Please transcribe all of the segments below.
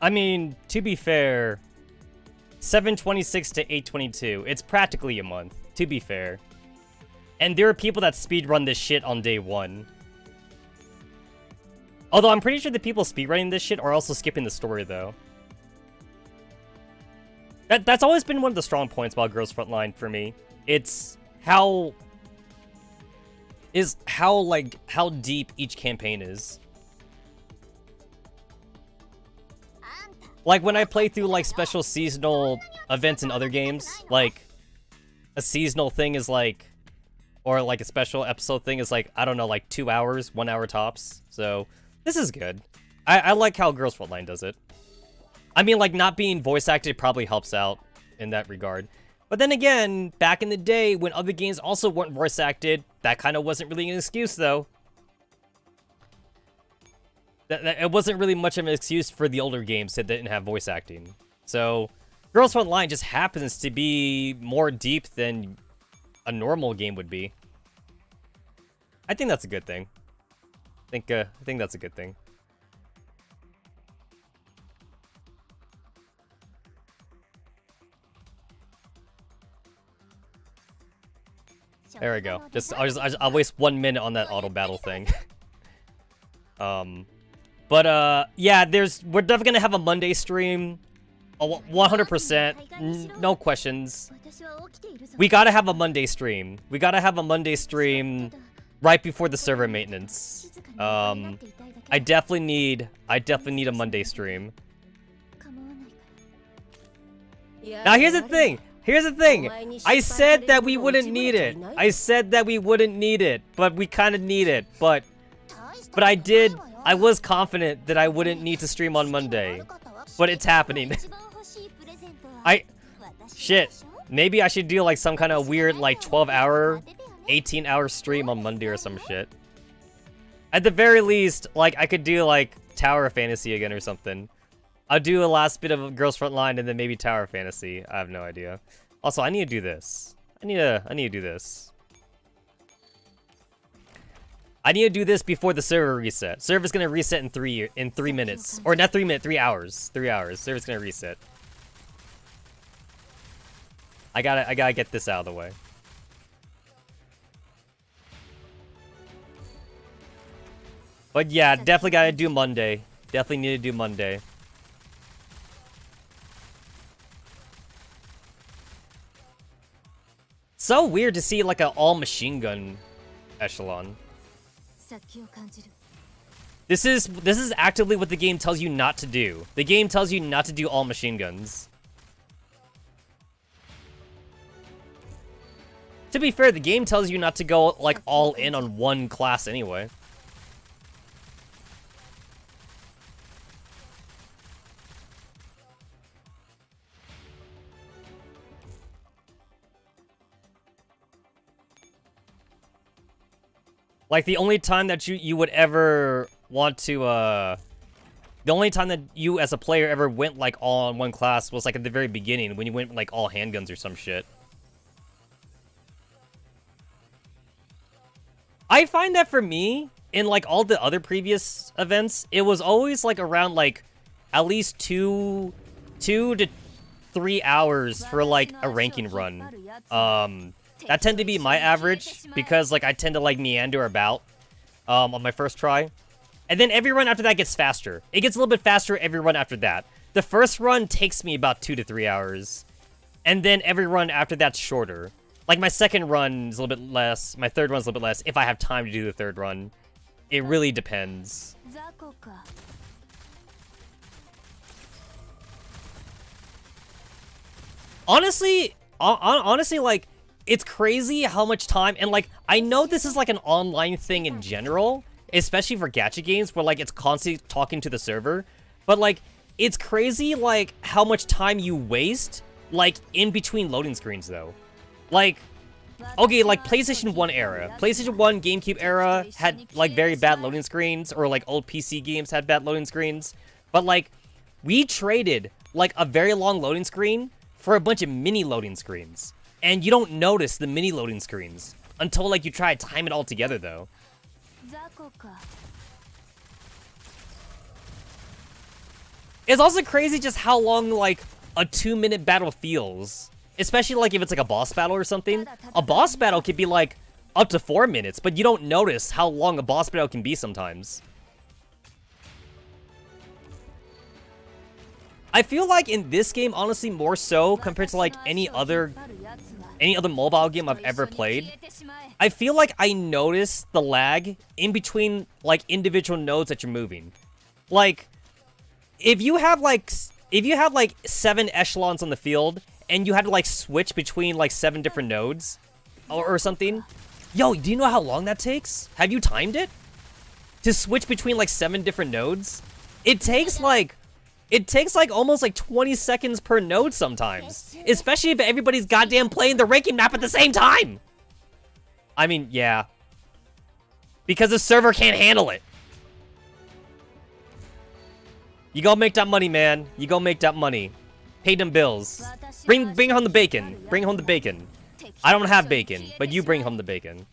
I mean, to be fair, 7/26 to 8/22, it's practically a month, to be fair. And there are people that speedrun this shit on day 1. Although I'm pretty sure the people speedrunning this shit are also skipping the story, though. That's always been one of the strong points about Girls Frontline for me. It's how deep each campaign is. Like, when I play through, like, special seasonal events in other games, like, a seasonal thing is, like, or, like, a special episode thing is, like, I don't know, like, 2 hours, 1 hour tops. So, this is good. I like how Girls Frontline does it. I mean, like, not being voice acted probably helps out in that regard. But then again, back in the day, when other games also weren't voice acted, that kind of wasn't really an excuse, though. It wasn't really much of an excuse for the older games that didn't have voice acting. So, Girls Frontline just happens to be more deep than a normal game would be. I think that's a good thing. I think that's a good thing. There we go. I'll waste 1 minute on that auto battle thing. But yeah, we're definitely gonna have a Monday stream. 100%, no questions. We gotta have a Monday stream. We gotta have a Monday stream right before the server maintenance. I definitely need a Monday stream. Now here's the thing. I said that we wouldn't need it. But we kind of need it. But I was confident that I wouldn't need to stream on Monday. But it's happening. Shit. Maybe I should do like some kind of weird like 12-hour, 18-hour stream on Monday or some shit. At the very least, like I could do like Tower of Fantasy again or something. I'll do a last bit of Girls Frontline and then maybe Tower of Fantasy. I have no idea. Also, I need to do this. I need to do this. I need to do this before the server reset. Server's gonna reset in 3 minutes. Or not 3 minutes, 3 hours. 3 hours. Server's gonna reset. I gotta get this out of the way. But yeah, definitely gotta do Monday. Definitely need to do Monday. So weird to see like an all machine gun echelon. This is actively what the game tells you not to do. The game tells you not to do all machine guns. To be fair, the game tells you not to go like all in on one class anyway. Like, the only time that you would ever want to, the only time that you as a player ever went, like, all in one class was, like, at the very beginning, when you went, like, all handguns or some shit. I find that for me, in, like, all the other previous events, it was always, like, around, like, at least 2 to 3 hours for, like, a ranking run. That tend to be my average, because, like, I tend to, like, meander about, on my first try. And then every run after that gets faster. It gets a little bit faster every run after that. The first run takes me about 2 to 3 hours. And then every run after that's shorter. Like, my second run is a little bit less, my third run's a little bit less, if I have time to do the third run. It really depends. Honestly, like, it's crazy how much time, and, like, I know this is, like, an online thing in general, especially for gacha games, where, like, it's constantly talking to the server, but, like, it's crazy, like, how much time you waste, like, in between loading screens, though. Like, okay, like PlayStation 1 era. PlayStation 1, GameCube era had like very bad loading screens, or like old PC games had bad loading screens. But like, we traded like a very long loading screen for a bunch of mini loading screens. And you don't notice the mini loading screens until like you try to time it all together though. It's also crazy just how long like a 2-minute battle feels. Especially like if it's like a boss battle or something. A boss battle could be like up to 4 minutes, but you don't notice how long a boss battle can be sometimes. I feel like in this game, honestly, more so compared to like any other mobile game I've ever played, I feel like I notice the lag in between like individual nodes that you're moving. Like, if you have like 7 echelons on the field and you had to like switch between like 7 different nodes or something, yo, do you know how long that takes? Have you timed it? To switch between like 7 different nodes? It takes like almost like 20 seconds per node sometimes. Especially if everybody's goddamn playing the ranking map at the same time. I mean, yeah. Because the server can't handle it. You go make that money, man. You go make that money. Pay them bills. Bring home the bacon. Bring home the bacon. I don't have bacon, but you bring home the bacon.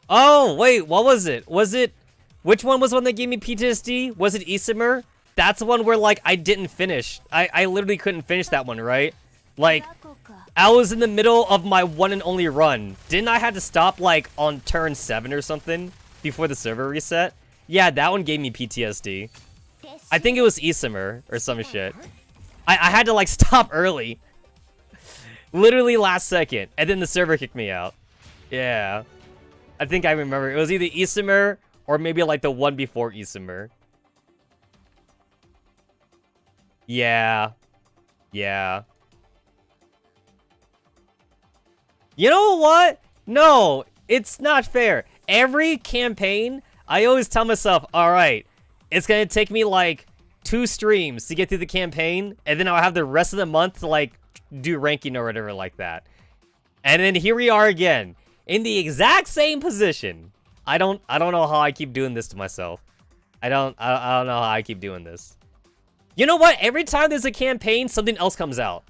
Oh, wait, what was it? Which one was one that gave me PTSD? Was it Isomer? That's the one where, like, I didn't finish. I literally couldn't finish that one, right? Like, I was in the middle of my one and only run. Didn't I have to stop, like, on turn 7 or something before the server reset? Yeah, that one gave me PTSD. I think it was Isomer or some shit. I had to, like, stop early. Literally last second. And then the server kicked me out. Yeah. I think I remember. It was either Isomer or maybe like the one before Isomer. Yeah. Yeah. You know what? No, it's not fair. Every campaign, I always tell myself, alright, it's gonna take me like 2 streams to get through the campaign, and then I'll have the rest of the month to like do ranking or whatever like that. And then here we are again, in the exact same position. I don't know how I keep doing this to myself. I don't know how I keep doing this. You know what? Every time there's a campaign, something else comes out.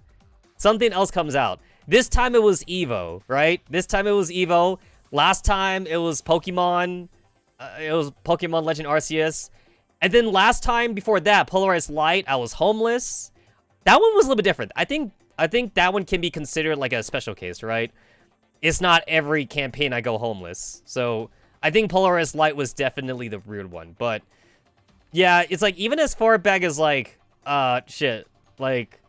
Something else comes out. This time it was Evo, right? This time it was Evo. Last time it was Pokemon. It was Pokemon Legend Arceus. And then last time before that, Polarized Light, I was homeless. That one was a little bit different. I think that one can be considered like a special case, right? It's not every campaign I go homeless. So I think Polarized Light was definitely the weird one. But yeah, it's like even as far back as like shit. Like,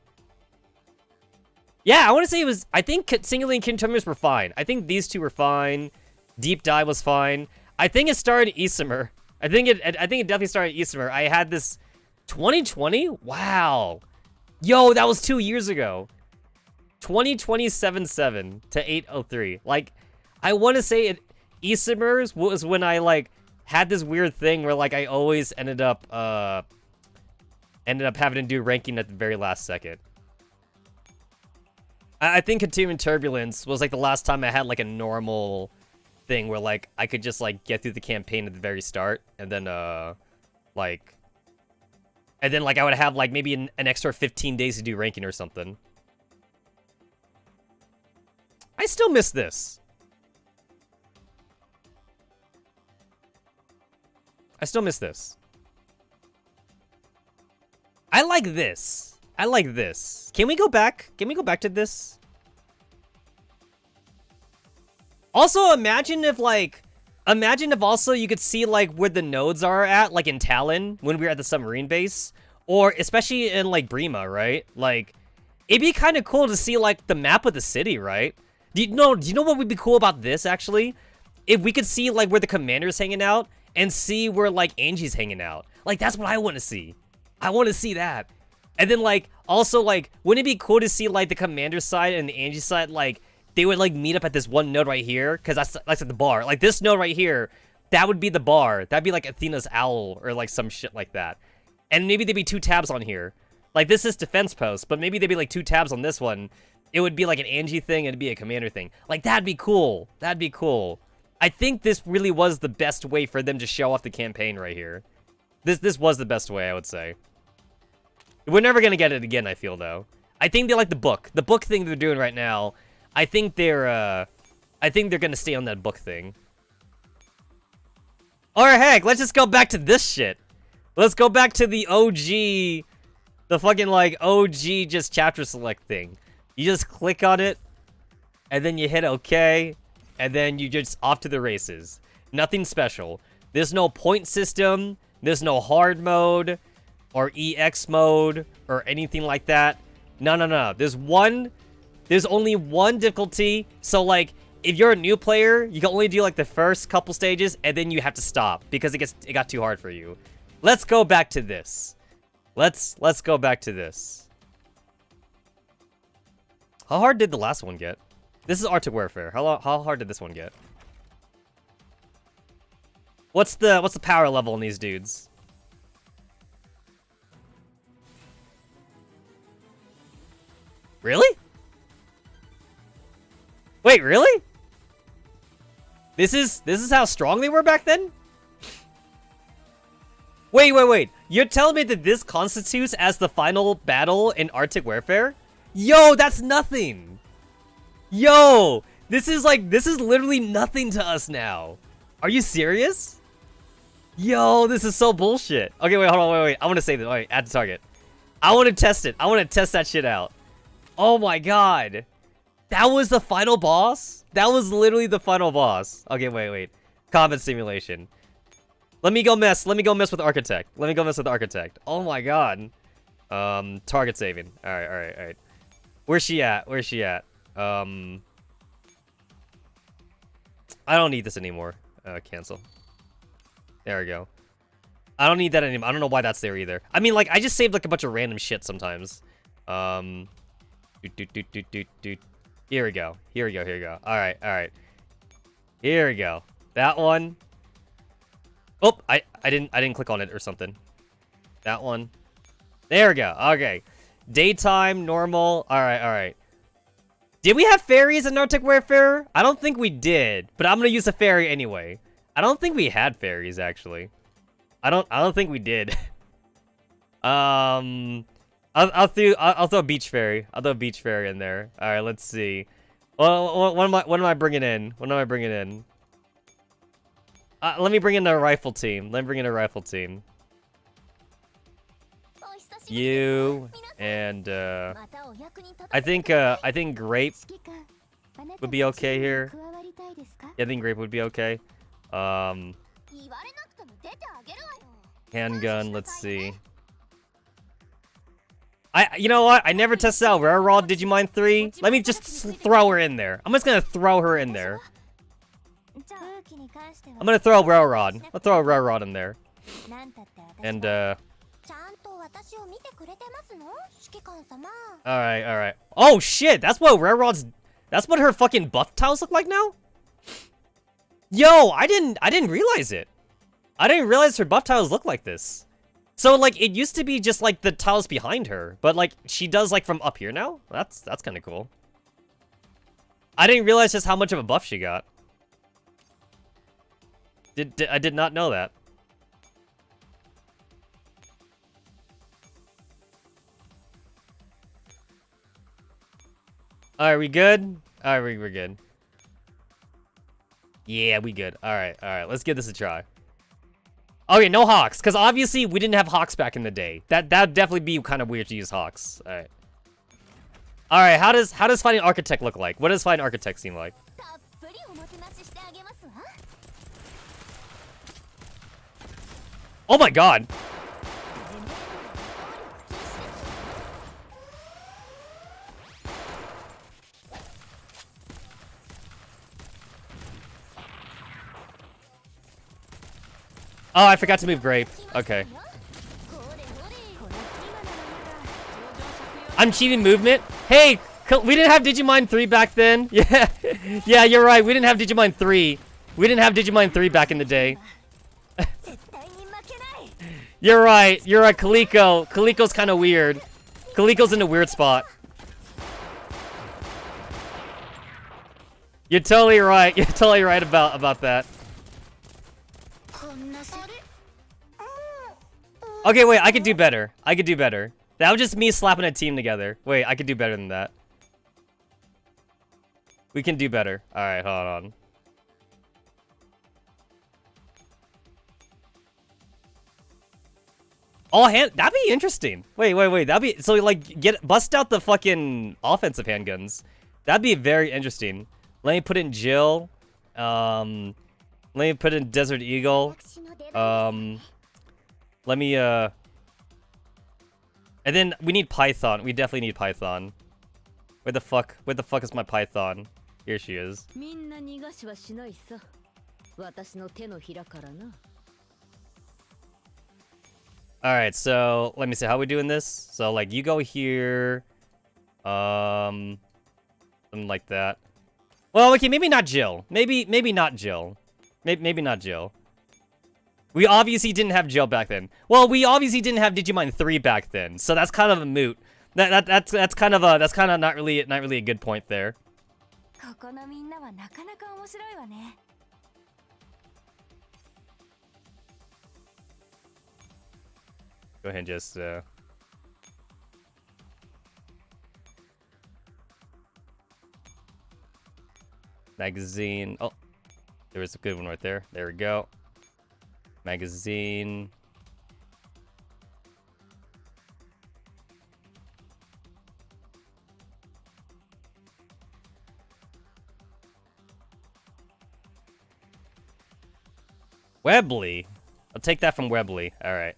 yeah, I want to say it was, I think Singularly and King Tournaments were fine. I think these two were fine. Deep Dive was fine. I think it started Isomer. I think it definitely started Isomer. I had this 2020? Wow. Yo, that was 2 years ago. 2020 to 803. Like, I want to say it Isomers was when I like had this weird thing where like I always ended up having to do ranking at the very last second. I think Continuing Turbulence was like the last time I had like a normal thing where like I could just like get through the campaign at the very start, and then I would have like maybe an extra 15 days to do ranking or something. I still miss this. I still miss this. I like this. I like this. Can we go back? Can we go back to this? Also, imagine if also you could see like where the nodes are at, like in Talon when we were at the submarine base, or especially in like Brima, right? Like, it'd be kind of cool to see like the map of the city, right? Do you know what would be cool about this actually? If we could see like where the commander's hanging out and see where like Angie's hanging out. Like, that's what I want to see. I want to see that. And then like also like, wouldn't it be cool to see like the commander side and the Angie side, like they would like meet up at this one node right here, because that's at the bar. Like this node right here, that would be the bar. That'd be like Athena's owl or like some shit like that. And maybe there'd be 2 tabs on here. Like, this is defense post, but maybe there'd be like 2 tabs on this one. It would be like an Angie thing, and it'd be a commander thing. Like, that'd be cool. That'd be cool. I think this really was the best way for them to show off the campaign right here. This was the best way, I would say. We're never gonna get it again, I feel, though. I think they like the book. The book thing they're doing right now, I think they're gonna stay on that book thing. Or heck, let's just go back to this shit. Let's go back to the OG, the fucking, like, OG just chapter select thing. You just click on it, and then you hit OK, and then you just off to the races. Nothing special. There's no point system, there's no hard mode, or EX mode, or anything like that. No. There's only one difficulty, so, like, if you're a new player, you can only do, like, the first couple stages, and then you have to stop, because it got too hard for you. Let's go back to this. Let's go back to this. How hard did the last one get? This is Arctic Warfare. How hard did this one get? What's the power level in these dudes? Really? Wait, really? This is how strong they were back then? Wait. You're telling me that this constitutes as the final battle in Arctic Warfare? Yo, that's nothing. Yo, this is literally nothing to us now. Are you serious? Yo, this is so bullshit. Okay, wait, hold on, wait. I want to save this. Wait, add to target. I want to test it. I want to test that shit out. Oh my god. That was the final boss? That was literally the final boss. Okay, wait. Combat simulation. Let me go mess with Architect. Oh my god. Target saving. Alright. Where's she at? I don't need this anymore. Cancel. There we go. I don't need that anymore. I don't know why that's there either. I mean, like, I just saved, like, a bunch of random shit sometimes. Here we go. Alright. Here we go. That one. Oh, I didn't click on it or something. That one. There we go. Okay. Daytime, normal. Alright. Did we have fairies in Arctic Warfare? I don't think we did, but I'm gonna use a fairy anyway. I don't think we had fairies, actually. I don't think we did. I'll throw a beach fairy. I'll throw a beach fairy in there. All right, let's see. Well, what am I bringing in? Let me bring in a rifle team. You and I think Grape would be okay here. Yeah, I think Grape would be okay. Handgun. Let's see. You know what? I never tested out Railroad Digimon 3. Let me just throw her in there. I'm just gonna throw her in there. I'm gonna throw a Railrod. I'll throw a Railrod in there. And Alright. Oh shit! That's what her fucking buff tiles look like now? Yo, I didn't realize it. I didn't realize her buff tiles look like this. So, like, it used to be just, like, the tiles behind her, but, like, she does, like, from up here now? That's kind of cool. I didn't realize just how much of a buff she got. I did not know that. Alright, we good? Alright, we're good. Yeah, we good. Alright, let's give this a try. Okay, no Hawks, because obviously we didn't have Hawks back in the day. That'd definitely be kind of weird to use Hawks. Alright, how does fighting Architect look like? What does fighting Architect seem like? Oh my god! Oh, I forgot to move Grape. Okay. I'm cheating movement? Hey, we didn't have Digimon 3 back then. Yeah, yeah, you're right. We didn't have Digimon 3. We didn't have Digimon 3 back in the day. You're right. You're right, Kaliko. Kaliko's kind of weird. Kaliko's in a weird spot. You're totally right. You're totally right about that. Okay, wait, I could do better. I could do better. That was just me slapping a team together. Wait, I could do better than that. We can do better. Alright, hold on. All hand, that'd be interesting. Wait, that'd be, so like, bust out the fucking offensive handguns. That'd be very interesting. Let me put in Jill. Let me put in Desert Eagle. Let me, and then we need Python. We definitely need Python. Where the fuck is my Python? Here she is. Alright, so let me see how we doing this. So like you go here. Something like that. Well, okay, maybe not Jill. Maybe not Jill. Maybe not Jill. We obviously didn't have Jill back then. Well, we obviously didn't have Digimon 3 back then, so that's kind of a moot. That's kind of not really a good point there. Go ahead and just magazine. Oh, there was a good one right there. There we go. Magazine. Webley. I'll take that from Webley. Alright.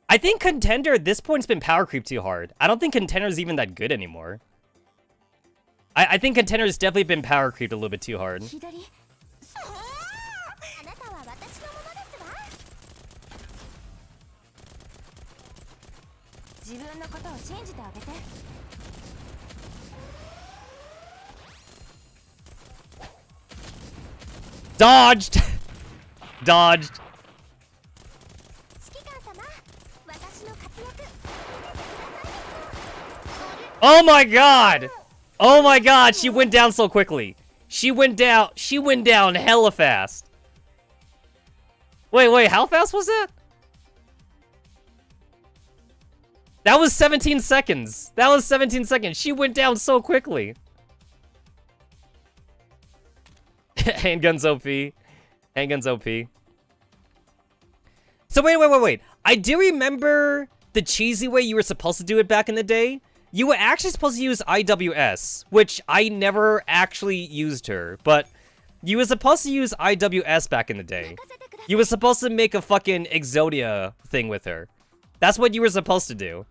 I think Contender at this point's been power creep too hard. I don't think Contender's even that good anymore. I think Contender's definitely been power creeped a little bit too hard. Dodged! Dodged. Oh my god! Oh my god, she went down so quickly. She went down hella fast. Wait, how fast was that? That was 17 seconds. That was 17 seconds. She went down so quickly. Handguns OP. Handguns OP. So wait. I do remember the cheesy way you were supposed to do it back in the day. You were actually supposed to use IWS, which I never actually used her, but you were supposed to use IWS back in the day. You were supposed to make a fucking Exodia thing with her. That's what you were supposed to do.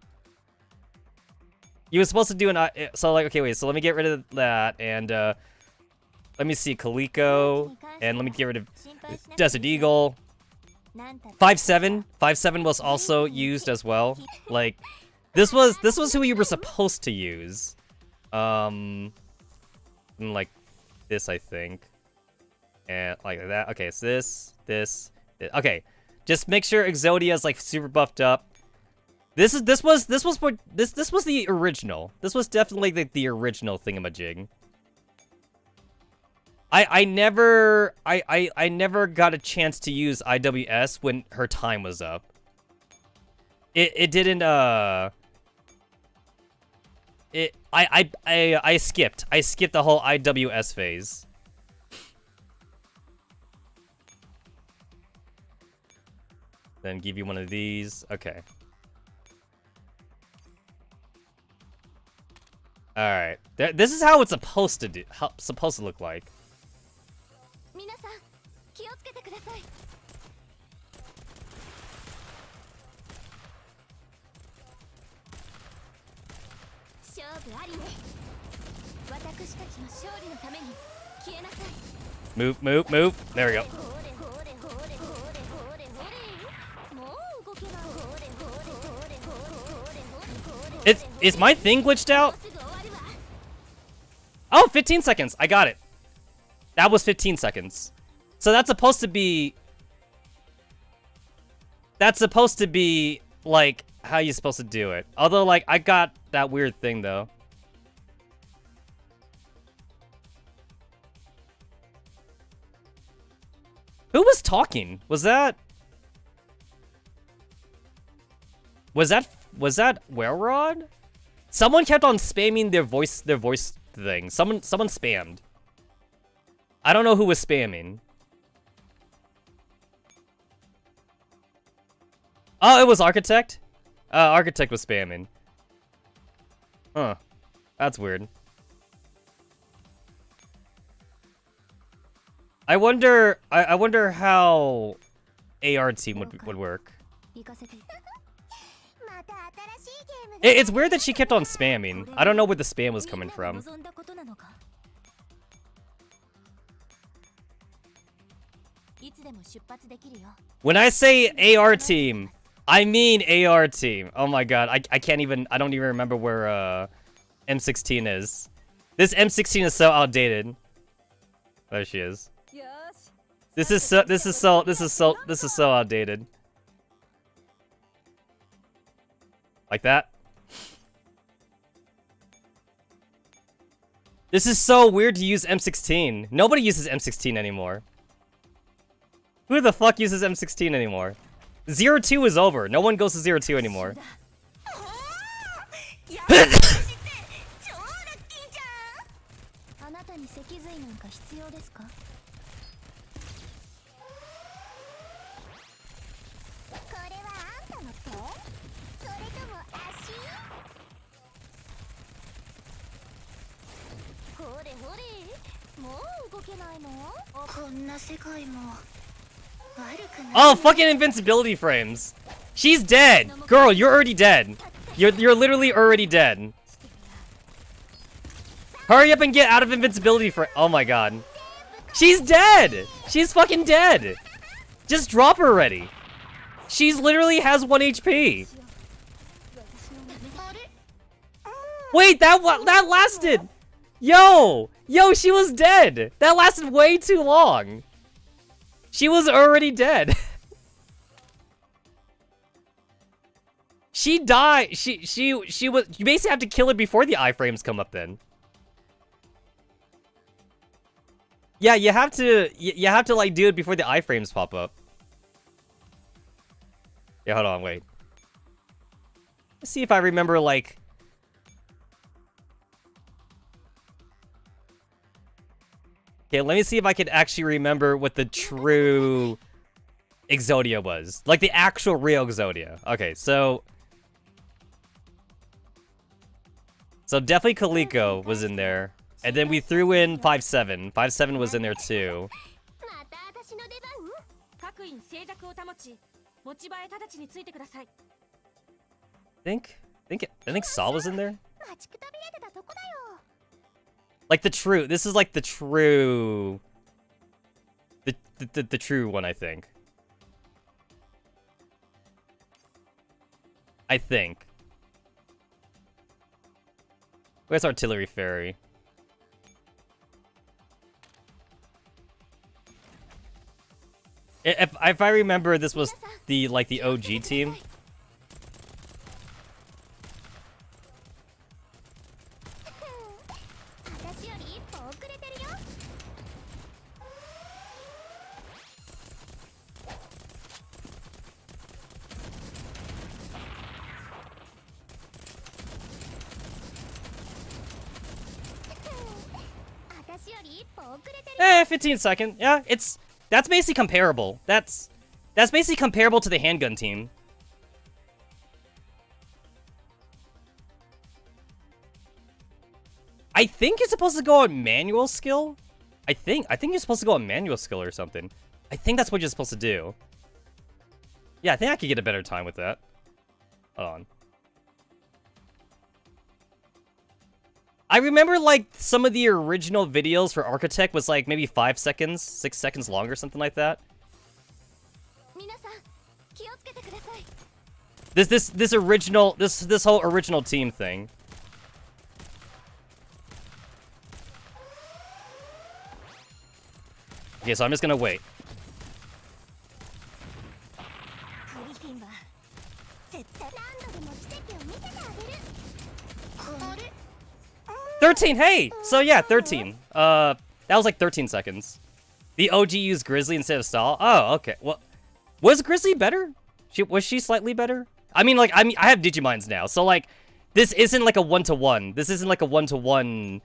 You were supposed to do an... So, like, okay, wait. So, let me get rid of that. And, let me see. Kaliko. And let me get rid of Desert Eagle. 5-7. 5-7 was also used as well. Like, this was who you were supposed to use. Like this, I think. And like that. Okay, so this. Okay. Just make sure Exodia's like super buffed up. This was the original. This was definitely the original thingamajig. I never got a chance to use IWS when her time was up. It didn't I skipped the whole IWS phase. Then give you one of these. Okay. All right. This is how it's supposed to look like. Move. There we go. Is my thing glitched out? Oh, 15 seconds. I got it. That was 15 seconds. So that's supposed to be... That's supposed to be, like, how you're supposed to do it. Although, like, I got that weird thing, though. Who was talking? Was that Wellrod? Someone kept on spamming their voice thing. Someone spammed. I don't know who was spamming. Oh, it was Architect? Architect was spamming. Huh. That's weird. I wonder how AR team would work. It's weird that she kept on spamming. I don't know where the spam was coming from. When I say AR team, I mean AR team. Oh my god, I can't even, I don't even remember where M16 is. This M16 is so outdated. There she is. This is so outdated. Like that. This is so weird to use M16. Nobody uses M16 anymore. Who the fuck uses M16 anymore? 02 is over. No one goes to 02 anymore. Oh, fucking invincibility frames. She's dead. Girl, you're already dead. You're literally already dead. Hurry up and get out of invincibility frame. Oh my god. She's dead. She's fucking dead. Just drop her already. She's literally has 1 HP. Wait, that lasted. Yo, she was dead. That lasted way too long. She was already dead. She died. She was. You basically have to kill her before the iframes come up. Then. Yeah, you have to. You have to like do it before the iframes pop up. Yeah, hold on, wait. Let's see if I remember like. Okay, let me see if I can actually remember what the true Exodia was. Like the actual real Exodia. Okay, so definitely Kaliko was in there. And then we threw in 5-7. 5-7 was in there too. I think Saw was in there. Like the true, this is like the true, the true one, I think. Where's Artillery Ferry? If I remember, this was the OG team. Eh, 15 seconds. Yeah, that's basically comparable. That's basically comparable to the handgun team. I think you're supposed to go on manual skill. I think you're supposed to go on manual skill or something. I think that's what you're supposed to do. Yeah, I think I could get a better time with that. Hold on. I remember, like, some of the original videos for Architect was, like, maybe 5 seconds, 6 seconds long or something like that. This whole original team thing. Okay, so I'm just gonna wait. 13, hey! So yeah, 13. That was like 13 seconds. The OG used Grizzly instead of Stall. Oh, okay. Well, was Grizzly better? Was she slightly better? I mean, I have Digimons now, so like, this isn't like a one-to-one. This isn't like a one-to-one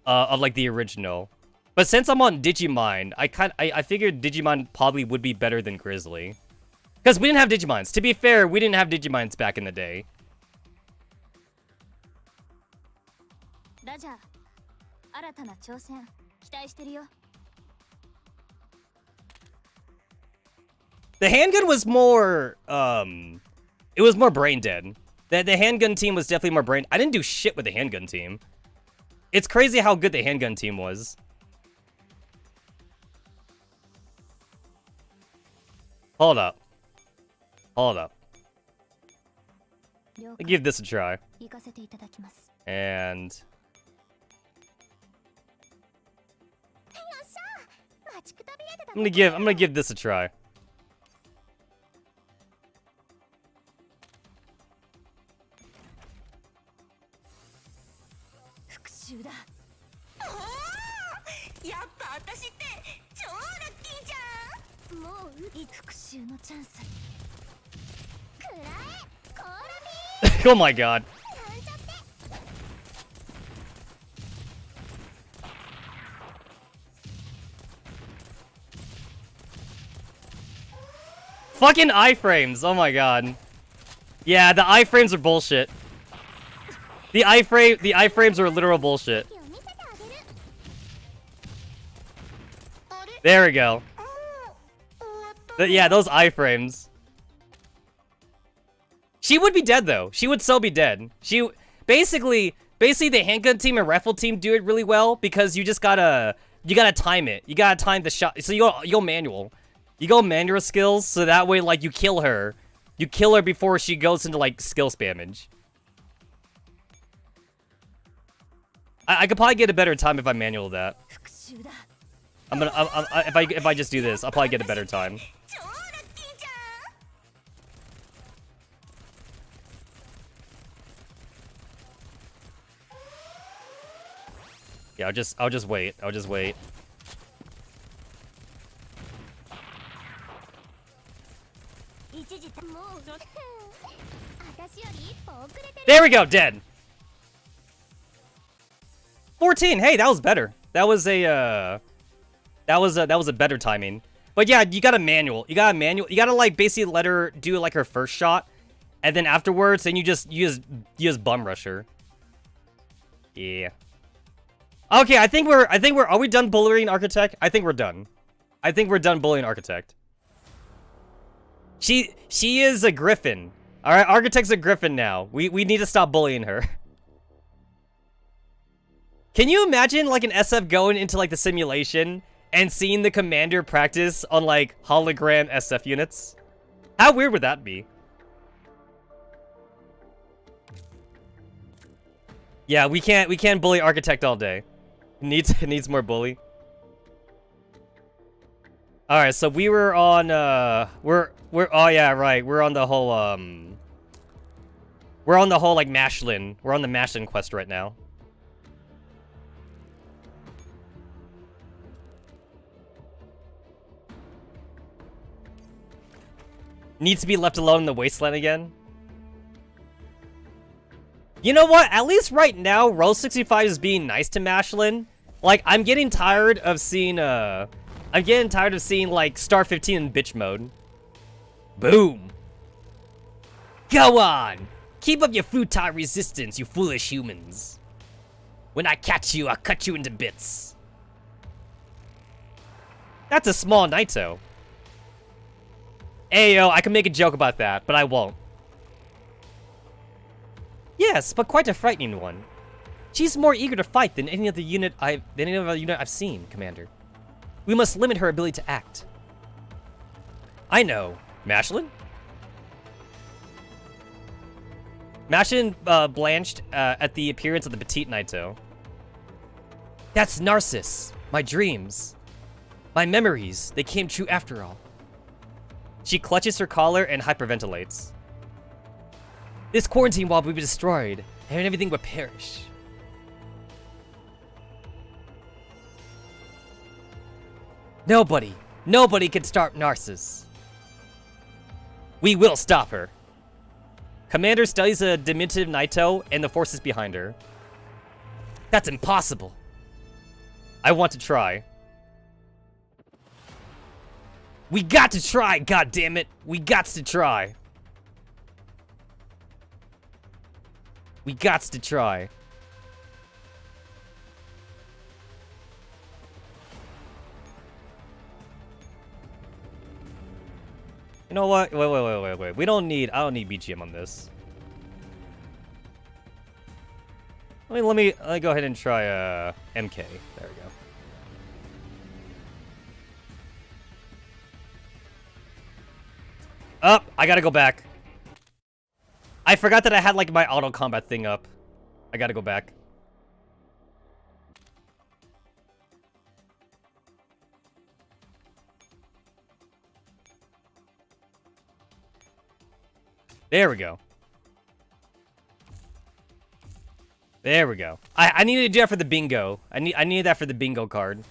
of like the original. But since I'm on Digimon, I figured Digimon probably would be better than Grizzly. Because we didn't have Digimons. To be fair, we didn't have Digimons back in the day. The handgun was more, it was more brain dead. The handgun team was definitely more brain. I didn't do shit with the handgun team. It's crazy how good the handgun team was. Hold up. Hold up. I'll give this a try. And... I'm gonna give this a try. Oh my god. Fucking iframes. Oh my god. Yeah, the iframes are bullshit. The iframes are literal bullshit. There we go. Yeah, those iframes. She would be dead though. She would still be dead. She basically the handgun team and rifle team do it really well because you just gotta time it. You gotta time the shot. So you go manual. You go manual skills so that way like you kill her. You kill her before she goes into like skill spammage. I could probably get a better time if I manual that. If I just do this, I'll probably get a better time. Yeah, I'll just wait. I'll just wait. There we go, dead. 14. Hey, that was better. That was a better timing. But yeah, you gotta manual. You gotta like basically let her do like her first shot, and then afterwards, then you just bum rush her. Yeah. Okay, I think we're. Are we done bullying Architect? I think we're done. I think we're done bullying Architect. She is a griffin. All right, Architect's a griffin now. We need to stop bullying her. Can you imagine like an SF going into like the simulation and seeing the commander practice on like hologram SF units? How weird would that be? Yeah, we can't bully Architect all day. It needs more bully. All right, so we were on we're oh yeah, right. We're on the whole like Mashlin. We're on the Mashlin quest right now. Needs to be left alone in the wasteland again. You know what? At least right now, Rose 65 is being nice to Mashlin. Like, I'm getting tired of seeing like Star 15 in bitch mode. Boom. Go on. Keep up your futon resistance, you foolish humans. When I catch you, I'll cut you into bits. That's a small Naito. Ayo, I can make a joke about that, but I won't. Yes, but quite a frightening one. She's more eager to fight than any other unit I've seen, Commander. We must limit her ability to act. I know. Mashlin? Mashlin blanched at the appearance of the petite Naito. That's Narcissus. My dreams. My memories. They came true after all. She clutches her collar and hyperventilates. This quarantine wall will be destroyed, and everything will perish. Nobody can stop Narcissus. We will stop her. Commander studies a diminutive Naito and the forces behind her. That's impossible. I want to try. We got to try, goddammit. We got to try. We got to try. You know what? Wait. I don't need BGM on this. Let me go ahead and try MK. There we go. Up, I gotta go back. I forgot that I had like my auto combat thing up. I gotta go back. There we go. There we go. I needed to do that for the bingo. I needed that for the bingo card.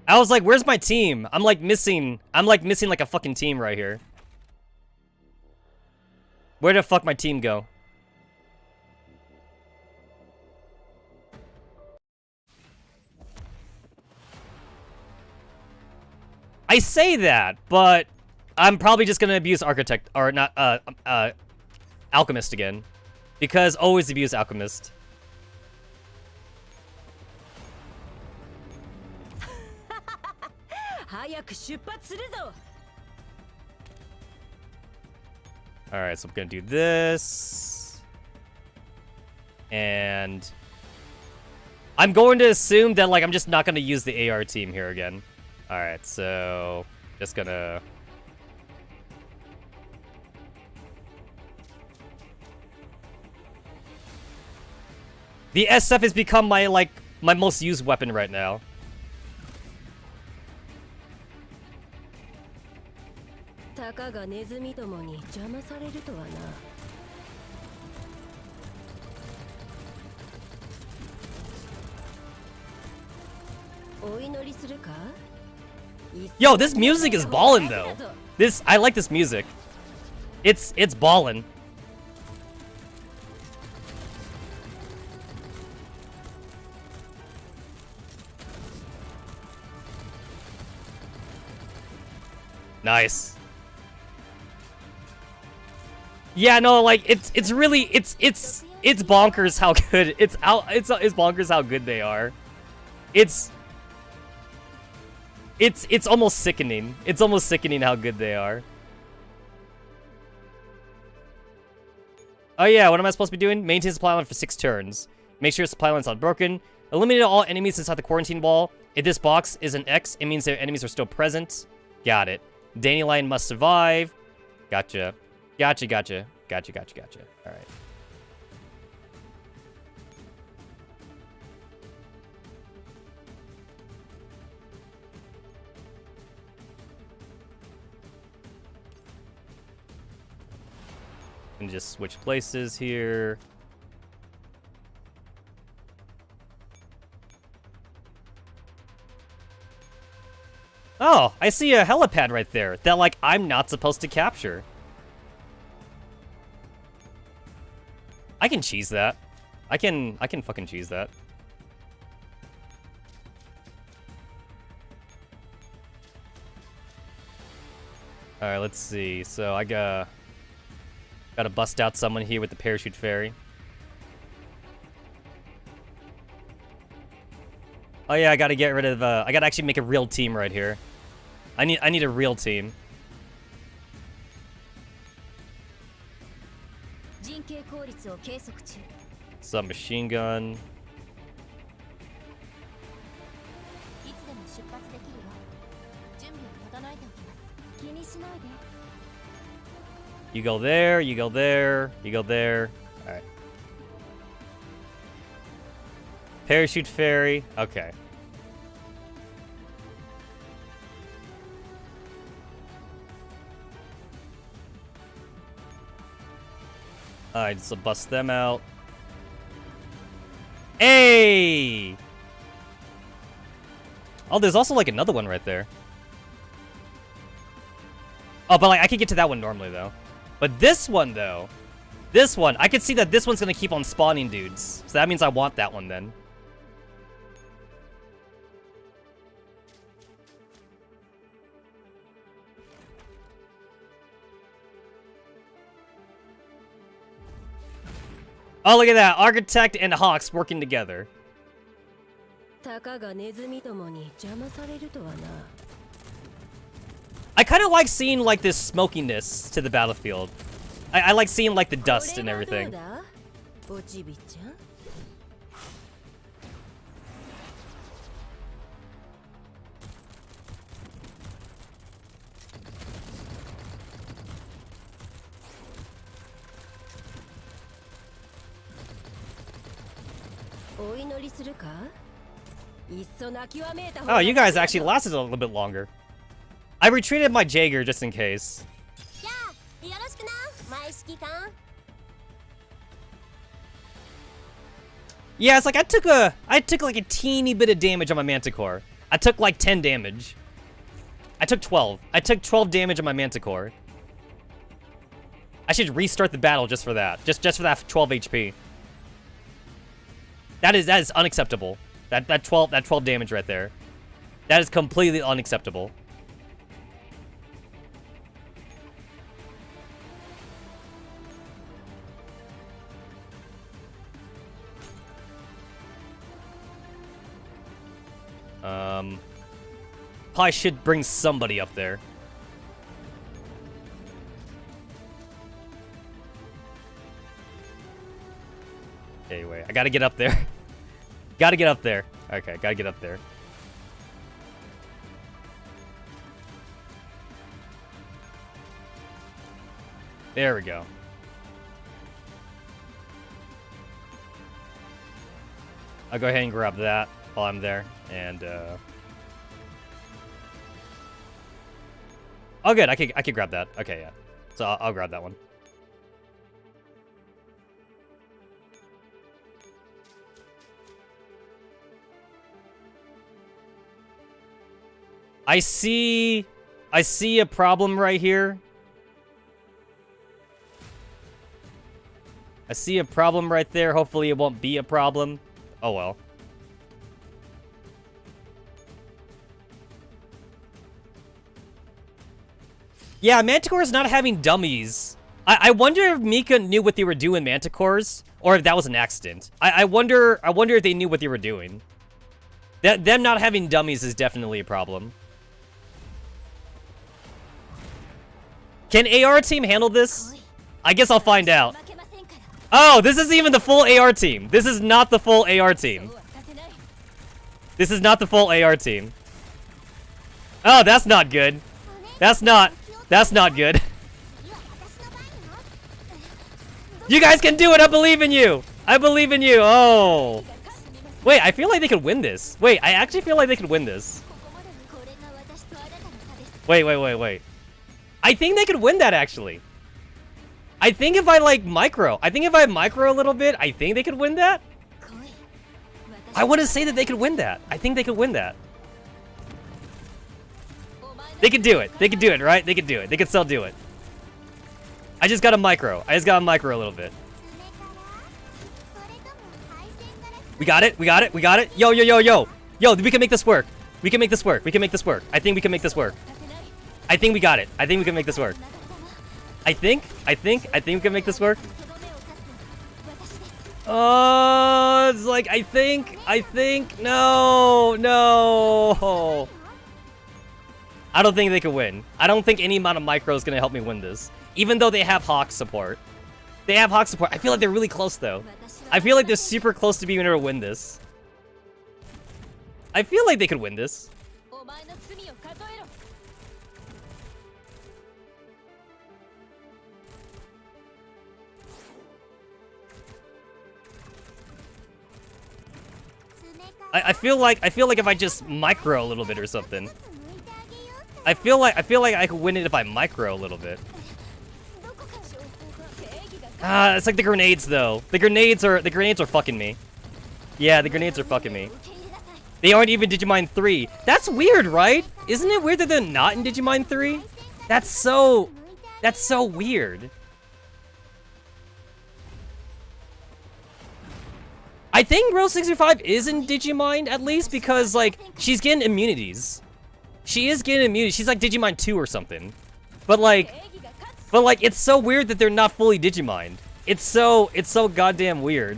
I was like, where's my team? I'm like missing like a fucking team right here. Where the fuck my team go? I say that, but I'm probably just gonna abuse Architect, or not, Alchemist again. Because always abuse Alchemist. Alright, so I'm gonna do this. And I'm going to assume that, like, I'm just not gonna use the AR team here again. Alright, so just gonna... The SF has become my, like, my most used weapon right now. Yo, this music is ballin' though. I like this music. It's ballin'. Nice. Yeah, no, like it's really it's bonkers how good it's bonkers how good they are. It's almost sickening. It's almost sickening how good they are. Oh yeah, what am I supposed to be doing? Maintain supply line for 6 turns. Make sure supply line's not broken. Eliminate all enemies inside the quarantine wall. If this box is an X, it means their enemies are still present. Got it. Dandelion must survive. Gotcha. Gotcha. Alright. And just switch places here. Oh, I see a helipad right there that, like, I'm not supposed to capture. I can cheese that. I can fucking cheese that. Alright, let's see. So I gotta bust out someone here with the parachute fairy. Oh yeah, I gotta get rid of, I gotta actually make a real team right here. I need a real team. Submachine gun. You go there, you go there, you go there. Alright. Parachute fairy. Okay. Alright, so bust them out. Hey! Oh, there's also like another one right there. Oh, but like I can get to that one normally though. But this one though, this one, I can see that this one's gonna keep on spawning dudes. So that means I want that one then. Oh, look at that. Architect and Hawks working together. I kind of like seeing like this smokiness to the battlefield. I like seeing like the dust and everything. Oh, you guys actually lasted a little bit longer. I retreated my Jaeger just in case. Yeah, it's like I took like a teeny bit of damage on my Manticore. I took like 10 damage. I took 12. I took 12 damage on my Manticore. I should restart the battle just for that. Just for that 12 HP. That is unacceptable. That 12 damage right there. That is completely unacceptable. Probably should bring somebody up there. Anyway, I gotta get up there. Gotta get up there. Okay, gotta get up there. There we go. I'll go ahead and grab that while I'm there, and oh, good. I could grab that. Okay, yeah. So I'll grab that one. I see a problem right here. I see a problem right there. Hopefully it won't be a problem. Oh well. Yeah, Manticores not having dummies. I wonder if Mika knew what they were doing, Manticores, or if that was an accident. I wonder if they knew what they were doing. Them not having dummies is definitely a problem. Can AR team handle this? I guess I'll find out. Oh, this isn't even the full AR team. This is not the full AR team. This is not the full AR team. Oh, that's not good. That's not good. You guys can do it. I believe in you. I believe in you. Oh. Wait, I feel like they could win this. Wait, I actually feel like they could win this. Wait. I think they could win that, actually. I think if I, like, micro a little bit, I think they could win that. I wouldn't say that they could win that. I think they could win that. They could do it. They could do it, right? They could do it. They could still do it. I just got a micro. I just got a micro a little bit. We got it. We got it. We got it. Yo. Yo, we can make this work. We can make this work. We can make this work. I think we can make this work. I think we got it. I think we can make this work. I think we can make this work. It's like, I think, no. I don't think they could win. I don't think any amount of micro is going to help me win this. Even though they have Hawk support. I feel like they're really close, though. I feel like they're super close to being able to win this. I feel like they could win this. I feel like if I just micro a little bit or something. I feel like I could win it if I micro a little bit. It's like the grenades though. The grenades are fucking me. Yeah, the grenades are fucking me. They aren't even Digimon 3. That's weird, right? Isn't it weird that they're not in Digimon 3? That's so weird. I think Rose 65 is in Digimon at least because like she's getting immunities. She is getting immunity. She's like Digimon 2 or something. But like it's so weird that they're not fully Digimon. It's so goddamn weird.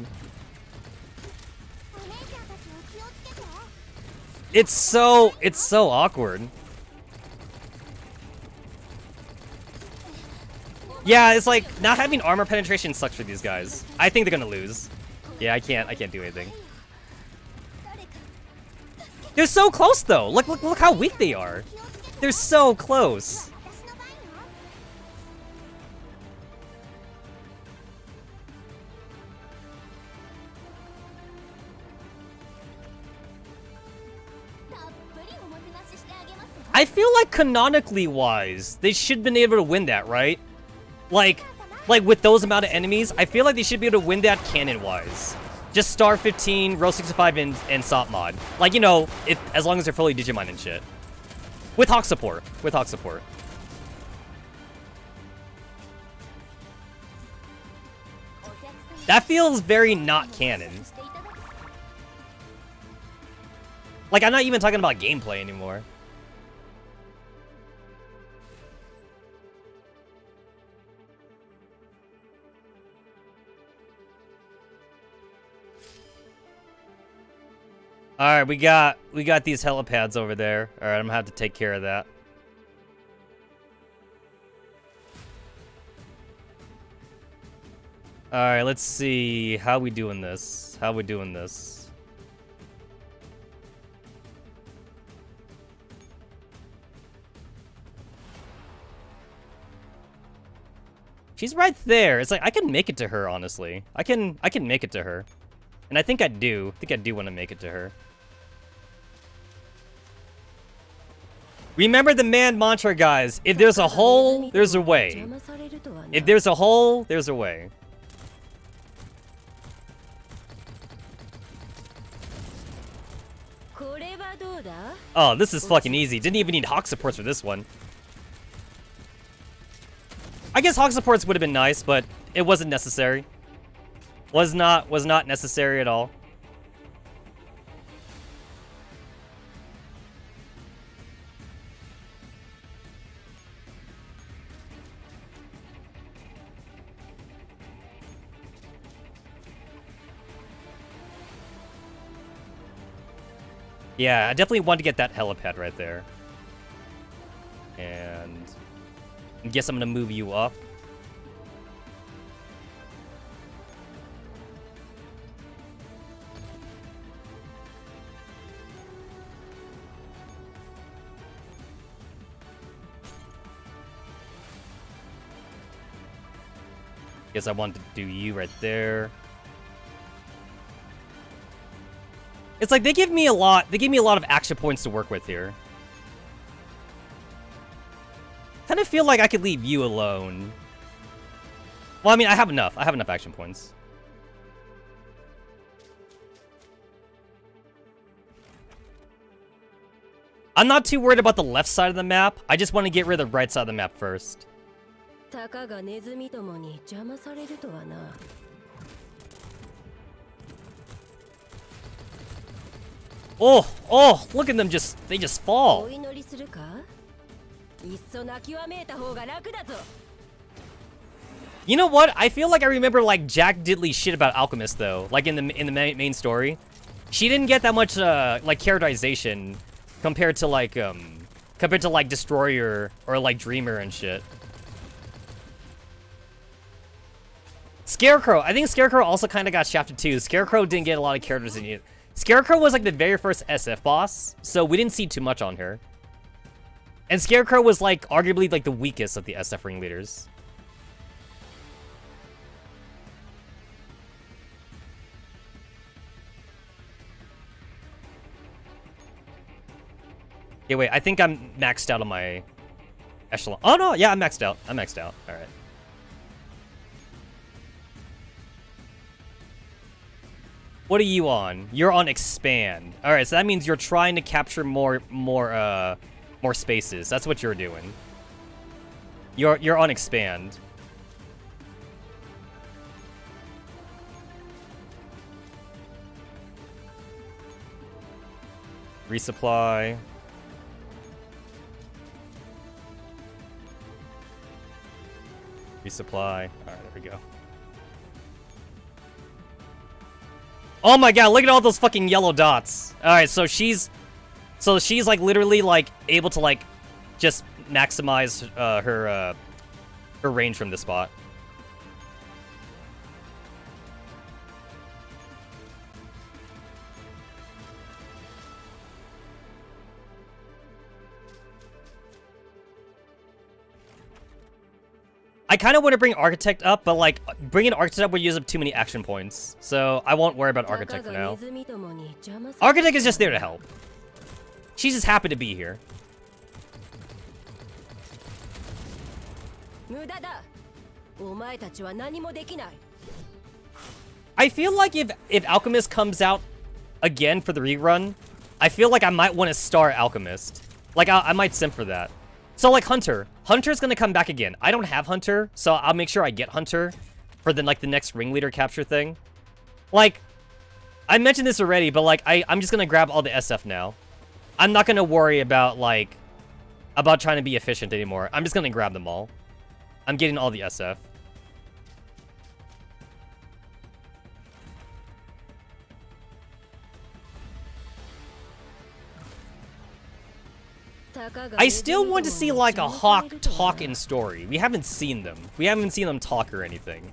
It's so awkward. Yeah, it's like not having armor penetration sucks for these guys. I think they're gonna lose. Yeah, I can't do anything. They're so close though. Look how weak they are. They're so close. I feel like canonically wise, they should have been able to win that, right? Like with those amount of enemies, I feel like they should be able to win that canon-wise. Just Star 15, Row 65, and Sop Mod. Like, you know, as long as they're fully Digimon and shit. With Hawk support. With Hawk support. That feels very not canon. Like, I'm not even talking about gameplay anymore. Alright, we got these helipads over there. Alright, I'm gonna have to take care of that. Alright, let's see. How we doing this? How we doing this? She's right there. It's like I can make it to her, honestly. I can make it to her. And I think I do. I think I do want to make it to her. Remember the man mantra, guys. If there's a hole, there's a way. If there's a hole, there's a way. Oh, this is fucking easy. Didn't even need Hawk supports for this one. I guess Hawk supports would have been nice, but it wasn't necessary. Was not necessary at all. Yeah, I definitely want to get that helipad right there. And I guess I'm gonna move you up. Guess I want to do you right there. It's like they give me a lot of action points to work with here. Kind of feel like I could leave you alone. Well, I mean, I have enough action points. I'm not too worried about the left side of the map. I just want to get rid of the right side of the map first. Oh, look at them they just fall. You know what? I feel like I remember like Jack Diddley shit about Alchemist though, like in the main story. She didn't get that much like characterization compared to like Destroyer or like Dreamer and shit. Scarecrow, I think Scarecrow also kind of got shafted too. Scarecrow didn't get a lot of characters in it. Scarecrow was like the very first SF boss, so we didn't see too much on her. And Scarecrow was like arguably like the weakest of the SF ringleaders. Okay, wait, I think I'm maxed out on my echelon. Oh no, yeah, I'm maxed out. I'm maxed out. All right. What are you on? You're on expand. All right, so that means you're trying to capture more spaces. That's what you're doing. You're on expand. Resupply. Resupply. All right, there we go. Oh my god, look at all those fucking yellow dots. All right, so she's like literally like able to like just maximize her range from this spot. I kind of want to bring Architect up, but like bringing Architect up would use up too many action points. So I won't worry about Architect for now. Architect is just there to help. She's just happy to be here. I feel like if Alchemist comes out again for the rerun, I feel like I might want to star Alchemist. Like I might simp for that. So like Hunter. Hunter's gonna come back again. I don't have Hunter, so I'll make sure I get Hunter for the next ringleader capture thing. Like, I mentioned this already, but like I'm just gonna grab all the SF now. I'm not gonna worry about about trying to be efficient anymore. I'm just gonna grab them all. I'm getting all the SF. I still want to see like a Hawk talk in story. We haven't seen them. We haven't seen them talk or anything.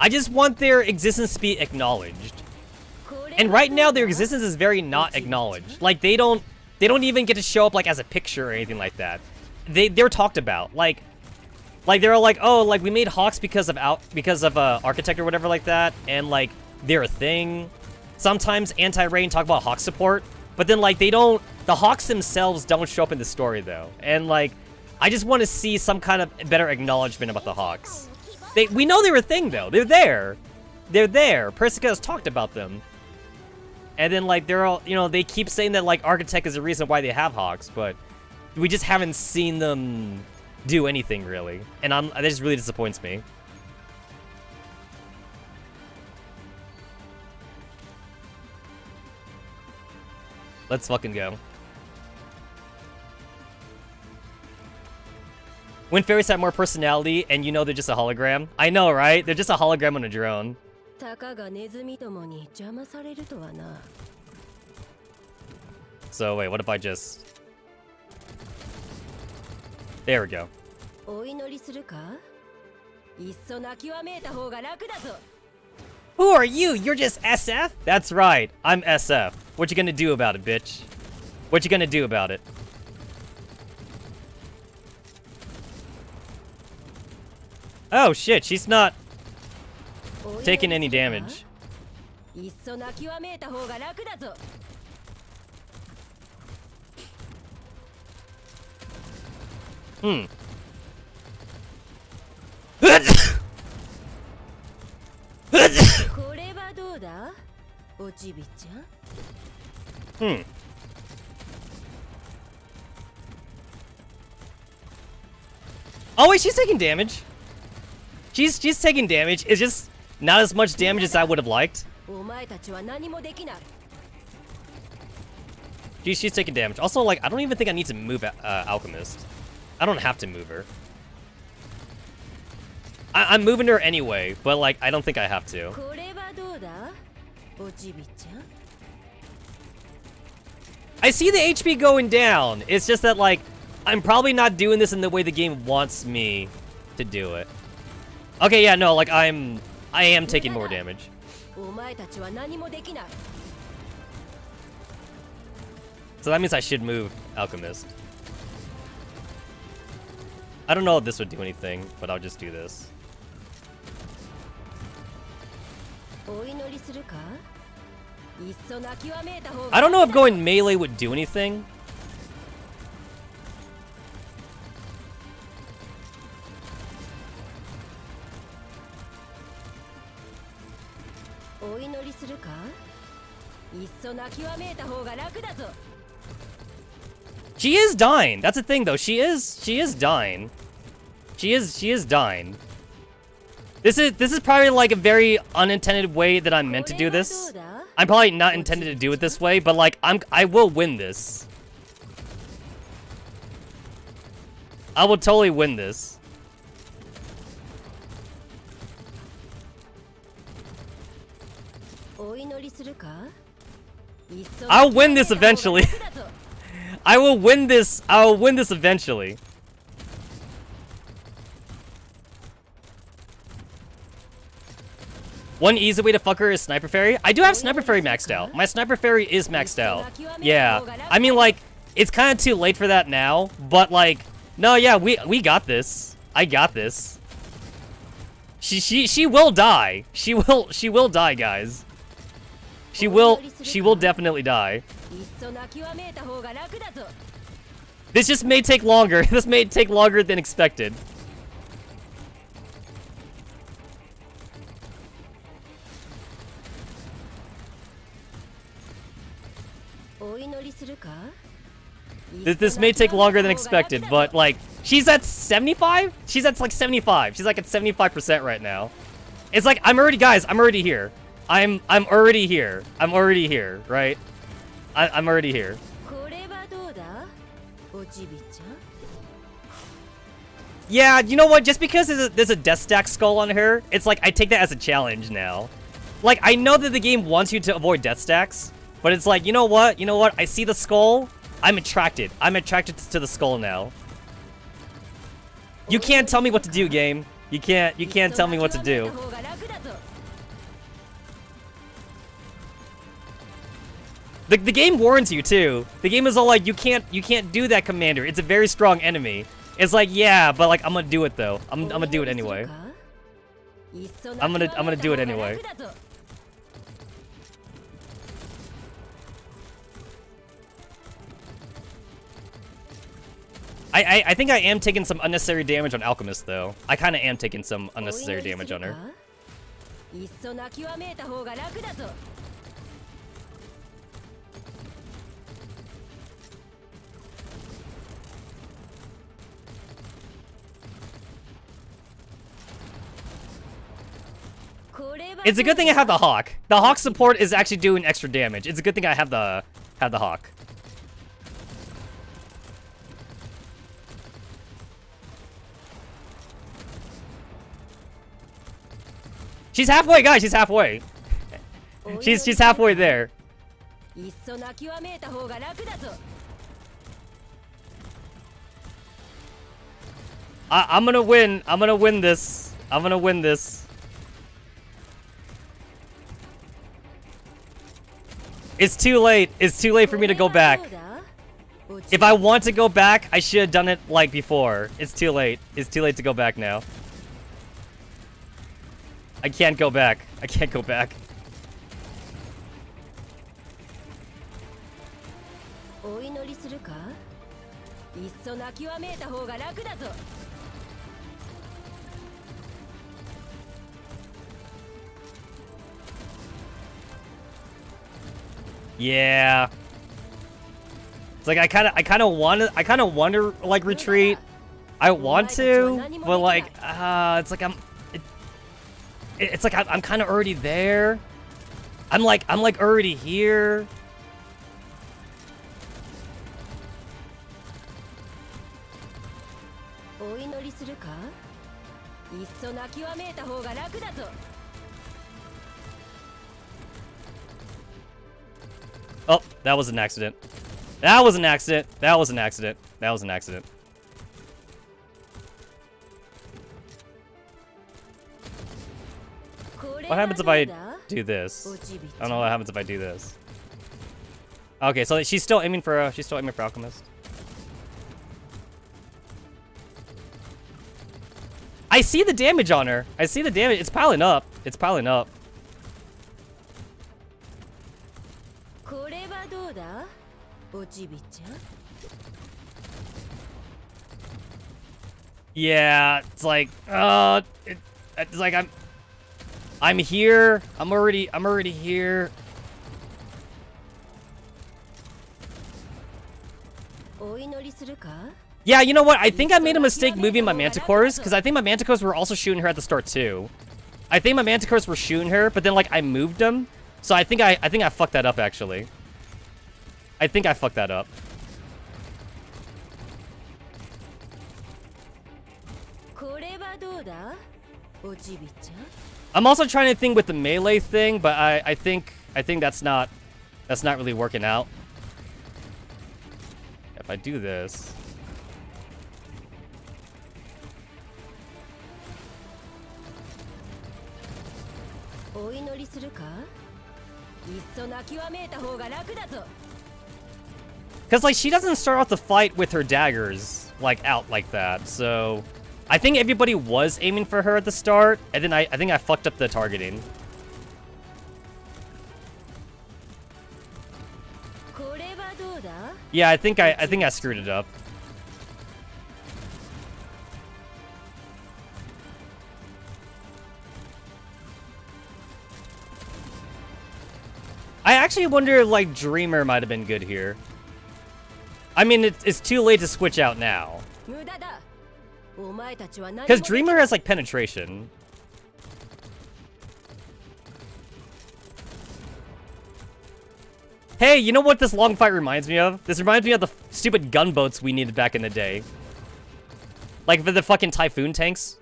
I just want their existence to be acknowledged. And right now their existence is very not acknowledged. Like they don't even get to show up like as a picture or anything like that. They're talked about. Like they're all like, "Oh, like we made Hawks because of Architect or whatever like that." And like they're a thing. Sometimes Anti-Rain talk about Hawk support, but then like the Hawks themselves don't show up in the story, though. And, like, I just want to see some kind of better acknowledgement about the Hawks. We know they were a thing, though. They're there. They're there. Persica has talked about them. And then, like, they're all, you know, they keep saying that, like, Architect is the reason why they have Hawks, but we just haven't seen them do anything, really. And that just really disappoints me. Let's fucking go. When fairies have more personality and you know they're just a hologram. I know, right? They're just a hologram on a drone. So wait, what if I just... There we go. Who are you? You're just SF? That's right, I'm SF. What you gonna do about it, bitch? What you gonna do about it? Oh shit, she's not taking any damage. Hmm. Hmm. Oh wait, she's taking damage. She's taking damage. It's just not as much damage as I would have liked. She's taking damage. Also, like, I don't even think I need to move Alchemist. I don't have to move her. I'm moving her anyway, but like, I don't think I have to. I see the HP going down. It's just that, like, I'm probably not doing this in the way the game wants me to do it. Okay, yeah, no, like, I am taking more damage. So that means I should move Alchemist. I don't know if this would do anything, but I'll just do this. I don't know if going melee would do anything. She is dying. That's the thing, though. She is dying. She is dying. This is probably like a very unintended way that I'm meant to do this. I'm probably not intended to do it this way, but like I will win this. I will totally win this. I'll win this eventually. I will win this. I will win this eventually. One easy way to fuck her is Sniper Fairy. I do have Sniper Fairy maxed out. My Sniper Fairy is maxed out. Yeah. I mean, like, it's kind of too late for that now, but like, no, yeah, we got this. I got this. She will die. She will die, guys. She will definitely die. This just may take longer. This may take longer than expected. This may take longer than expected, but like, she's at 75? She's at like 75. She's like at 75% right now. It's like, I'm already here. I'm already here. I'm already here, right? I'm already here. Yeah, you know what? Just because there's a death stack skull on her, it's like I take that as a challenge now. Like, I know that the game wants you to avoid death stacks, but it's like, you know what? You know what? I see the skull. I'm attracted. I'm attracted to the skull now. You can't tell me what to do, game. You can't tell me what to do. The game warns you too. The game is all like, you can't do that, Commander. It's a very strong enemy. It's like, yeah, but like, I'm gonna do it though. I'm gonna do it anyway. I'm gonna do it anyway. I think I am taking some unnecessary damage on Alchemist though. I kind of am taking some unnecessary damage on her. It's a good thing I have the Hawk. The Hawk support is actually doing extra damage. It's a good thing I have the Hawk. She's halfway, guys. She's halfway. She's halfway there. I'm gonna win. I'm gonna win this. I'm gonna win this. It's too late. It's too late for me to go back. If I want to go back, I should have done it like before. It's too late. It's too late to go back now. I can't go back. I can't go back. Yeah. It's like I kind of want to like retreat. I want to, but like it's like it's like I'm kind of already there. I'm like already here. Oh, that was an accident. That was an accident. That was an accident. That was an accident. What happens if I do this? I don't know what happens if I do this. Okay, so she's still aiming for Alchemist. I see the damage on her. I see the damage. It's piling up. It's piling up. Yeah, it's like, it's like I'm here. I'm already here. Yeah, you know what? I think I made a mistake moving my manticores, because I think my manticores were also shooting her at the start too. I think my manticores were shooting her, but then like I moved them. So I think I fucked that up actually. I think I fucked that up. I'm also trying to think with the melee thing, but I think that's not really working out. If I do this. Because like she doesn't start off the fight with her daggers like out like that, so I think everybody was aiming for her at the start, and then I think I fucked up the targeting. Yeah, I think I screwed it up. I actually wonder if like Dreamer might have been good here. I mean, it's too late to switch out now. Because Dreamer has like penetration. Hey, you know what this long fight reminds me of? This reminds me of the stupid gunboats we needed back in the day. Like for the fucking Typhoon tanks.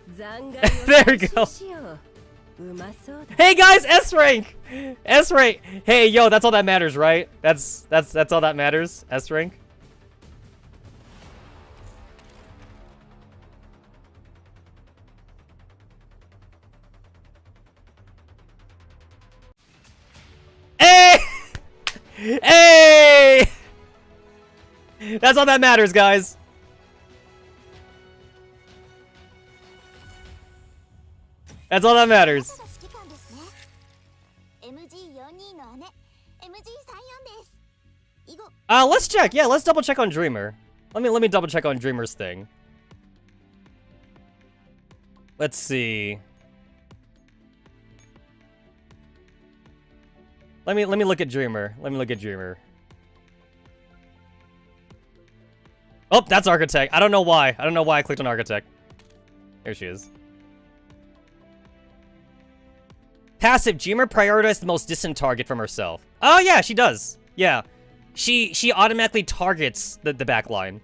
There we go. Hey guys, S rank! S rank! Hey, yo, that's all that matters, right? That's all that matters. S rank. Hey! Hey! That's all that matters, guys. That's all that matters. Let's check. Yeah, let's double check on Dreamer. Let me double check on Dreamer's thing. Let's see. Let me look at Dreamer. Let me look at Dreamer. Oh, that's Architect. I don't know why. I don't know why I clicked on Architect. There she is. Passive, Dreamer prioritized the most distant target from herself. Oh yeah, she does. Yeah. She automatically targets the back line.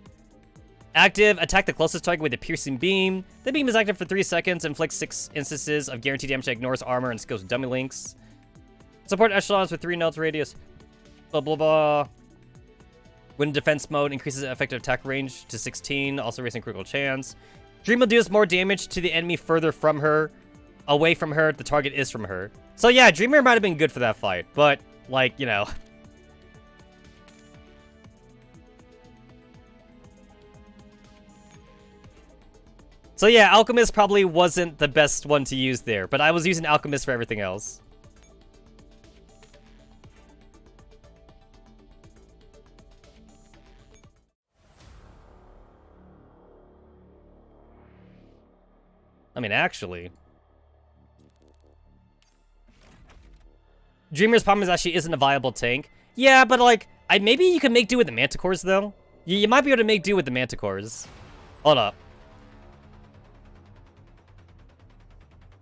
Active, attack the closest target with a piercing beam. The beam is active for 3 seconds, inflicts 6 instances of guaranteed damage that ignores armor and skills with dummy links. Support echelons with 3 nodes radius. Blah blah blah. When in defense mode, increases effective attack range to 16, also raising critical chance. Dream will deals more damage to the enemy further from her. Away from her, the target is from her. So yeah, Dreamer might have been good for that fight, but, like, you know. So yeah, Alchemist probably wasn't the best one to use there, but I was using Alchemist for everything else. I mean, actually. Dreamer's problem is that she isn't a viable tank. Yeah, but like, maybe you can make do with the Manticores, though. You might be able to make do with the Manticores. Hold up.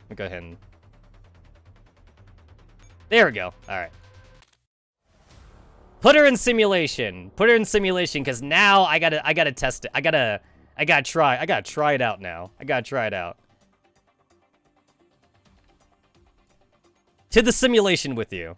Let me go ahead and... There we go. Alright. Put her in simulation. Put her in simulation, because now I gotta test it. I gotta try it out now. I gotta try it out. To the simulation with you.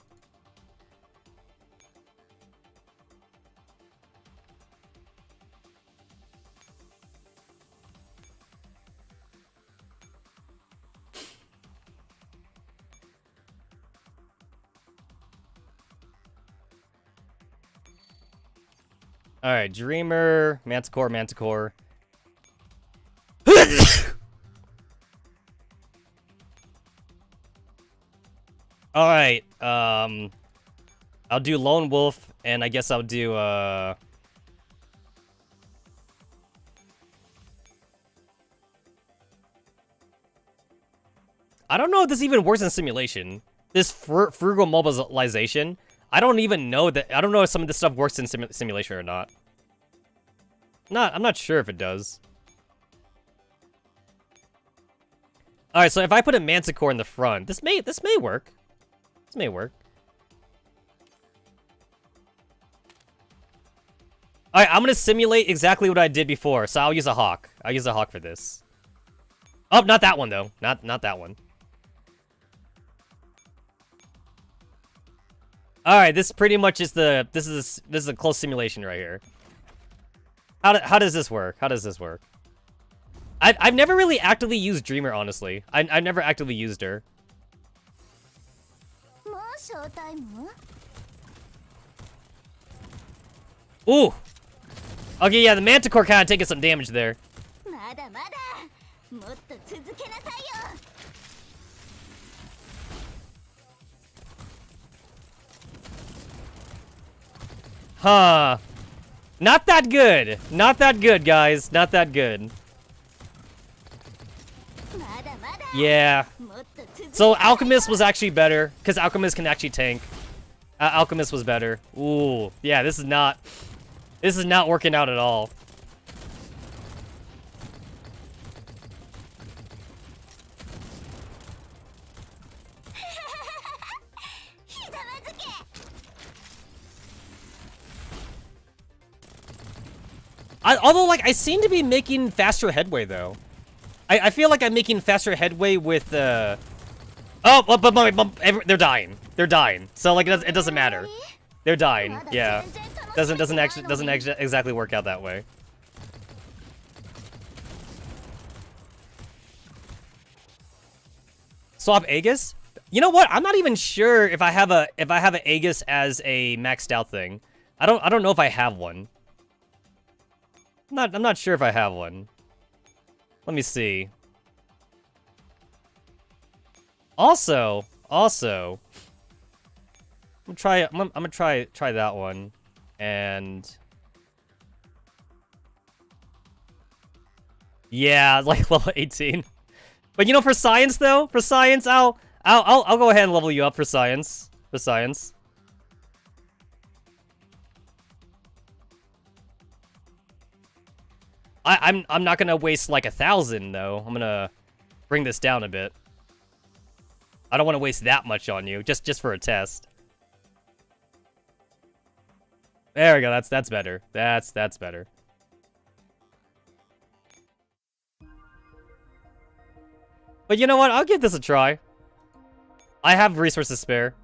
Alright, Dreamer, Manticore. Alright, I'll do Lone Wolf, and I guess I'll do, I don't know if this even works in simulation. This frugal mobilization. I don't even know that. I don't know if some of this stuff works in simulation or not. I'm not sure if it does. All right, so if I put a manticore in the front, this may work. This may work. All right, I'm gonna simulate exactly what I did before. So I'll use a hawk. I'll use a hawk for this. Oh, not that one though. Not that one. All right, this pretty much is the this is a close simulation right here. How does this work? How does this work? I've never really actively used Dreamer, honestly. I've never actively used her. Ooh. Okay, yeah, the Manticore kind of taking some damage there. Huh. Not that good. Not that good, guys. Not that good. Yeah. So Alchemist was actually better, because Alchemist can actually tank. Alchemist was better. Ooh. Yeah, this is not working out at all. Although, like, I seem to be making faster headway, though. I feel like I'm making faster headway with, Oh, but they're dying. They're dying. So, like, it doesn't matter. They're dying. Yeah. Doesn't actually exactly work out that way. Swap Aegis? You know what? I'm not even sure if I have a Aegis as a maxed out thing. I don't know if I have one. I'm not sure if I have one. Let me see. Also, I'm gonna try that one, and yeah, like level 18. But you know, for science though, I'll go ahead and level you up for science. I'm not gonna waste like 1,000 though. I'm gonna bring this down a bit. I don't want to waste that much on you, just for a test. There we go. That's better. That's better. But you know what? I'll give this a try. I have resources spare.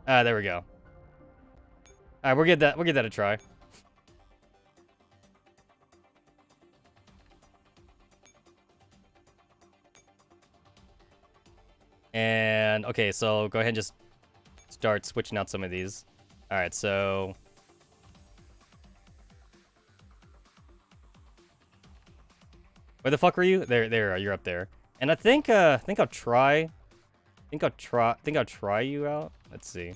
There we go. All right, we'll give that a try. And okay, so go ahead and just start switching out some of these. All right, so where the fuck were you? There, you're up there. And I think I'll try you out. Let's see.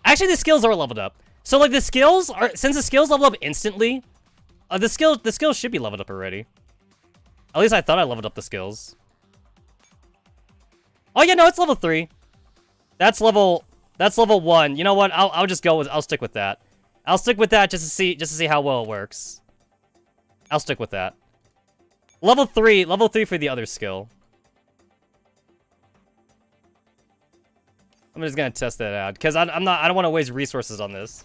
Actually, the skills are leveled up. So like the skills are, since the skills level up instantly, the skills should be leveled up already. At least I thought I leveled up the skills. Oh yeah, no, it's level 3. That's level 1. You know what? I'll stick with that. I'll stick with that just to see how well it works. I'll stick with that. Level 3 for the other skill. I'm just gonna test that out because I don't want to waste resources on this.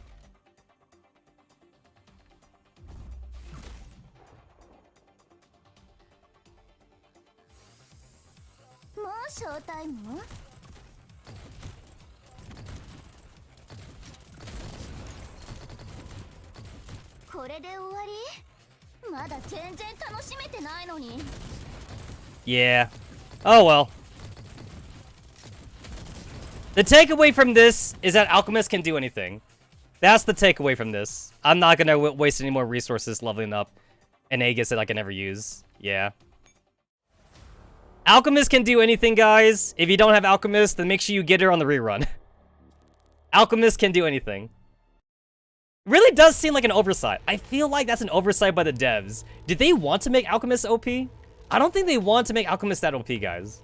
Yeah. Oh well. The takeaway from this is that Alchemist can do anything. That's the takeaway from this. I'm not gonna waste any more resources leveling up an Aegis that I can never use. Yeah. Alchemist can do anything, guys. If you don't have Alchemist, then make sure you get her on the rerun. Alchemist can do anything. Really does seem like an oversight. I feel like that's an oversight by the devs. Did they want to make Alchemist OP? I don't think they want to make Alchemist that OP, guys.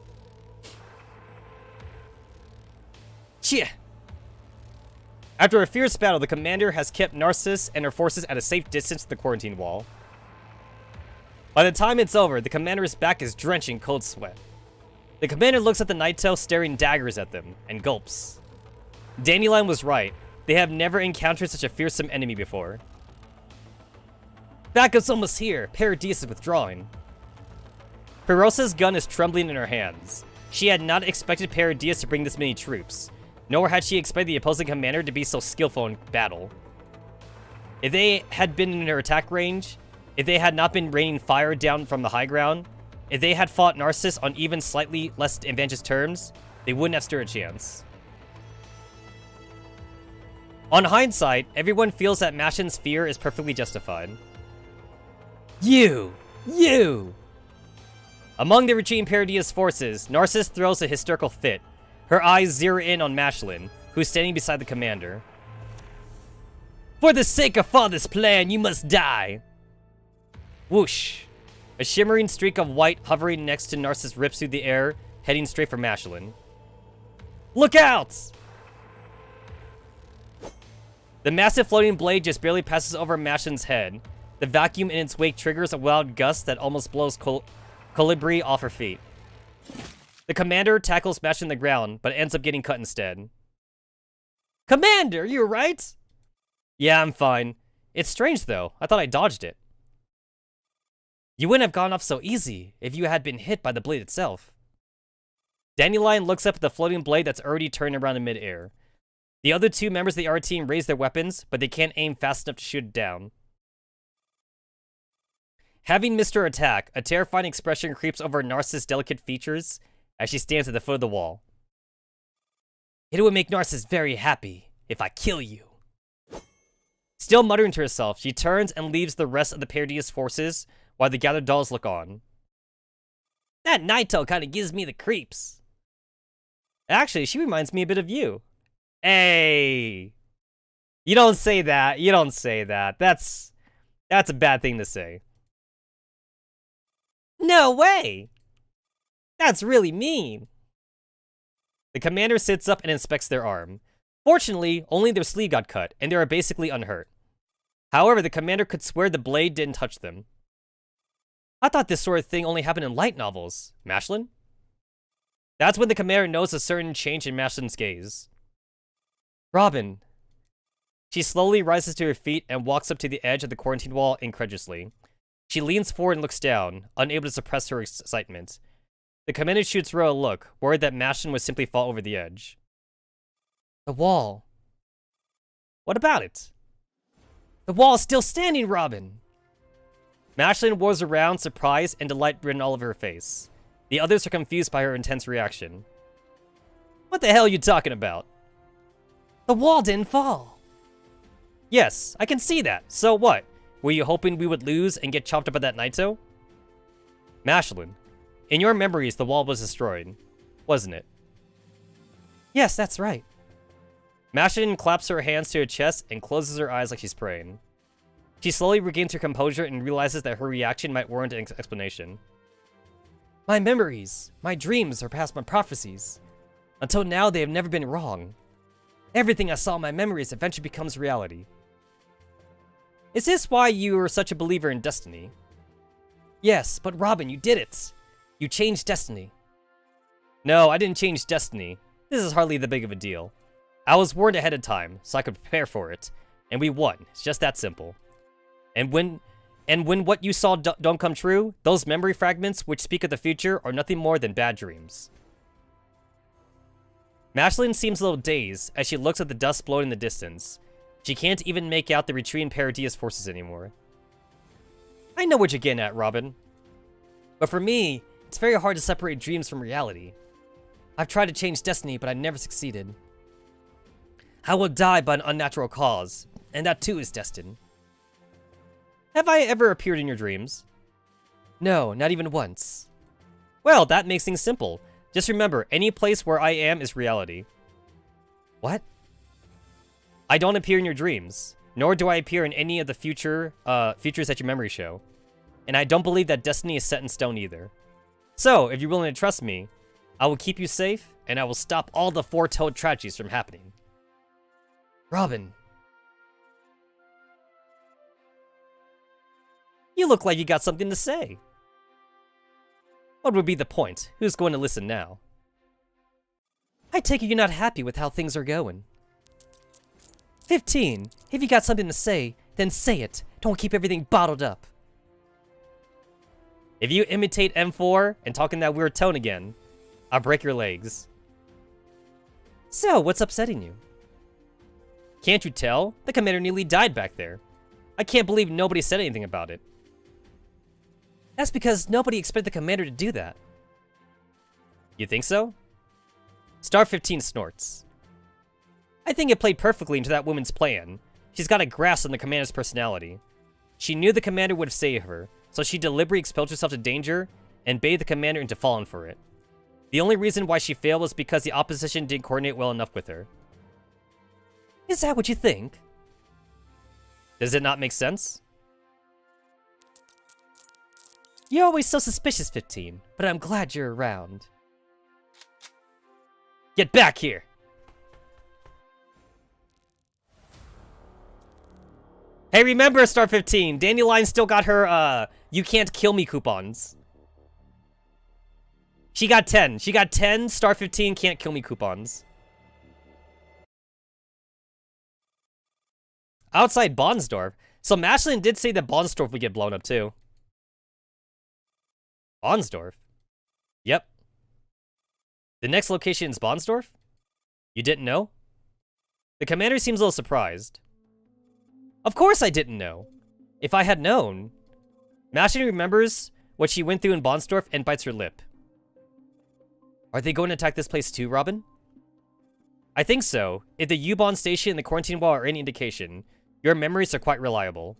Chia. After a fierce battle, the commander has kept Narcissus and her forces at a safe distance to the quarantine wall. By the time it's over, the commander's back is drenched in cold sweat. The commander looks at the Naito staring daggers at them, and gulps. Dandelion was right. They have never encountered such a fearsome enemy before. Backup's almost here. Paradis is withdrawing. Perosa's gun is trembling in her hands. She had not expected Paradis to bring this many troops, nor had she expected the opposing commander to be so skillful in battle. If they had been in her attack range, if they had not been raining fire down from the high ground, if they had fought Narcissus on even slightly less advantageous terms, they wouldn't have stood a chance. On hindsight, everyone feels that Mashin's fear is perfectly justified. You! Among the retreating Paradis forces, Narcissus throws a hysterical fit. Her eyes zero in on Mashlin, who's standing beside the commander. For the sake of father's plan, you must die! Whoosh. A shimmering streak of white hovering next to Narcissus rips through the air, heading straight for Mashlin. Look out! The massive floating blade just barely passes over Mashlin's head. The vacuum in its wake triggers a wild gust that almost blows Colibri off her feet. The commander tackles Mashlin the ground, but ends up getting cut instead. Commander, you right? Yeah, I'm fine. It's strange, though. I thought I dodged it. You wouldn't have gone off so easy if you had been hit by the blade itself. Dandelion looks up at the floating blade that's already turned around in midair. The other two members of the R team raise their weapons, but they can't aim fast enough to shoot it down. Having missed her attack, a terrifying expression creeps over Narcissus' delicate features as she stands at the foot of the wall. It would make Narcissus very happy if I kill you. Still muttering to herself, she turns and leaves the rest of the Paradis forces while the gathered dolls look on. That Naito kind of gives me the creeps. Actually, she reminds me a bit of you. Hey! You don't say that. You don't say that. That's a bad thing to say. No way! That's really mean. The commander sits up and inspects their arm. Fortunately, only their sleeve got cut, and they are basically unhurt. However, the commander could swear the blade didn't touch them. I thought this sort of thing only happened in light novels. Mashlin? That's when the commander knows a certain change in Mashlin's gaze. Robin. She slowly rises to her feet and walks up to the edge of the quarantine wall incredulously. She leans forward and looks down, unable to suppress her excitement. The commander shoots Ro a look, worried that Mashlin would simply fall over the edge. The wall. What about it? The wall is still standing, Robin! Mashlin whirls around, surprise and delight written all over her face. The others are confused by her intense reaction. What the hell are you talking about? The wall didn't fall. Yes, I can see that. So what? Were you hoping we would lose and get chopped up by that Naito? Mashlin, in your memories, the wall was destroyed, wasn't it? Yes, that's right. Mashlin claps her hands to her chest and closes her eyes like she's praying. She slowly regains her composure and realizes that her reaction might warrant an explanation. My memories, my dreams are past my prophecies. Until now, they have never been wrong. Everything I saw in my memories eventually becomes reality. Is this why you are such a believer in destiny? Yes, but Robin, you did it. You changed destiny. No, I didn't change destiny. This is hardly that big of a deal. I was warned ahead of time, so I could prepare for it. And we won. It's just that simple. And when what you saw don't come true, those memory fragments which speak of the future are nothing more than bad dreams. Mashlin seems a little dazed as she looks at the dust blowing in the distance. She can't even make out the retreating Paradis forces anymore. I know what you're getting at, Robin. But for me, it's very hard to separate dreams from reality. I've tried to change destiny, but I never succeeded. I will die by an unnatural cause, and that too is destined. Have I ever appeared in your dreams? No, not even once. Well, that makes things simple. Just remember, any place where I am is reality. What? I don't appear in your dreams. nor do I appear in any of the futures that your memory show. And I don't believe that destiny is set in stone either. So, if you're willing to trust me, I will keep you safe, and I will stop all the foretold tragedies from happening. Robin. You look like you got something to say. What would be the point? Who's going to listen now? I take it you're not happy with how things are going. 15. If you got something to say, then say it. Don't keep everything bottled up. If you imitate M4 and talk in that weird tone again, I'll break your legs. So, what's upsetting you? Can't you tell? The commander nearly died back there. I can't believe nobody said anything about it. That's because nobody expected the commander to do that. You think so? Star 15 snorts. I think it played perfectly into that woman's plan. She's got a grasp on the commander's personality. She knew the commander would save her, so she deliberately exposed herself to danger and baited the commander into falling for it. The only reason why she failed was because the opposition didn't coordinate well enough with her. Is that what you think? Does it not make sense? You're always so suspicious, 15, but I'm glad you're around. Get back here! Hey, remember, Star 15, Dandelion still got her, you can't kill me coupons. She got 10. She got 10 Star 15 can't kill me coupons. Outside Bonsdorf. So Mashlin did say that Bonsdorf would get blown up too. Bonsdorf? Yep. The next location is Bonsdorf? You didn't know? The commander seems a little surprised. Of course I didn't know. If I had known. Mashlin remembers what she went through in Bonsdorf and bites her lip. Are they going to attack this place too, Robin? I think so. If the U-Bahn station and the quarantine wall are any indication, your memories are quite reliable.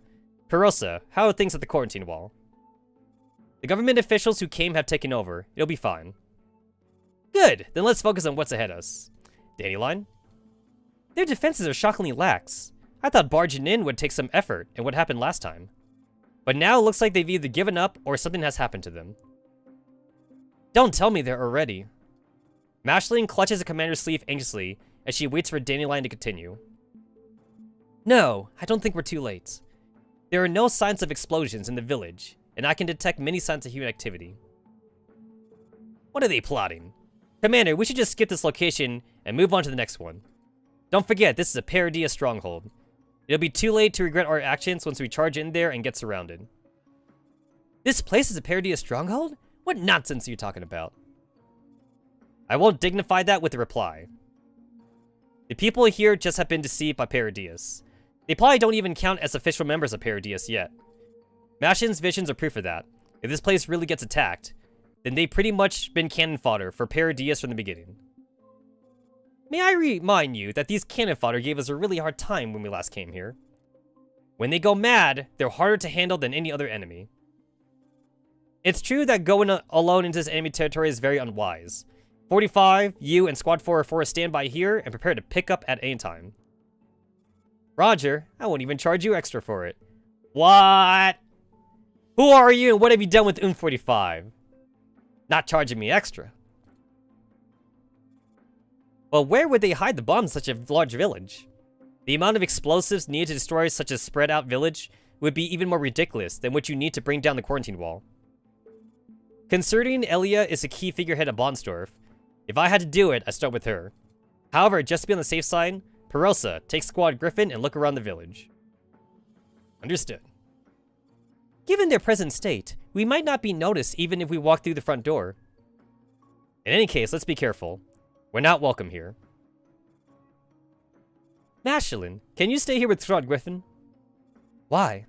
Perosa, how are things at the quarantine wall? The government officials who came have taken over. It'll be fine. Good, then let's focus on what's ahead of us. Dandelion? Their defenses are shockingly lax. I thought barging in would take some effort, and what happened last time. But now it looks like they've either given up or something has happened to them. Don't tell me they're already. Mashlin clutches the commander's sleeve anxiously as she waits for Dandelion to continue. No, I don't think we're too late. There are no signs of explosions in the village, and I can detect many signs of human activity. What are they plotting? Commander, we should just skip this location and move on to the next one. Don't forget, this is a Paradia stronghold. It'll be too late to regret our actions once we charge in there and get surrounded. This place is a Paradia stronghold? What nonsense are you talking about? I won't dignify that with a reply. The people here just have been deceived by Paradius. They probably don't even count as official members of Paradius yet. Mashlin's visions are proof of that. If this place really gets attacked, then they've pretty much been cannon fodder for Paradius from the beginning. May I remind you that these cannon fodder gave us a really hard time when we last came here. When they go mad, they're harder to handle than any other enemy. It's true that going alone into this enemy territory is very unwise. 45, you, and Squad 404 stand by here and prepare to pick up at any time. Roger, I won't even charge you extra for it. What? Who are you and what have you done with 45? Not charging me extra. Well, where would they hide the bombs in such a large village? The amount of explosives needed to destroy such a spread out village would be even more ridiculous than what you need to bring down the quarantine wall. Concerning Elia is a key figurehead of Bonsdorf. If I had to do it, I'd start with her. However, just to be on the safe side, Perosa, take Squad Griffin and look around the village. Understood. Given their present state, we might not be noticed even if we walk through the front door. In any case, let's be careful. We're not welcome here. Mashlin, can you stay here with Squad Griffin? Why?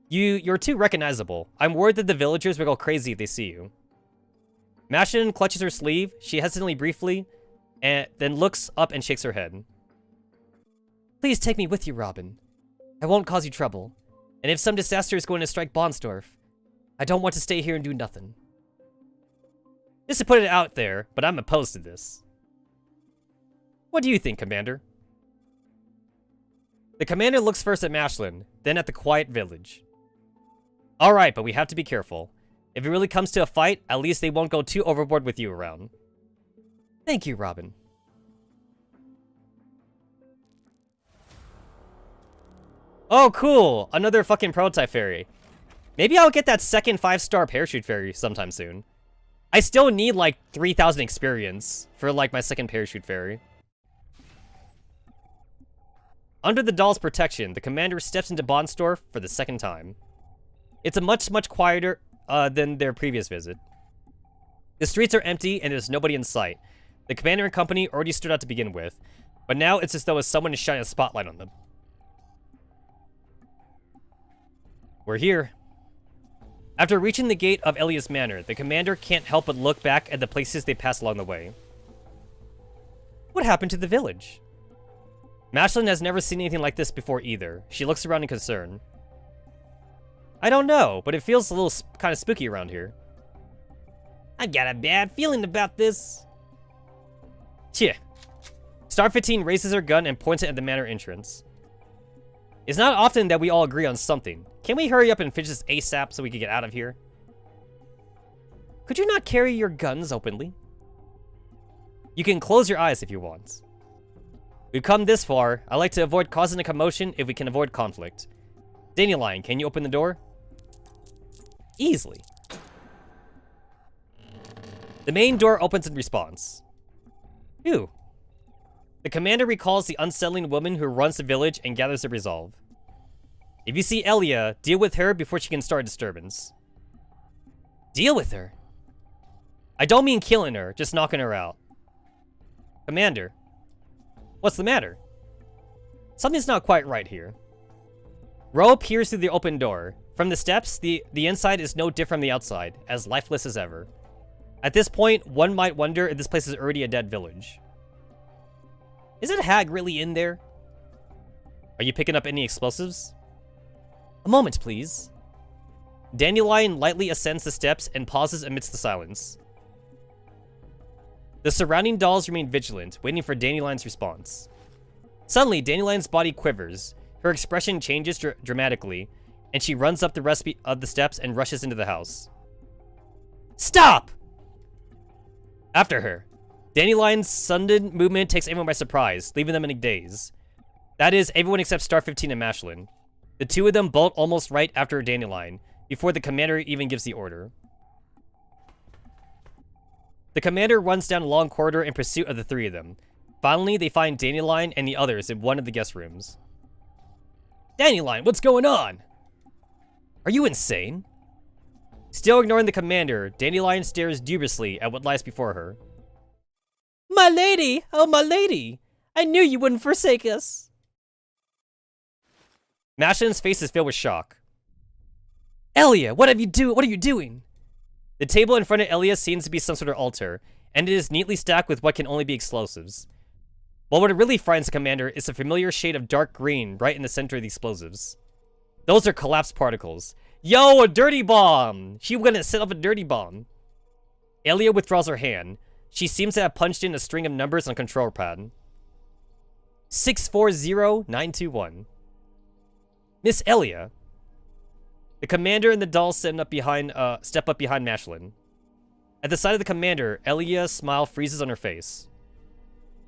You're too recognizable. I'm worried that the villagers will go crazy if they see you. Mashlin clutches her sleeve, she hesitantly briefly, and then looks up and shakes her head. Please take me with you, Robin. I won't cause you trouble. And if some disaster is going to strike Bonsdorf, I don't want to stay here and do nothing. Just to put it out there, but I'm opposed to this. What do you think, Commander? The commander looks first at Mashlin, then at the quiet village. Alright, but we have to be careful. If it really comes to a fight, at least they won't go too overboard with you around. Thank you, Robin. Oh, cool! Another fucking prototype ferry. Maybe I'll get that second 5-star parachute ferry sometime soon. I still need, like, 3,000 experience for, like, my second parachute ferry. Under the doll's protection, the commander steps into Bondstorf for the second time. It's a much quieter than their previous visit. The streets are empty and there's nobody in sight. The commander and company already stood out to begin with, but now it's as though someone is shining a spotlight on them. We're here. After reaching the gate of Elia's manor, the commander can't help but look back at the places they passed along the way. What happened to the village? Mashlin has never seen anything like this before either. She looks around in concern. I don't know, but it feels a little kind of spooky around here. I got a bad feeling about this. Tch. Star 15 raises her gun and points it at the manor entrance. It's not often that we all agree on something. Can we hurry up and finish this ASAP so we can get out of here? Could you not carry your guns openly? You can close your eyes if you want. We've come this far. I like to avoid causing a commotion if we can avoid conflict. Dandelion, can you open the door? Easily. The main door opens in response. Phew. The commander recalls the unsettling woman who runs the village and gathers the resolve. If you see Elia, deal with her before she can start a disturbance. Deal with her? I don't mean killing her, just knocking her out. Commander. What's the matter? Something's not quite right here. Ro peers through the open door. From the steps, the inside is no different from the outside, as lifeless as ever. At this point, one might wonder if this place is already a dead village. Isn't Hag really in there? Are you picking up any explosives? A moment, please. Dandelion lightly ascends the steps and pauses amidst the silence. The surrounding dolls remain vigilant, waiting for Dandelion's response. Suddenly, Dandelion's body quivers. Her expression changes dramatically, and she runs up the rest of the steps and rushes into the house. Stop! After her. Dandelion's sudden movement takes everyone by surprise, leaving them in a daze. That is, everyone except Star 15 and Mashlin. The two of them bolt almost right after Dandelion, before the commander even gives the order. The commander runs down a long corridor in pursuit of the three of them. Finally, they find Dandelion and the others in one of the guest rooms. Dandelion, what's going on? Are you insane? Still ignoring the commander, Dandelion stares dubiously at what lies before her. My lady! Oh, my lady! I knew you wouldn't forsake us! Mashlin's face is filled with shock. Elia, what are you doing? The table in front of Elia seems to be some sort of altar, and it is neatly stacked with what can only be explosives. But what really frightens the commander is the familiar shade of dark green right in the center of the explosives. Those are collapsed particles. Yo, a dirty bomb! She gonna set up a dirty bomb. Elia withdraws her hand. She seems to have punched in a string of numbers on a control pad. 640921. Miss Elia. The commander and the doll step up behind Mashlin. At the sight of the commander, Elia's smile freezes on her face.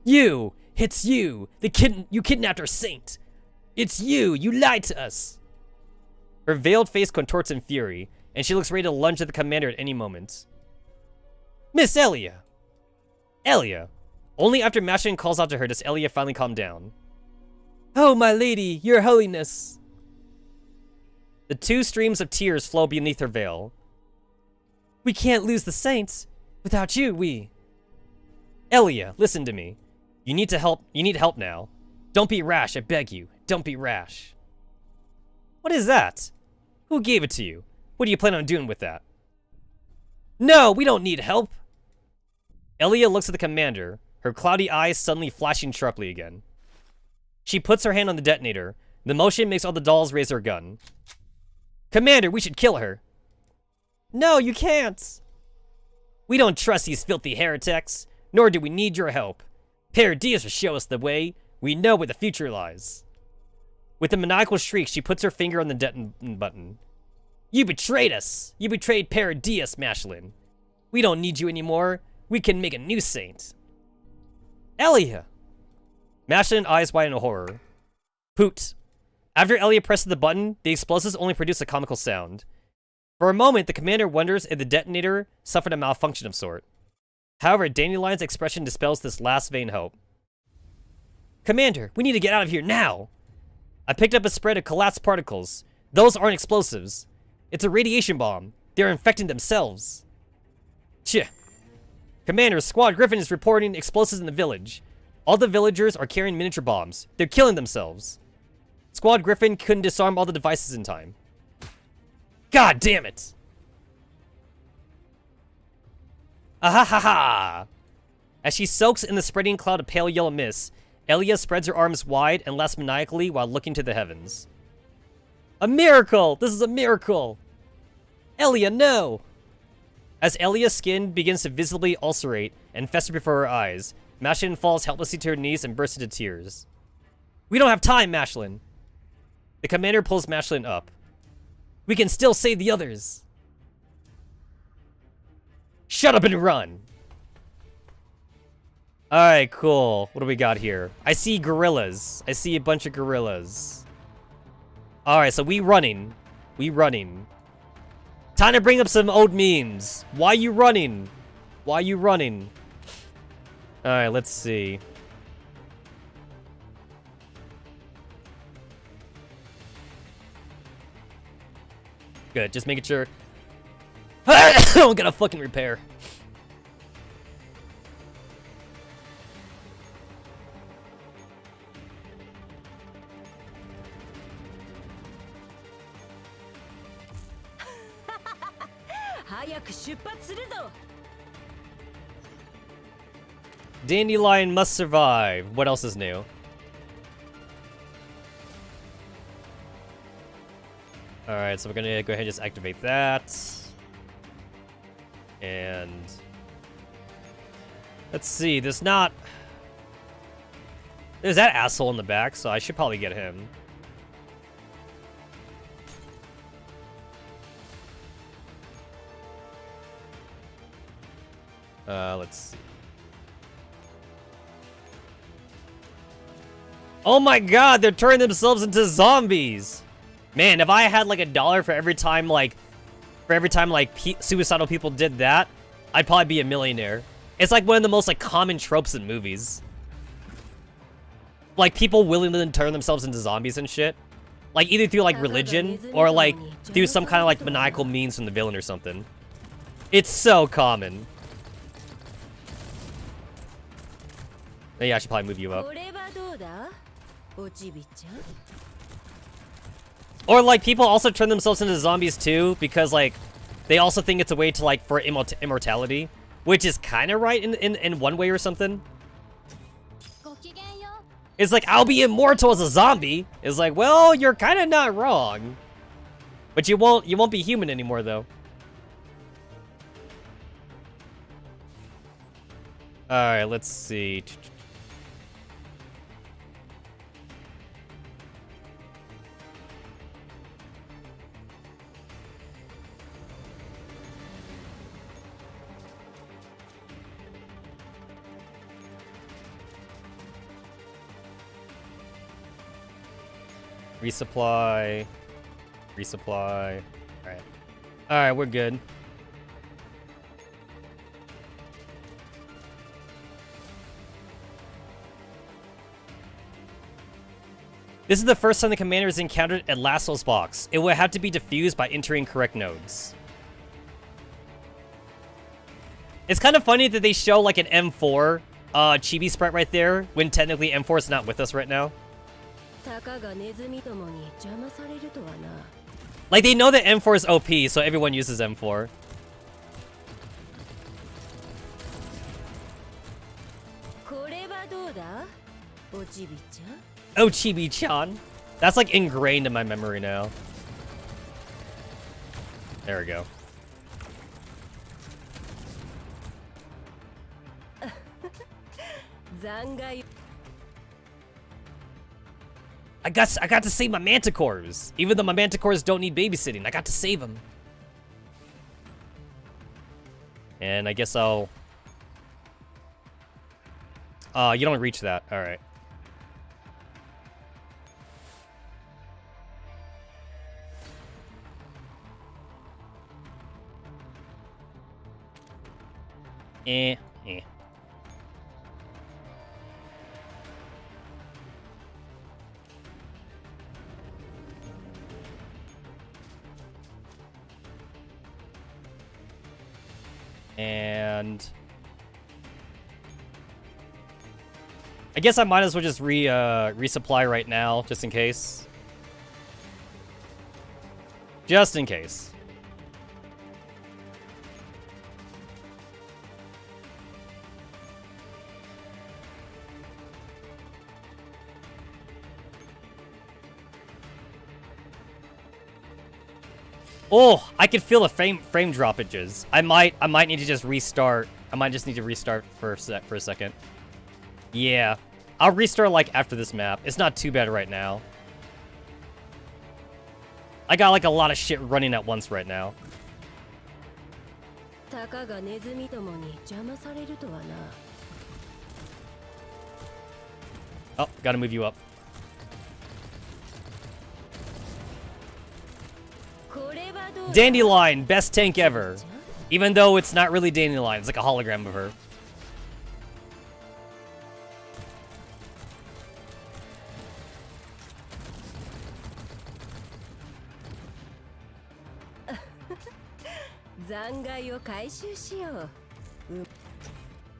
You! It's you! You kidnapped our saint! It's you! You lied to us! Her veiled face contorts in fury, and she looks ready to lunge at the commander at any moment. Miss Elia! Elia! Only after Mashlin calls out to her does Elia finally calm down. Oh, my lady, your holiness! The two streams of tears flow beneath her veil. We can't lose the saints. Without you, Elia, listen to me. You need help now. Don't be rash, I beg you. Don't be rash. What is that? Who gave it to you? What do you plan on doing with that? No, we don't need help. Elia looks at the commander, her cloudy eyes suddenly flashing sharply again. She puts her hand on the detonator. The motion makes all the dolls raise their gun. Commander, we should kill her. No, you can't. We don't trust these filthy heretics, nor do we need your help. Père Diaz will show us the way. We know where the future lies. With a maniacal shriek, she puts her finger on the detonate button. You betrayed us! You betrayed Paradias, Mashlin. We don't need you anymore. We can make a new saint. Elia! Mashlin eyes wide in horror. Poot. After Elia presses the button, the explosives only produce a comical sound. For a moment, the commander wonders if the detonator suffered a malfunction of sort. However, Dandelion's expression dispels this last vain hope. Commander, we need to get out of here now! I picked up a spread of collapsed particles. Those aren't explosives. It's a radiation bomb. They're infecting themselves. Tch. Commander, Squad Griffin is reporting explosives in the village. All the villagers are carrying miniature bombs. They're killing themselves. Squad Griffin couldn't disarm all the devices in time. God damn it! Ahahaha! As she soaks in the spreading cloud of pale yellow mist, Elia spreads her arms wide and laughs maniacally while looking to the heavens. A miracle! This is a miracle! Elia, no! As Elia's skin begins to visibly ulcerate and fester before her eyes, Mashlin falls helplessly to her knees and bursts into tears. We don't have time, Mashlin! The commander pulls Mashlin up. We can still save the others! Shut up and run! Alright, cool. What do we got here? I see gorillas. I see a bunch of gorillas. Alright, so we running. We running. Time to bring up some old memes. Why you running? Why you running? Alright, let's see. Good, just making sure. I'm gonna fucking repair. Dandelion must survive. What else is new? Alright, so we're gonna go ahead and just activate that. And let's see, there's that asshole in the back, so I should probably get him. Let's see. Oh my god, they're turning themselves into zombies! Man, if I had like $1 for every time suicidal people did that, I'd probably be a millionaire. It's like one of the most like common tropes in movies. Like people willingly turn themselves into zombies and shit. Like either through like religion or like through some kind of like maniacal means from the villain or something. It's so common. Yeah, I should probably move you up. Or like people also turn themselves into zombies too because like they also think it's a way to like for immortality, which is kind of right in one way or something. It's like I'll be immortal as a zombie. It's like, well, you're kind of not wrong, but you won't be human anymore though. All right, let's see. Resupply. Resupply. Alright. Alright, we're good. This is the first time the commander is encountered at Lasso's box. It will have to be defused by entering correct nodes. It's kind of funny that they show like an M4 chibi sprite right there, when technically M4 is not with us right now. Like, they know that M4 is OP, so everyone uses M4. Oh, Chibi-chan. That's, like, ingrained in my memory now. There we go. I got to save my manticores. Even though my manticores don't need babysitting, I got to save them. And I guess I'll... you don't reach that. All right. Eh. And I guess I might as well just resupply right now, just in case. Just in case. Oh, I can feel the frame droppages. I might need to just restart. I might just need to restart for a second. Yeah. I'll restart like after this map. It's not too bad right now. I got like a lot of shit running at once right now. Oh, gotta move you up. Dandelion, best tank ever. Even though it's not really Dandelion, it's like a hologram of her.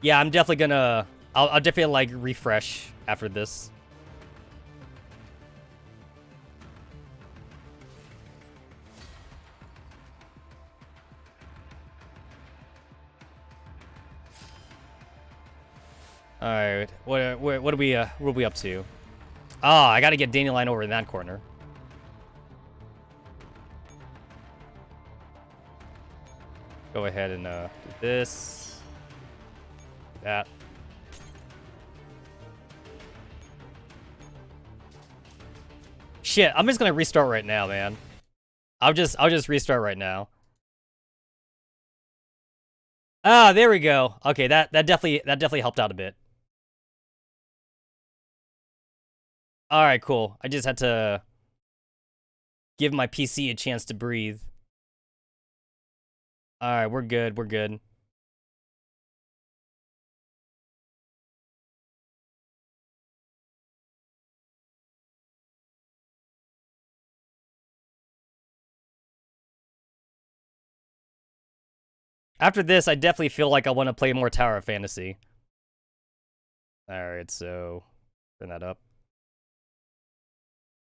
Yeah, I'm definitely gonna... I'll definitely, like, refresh after this. Alright, what are we up to? Oh, I gotta get Dandelion over in that corner. Go ahead and do this. That. Shit, I'm just gonna restart right now, man. I'll just restart right now. Ah, there we go. Okay, that definitely helped out a bit. Alright, cool. I just had to give my PC a chance to breathe. Alright, we're good, we're good. After this, I definitely feel like I want to play more Tower of Fantasy. Alright, so turn that up.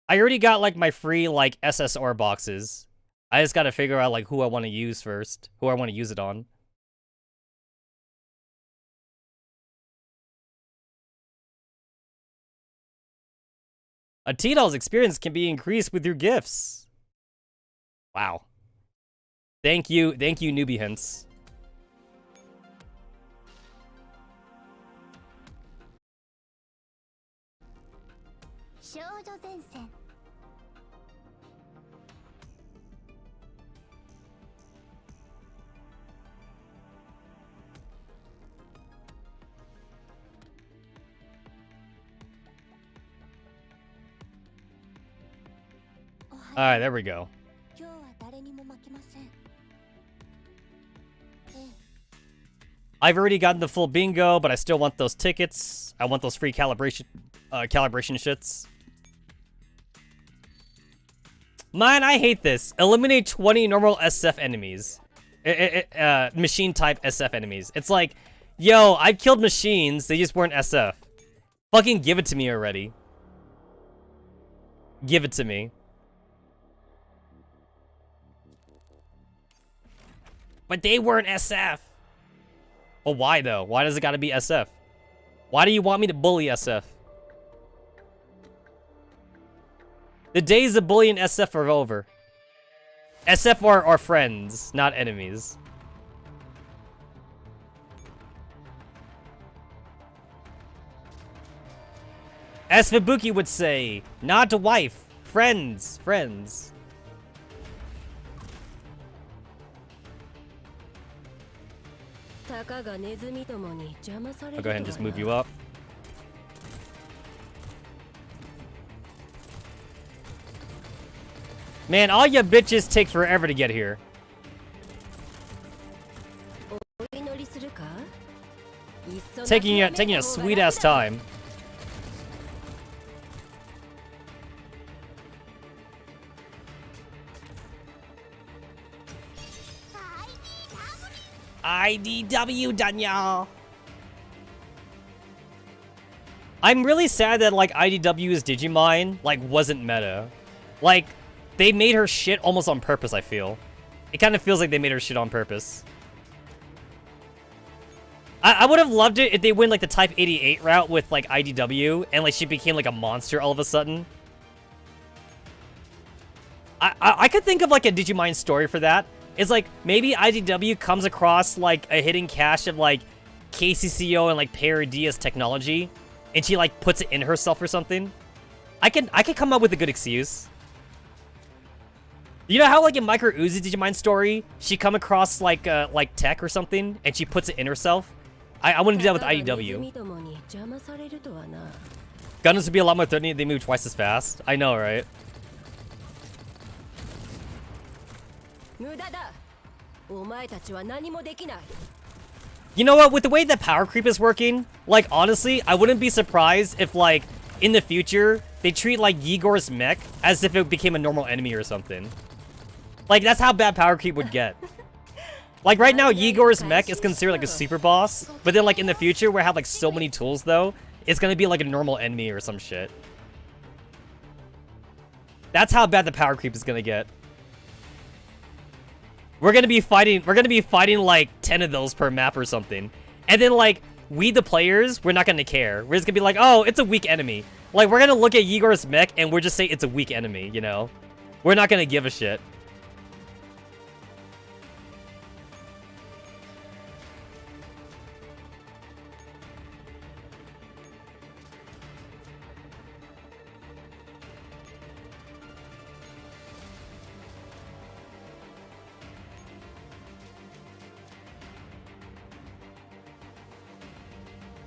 I already got like my free like SSR boxes. I just gotta figure out like who I want to use first. Who I want to use it on. A T-Doll's experience can be increased with your gifts. Wow. Thank you, newbie hints. Alright, there we go. I've already gotten the full bingo, but I still want those tickets. I want those free calibration shits. Man, I hate this. Eliminate 20 normal SF enemies. Machine type SF enemies. It's like, yo, I killed machines, they just weren't SF. Fucking give it to me already. Give it to me. But they weren't SF. Well, why though? Why does it gotta be SF? Why do you want me to bully SF? The days of bullying SF are over. SF are friends, not enemies. As Fubuki would say, not a wife, friends, friends. I'll go ahead and just move you up. Man, all you bitches take forever to get here. Taking a sweet ass time. IDW, Daniel. I'm really sad that like IDW's Digimon like wasn't meta. Like they made her shit almost on purpose, I feel. It kind of feels like they made her shit on purpose. I would have loved it if they went like the Type 88 route with like IDW and like she became like a monster all of a sudden. I could think of like a Digimon story for that. It's like maybe IDW comes across like a hidden cache of like KCCO and like Paradia's technology and she like puts it in herself or something. I could come up with a good excuse. You know how like in Micro Uzi's Digimon story, she come across like tech or something and she puts it in herself? I wouldn't do that with IDW. Gundams would be a lot more threatening if they move twice as fast. I know, right? You know what? With the way that power creep is working, like honestly, I wouldn't be surprised if like in the future they treat like Yegor's mech as if it became a normal enemy or something. Like that's how bad power creep would get. Like right now, Yegor's mech is considered like a super boss, but then like in the future, where I have like so many tools though, it's gonna be like a normal enemy or some shit. That's how bad the power creep is gonna get. We're gonna be fighting like 10 of those per map or something. And then like, we the players, we're not gonna care. We're just gonna be like, oh, it's a weak enemy. Like we're gonna look at Yegor's mech and we're just say it's a weak enemy, you know? We're not gonna give a shit.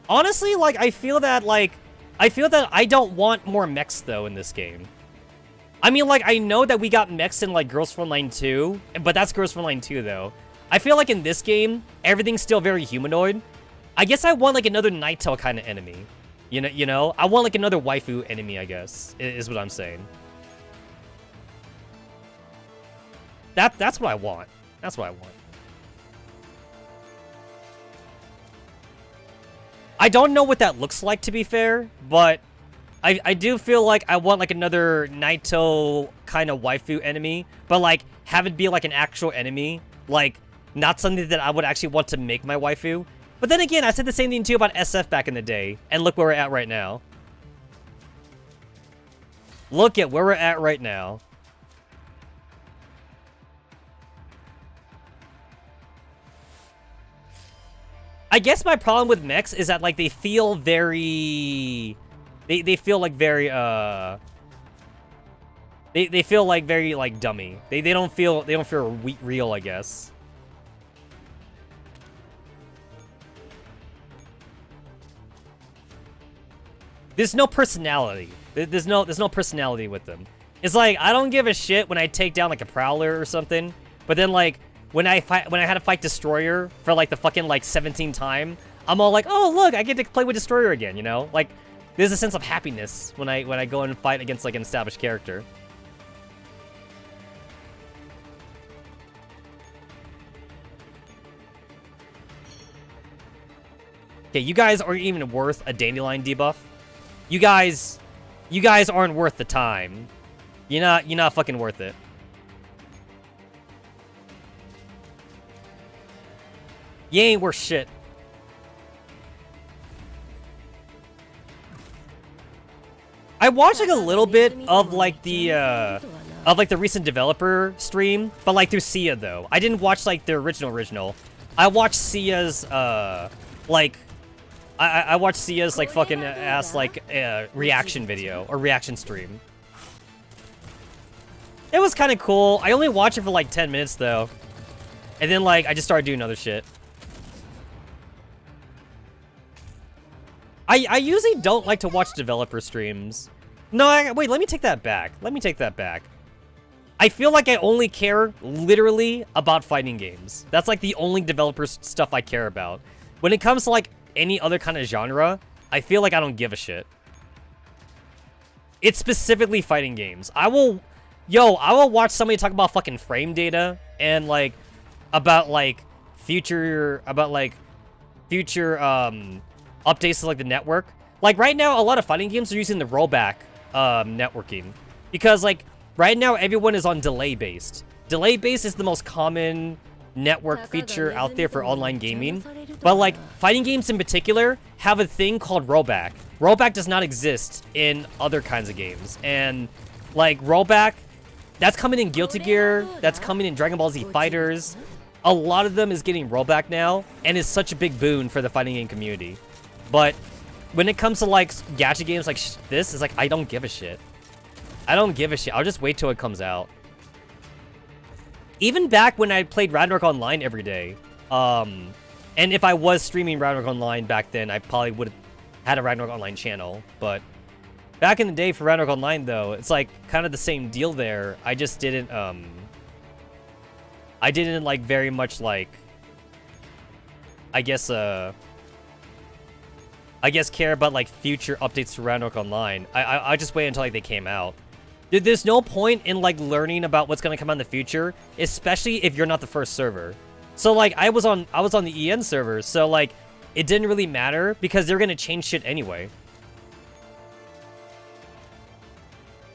Honestly, like, I feel that I don't want more mechs, though, in this game. I mean, like, I know that we got mechs in, like, Girls Frontline 2, but that's Girls Frontline 2, though. I feel like in this game, everything's still very humanoid. I guess I want, like, another Nighttail kind of enemy. You know? I want, like, another waifu enemy, I guess, is what I'm saying. That's what I want. That's what I want. I don't know what that looks like, to be fair, but I do feel like I want, like, another Naito kind of waifu enemy, but, like, have it be, like, an actual enemy, like, not something that I would actually want to make my waifu. But then again, I said the same thing, too, about SF back in the day, and look where we're at right now. Look at where we're at right now. I guess my problem with mechs is that, like, they feel very... They feel, like, very, They feel, like, very, like, dummy. They don't feel real, I guess. There's no personality. There's no personality with them. It's like, I don't give a shit when I take down, like, a Prowler or something, but then, like, when I had to fight Destroyer for, like, the fucking, like, 17th time, I'm all like, oh, look, I get to play with Destroyer again, you know? Like, there's a sense of happiness when I go and fight against, like, an established character. Okay, you guys aren't even worth a Dandelion debuff. You guys aren't worth the time. You're not fucking worth it. You ain't worth shit. I watched like a little bit of like the recent developer stream, but like through Sia though. I didn't watch like the original. I watched Sia's like I watched Sia's like fucking ass like reaction video or reaction stream. It was kind of cool. I only watched it for like 10 minutes though, and then like I just started doing other shit. I usually don't like to watch developer streams. No, wait, let me take that back. Let me take that back. I feel like I only care literally about fighting games. That's like the only developer stuff I care about. When it comes to like any other kind of genre, I feel like I don't give a shit. It's specifically fighting games. I will watch somebody talk about fucking frame data and like about like future updates to like the network. Like right now, a lot of fighting games are using the rollback networking because like right now everyone is on delay based. Delay based is the most common network feature out there for online gaming. But like fighting games in particular have a thing called rollback. Rollback does not exist in other kinds of games. And like rollback, that's coming in Guilty Gear, that's coming in Dragon Ball Z Fighters. A lot of them is getting rollback now, and is such a big boon for the fighting game community. But when it comes to like gacha games like this, it's like I don't give a shit. I don't give a shit. I'll just wait till it comes out. Even back when I played Ragnarok Online every day, and if I was streaming Ragnarok Online back then, I probably would have had a Ragnarok Online channel. But back in the day for Ragnarok Online, though, it's like kind of the same deal there. I just didn't, I didn't like very much like, I guess care about like future updates to Ragnarok Online. I just wait until like they came out. Dude, there's no point in like learning about what's gonna come out in the future, especially if you're not the first server. So like I was on the EN server, so like it didn't really matter because they're gonna change shit anyway.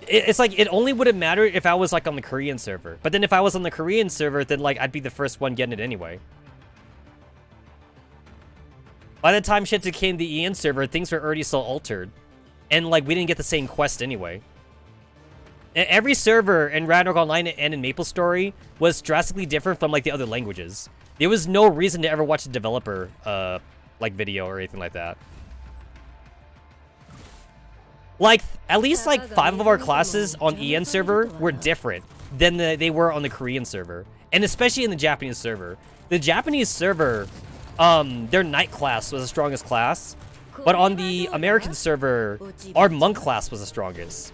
It's like it only would have mattered if I was like on the Korean server. But then if I was on the Korean server, then like I'd be the first one getting it anyway. By the time shit became the EN server, things were already so altered. And like we didn't get the same quest anyway. Every server in Ragnarok Online and in MapleStory was drastically different from like the other languages. There was no reason to ever watch a developer like video or anything like that. Like at least like 5 of our classes on EN server were different than they were on the Korean server, and especially in the Japanese server. The Japanese server, their knight class was the strongest class, but on the American server, our monk class was the strongest.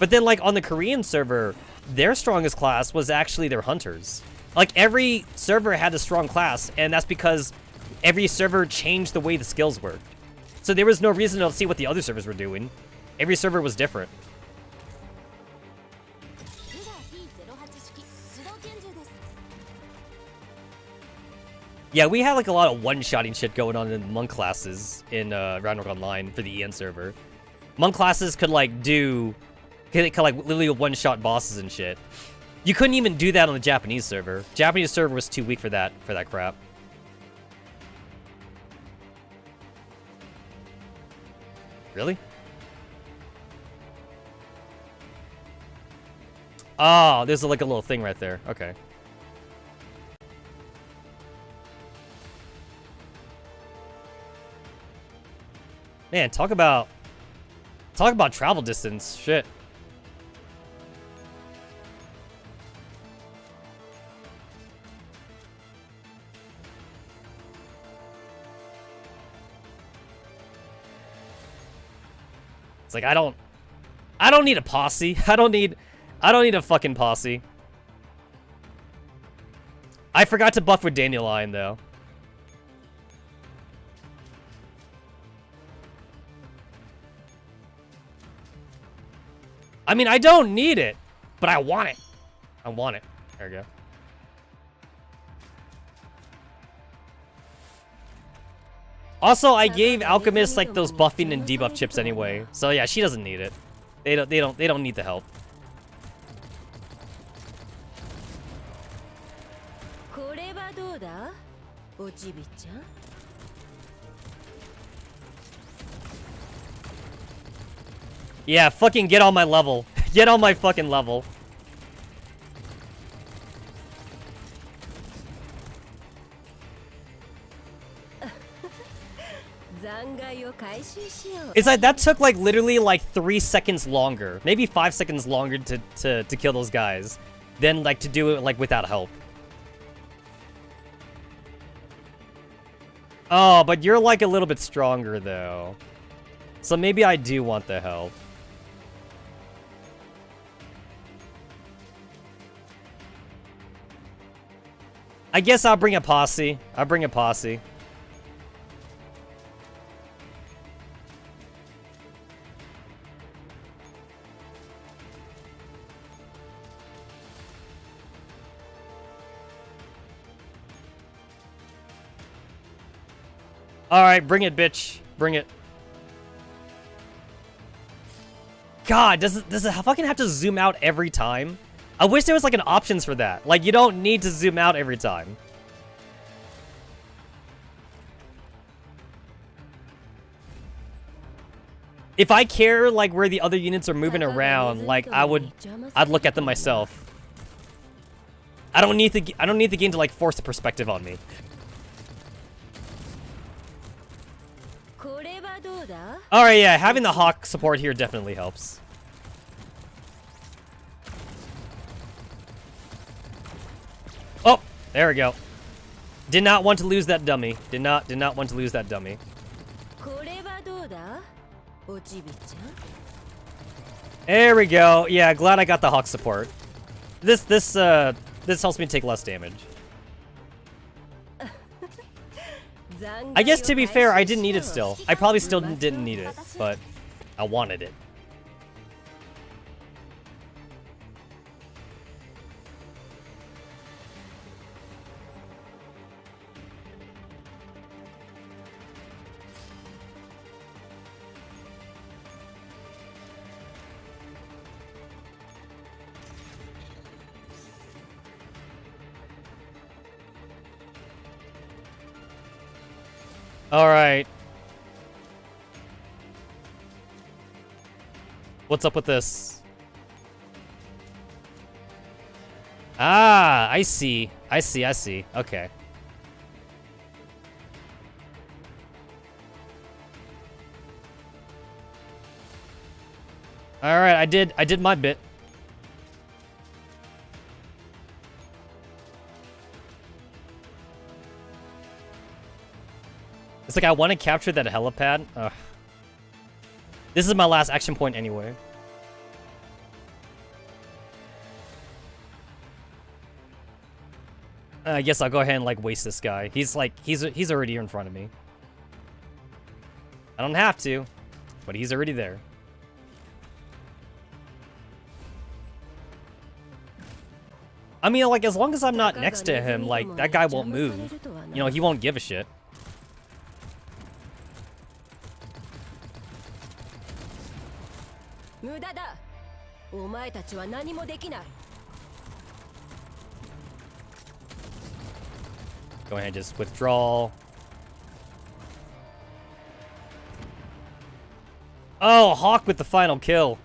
But then, like, on the Korean server, their strongest class was actually their hunters. Like, every server had a strong class, and that's because every server changed the way the skills worked. So there was no reason to see what the other servers were doing. Every server was different. Yeah, we had, like, a lot of one-shotting shit going on in monk classes in Ragnarok Online for the EN server. Monk classes could, like, do... Could like literally one-shot bosses and shit. You couldn't even do that on the Japanese server. Japanese server was too weak for that crap. Really? Oh, there's like a little thing right there. Okay. Man, talk about travel distance. Shit. It's like I don't need a posse. I don't need a fucking posse. I forgot to buff with Dandelion though. I mean, I don't need it, but I want it. I want it. There we go. Also, I gave Alchemist like those buffing and debuff chips anyway, so yeah, she doesn't need it. They don't need the help. Yeah, fucking get on my level. Get on my fucking level. It's like that took like literally like 3 seconds longer, maybe 5 seconds longer to kill those guys than like to do it like without help. Oh, but you're like a little bit stronger though. So maybe I do want the help. I guess I'll bring a posse. I'll bring a posse. Alright, bring it, bitch. Bring it. God, does it fucking have to zoom out every time? I wish there was like an options for that. Like, you don't need to zoom out every time. If I care like where the other units are moving around, like I'd look at them myself. I don't need the game to like force the perspective on me. Alright, yeah, having the Hawk support here definitely helps. Oh, there we go. Did not want to lose that dummy. Did not want to lose that dummy. There we go. Yeah, glad I got the Hawk support. This helps me take less damage. I guess to be fair, I didn't need it still. I probably still didn't need it, but I wanted it. All right. What's up with this? Ah, I see. I see. Okay. All right, I did my bit. It's like I want to capture that helipad. Ugh. This is my last action point anyway. I guess I'll go ahead and like waste this guy. He's already in front of me. I don't have to, but he's already there. I mean, like, as long as I'm not next to him, like, that guy won't move. You know, he won't give a shit. Go ahead and just withdraw. Oh, Hawk with the final kill.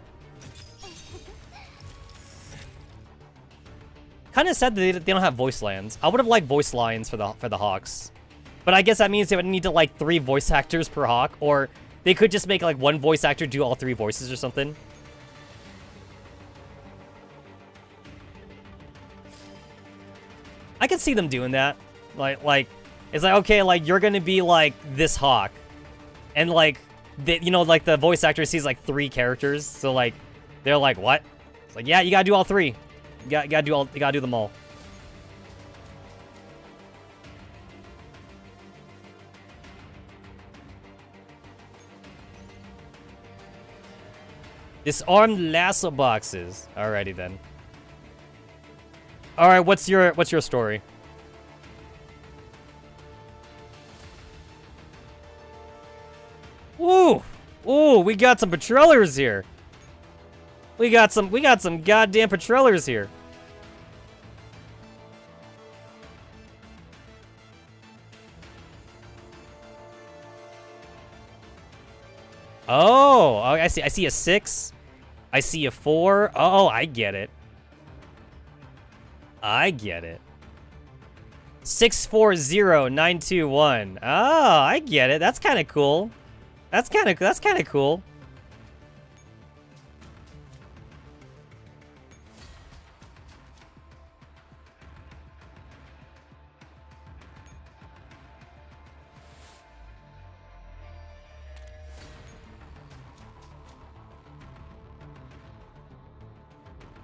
Kind of sad that they don't have voice lines. I would have liked voice lines for the Hawks. But I guess that means they would need to like 3 voice actors per Hawk, or they could just make like 1 voice actor do all 3 voices or something. I can see them doing that. Like it's like, okay, like you're gonna be like this Hawk, and like you know, like the voice actor sees like 3 characters, so like they're like, what? It's like, yeah, you gotta do all 3. You gotta do them all. Disarmed lasso boxes. Alrighty then. All right, what's your story? Ooh, we got some patrollers here. We got some goddamn patrollers here. Oh, I see. I see a 6. I see a 4. Oh, I get it. I get it. 640921. Oh, I get it. That's kind of cool. That's kind of cool.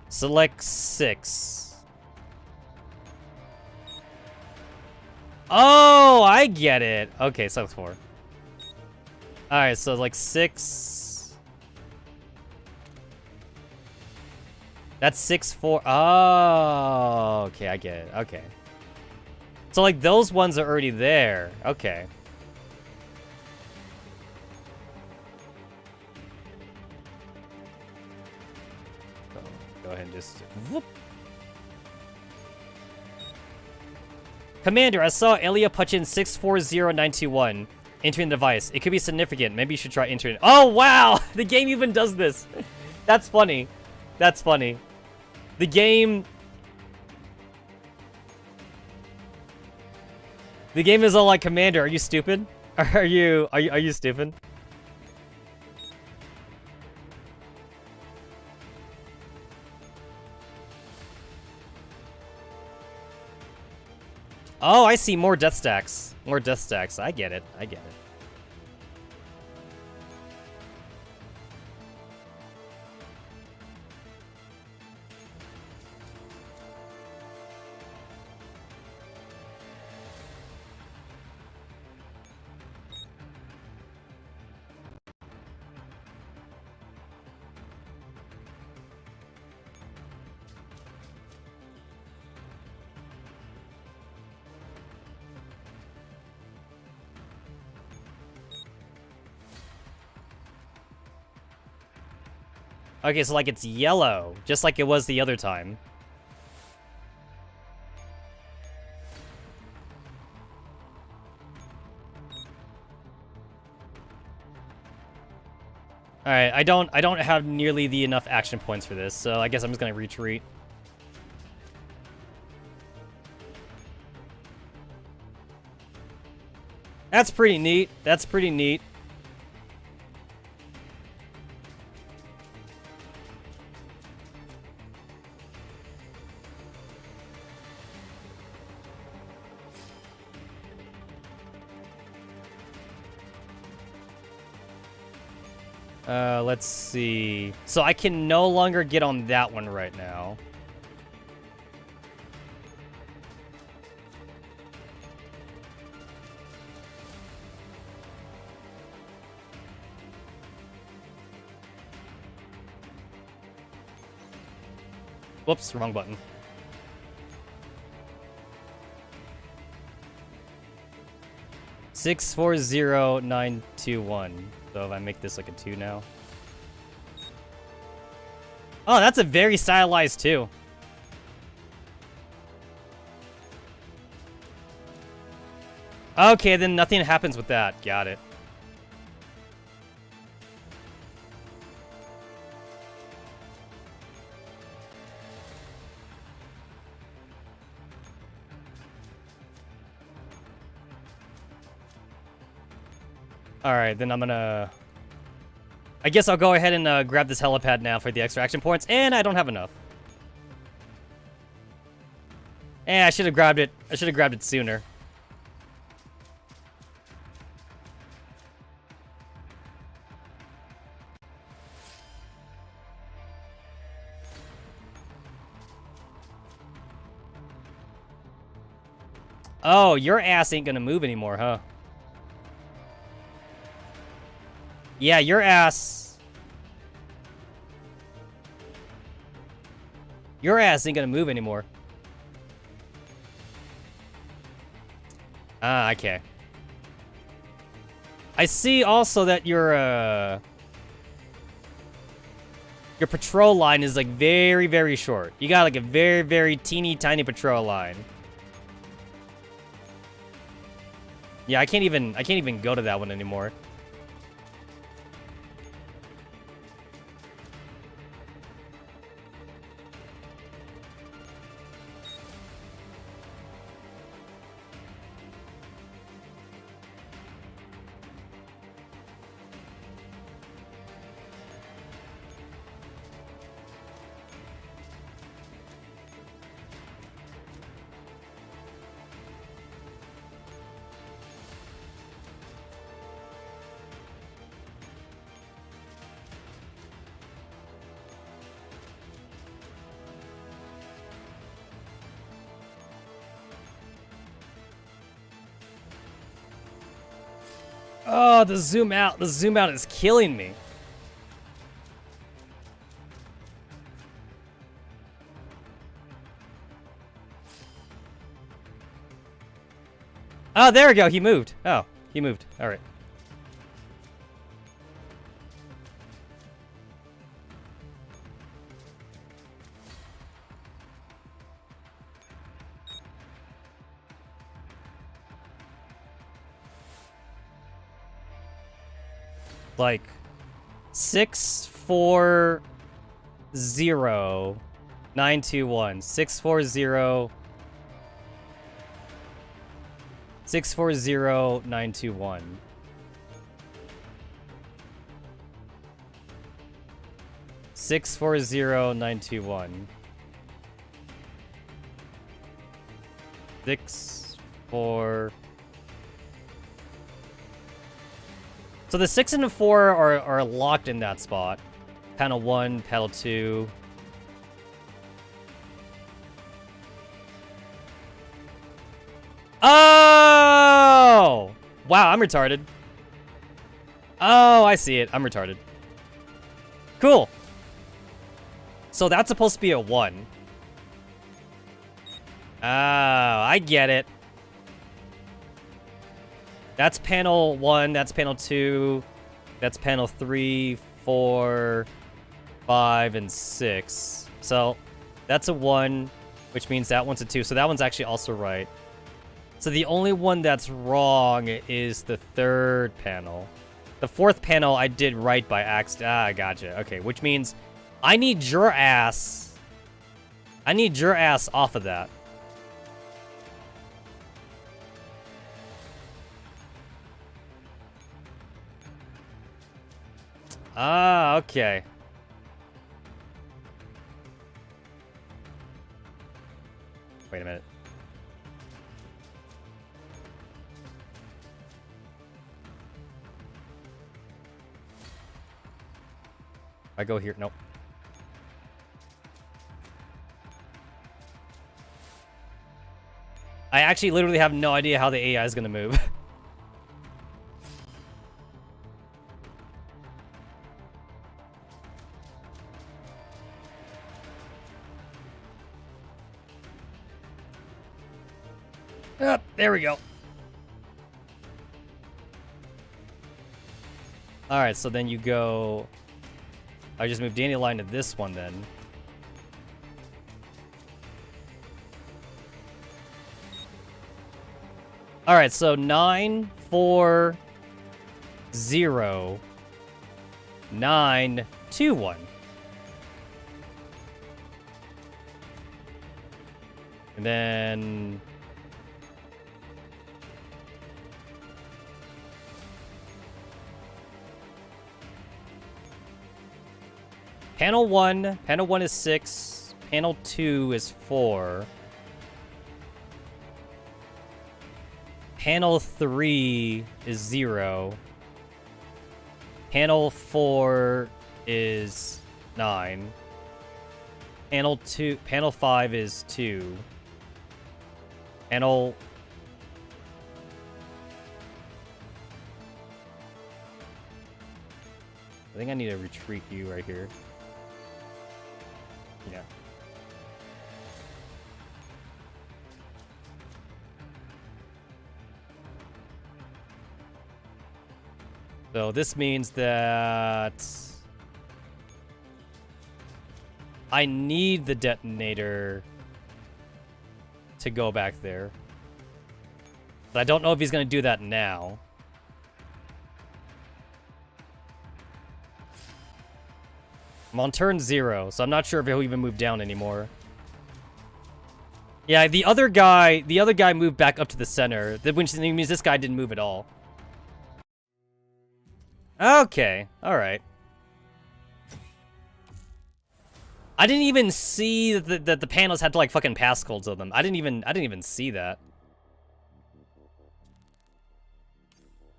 Select 6. Oh, I get it. Okay, select 4. Alright, so like 6. That's 6, 4. Oh, okay, I get it. Okay. So like those ones are already there. Okay. Go ahead and just whoop. Commander, I saw Elia punch in 640921 entering the device. It could be significant. Maybe you should try entering it. Oh, wow! The game even does this. That's funny. That's funny. The game... The game is all like, Commander, are you stupid? Are you stupid? Oh, I see. More death stacks. More death stacks. I get it. I get it. Okay, so like it's yellow, just like it was the other time. All right, I don't have nearly the enough action points for this, so I guess I'm just gonna retreat. That's pretty neat. That's pretty neat. Let's see. So I can no longer get on that one right now. Whoops, wrong button. Six four zero nine two one. So if I make this like a 2 now. Oh, that's a very stylized 2. Okay, then nothing happens with that. Got it. Alright, then I'm gonna... I guess I'll go ahead and grab this helipad now for the extra action points, and I don't have enough. I should have grabbed it. I should have grabbed it sooner. Oh, your ass ain't gonna move anymore, huh? Yeah, your ass... Your ass ain't gonna move anymore. Ah, okay. I see also that your patrol line is like very, very short. You got like a very, very teeny tiny patrol line. Yeah, I can't even go to that one anymore. Oh, the zoom out is killing me. Oh, there we go. He moved. Oh, he moved. All right. Like 640-921. 640-921. Six four zero nine two one. 6 4. So the 6 and the 4 are locked in that spot. Panel 1, panel 2. Oh! Wow, I'm retarded. Oh, I see it. I'm retarded. Cool. So that's supposed to be a 1. Oh, I get it. That's panel 1, that's panel 2, that's panel 3, 4, 5, and 6. So that's a 1, which means that one's a 2. So that one's actually also right. So the only one that's wrong is the 3rd panel. The 4th panel I did right by accident. Ah, gotcha. Okay, which means I need your ass. I need your ass off of that. Ah, okay. Wait a minute. I go here. Nope. I actually literally have no idea how the AI is going to move. There we go. Alright, so then you go... I just moved Dandelion to this one then. Alright, so 9, 4, 0, 9, 2, 1. And then... Panel 1 is 6, panel 2 is 4. Panel 3 is 0. Panel 4 is 9. Panel 5 is 2. Panel... I think I need to retreat you right here. Yeah. So this means that I need the detonator to go back there. But I don't know if he's going to do that now. I'm on turn 0, so I'm not sure if he'll even move down anymore. Yeah, the other guy moved back up to the center, which means this guy didn't move at all. Okay, all right. I didn't even see that the panels had to like fucking passcodes of them. I didn't even see that.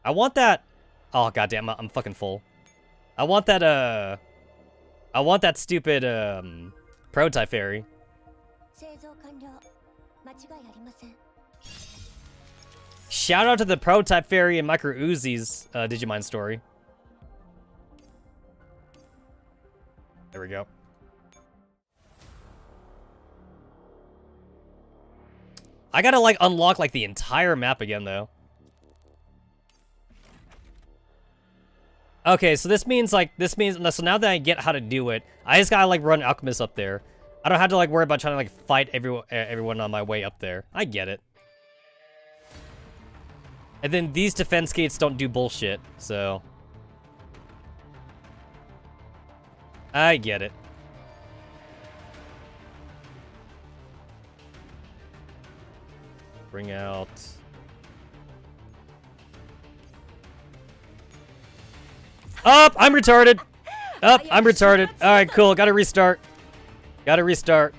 I want that. Oh goddamn, I'm fucking full. I want that stupid prototype fairy. Shout out to the Prototype Fairy and Micro Uzi's Digimon story. There we go. I gotta like unlock like the entire map again though. Okay, so this means so now that I get how to do it, I just gotta like run Alchemist up there. I don't have to like worry about trying to like fight everyone on my way up there. I get it. And then these defense gates don't do bullshit, so I get it. Bring out. Up! I'm retarded! Up! I'm retarded. Alright, cool. Gotta restart. Gotta restart.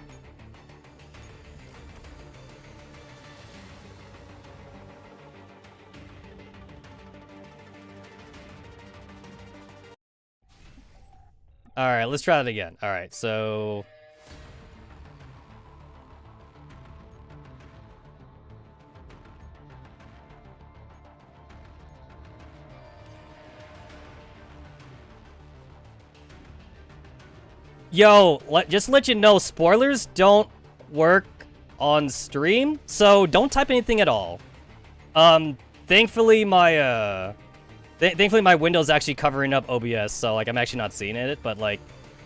Alright, let's try that again. Alright, so... Yo, just to let you know, spoilers don't work on stream, so don't type anything at all. Thankfully my window's actually covering up OBS, so like I'm actually not seeing it, but like,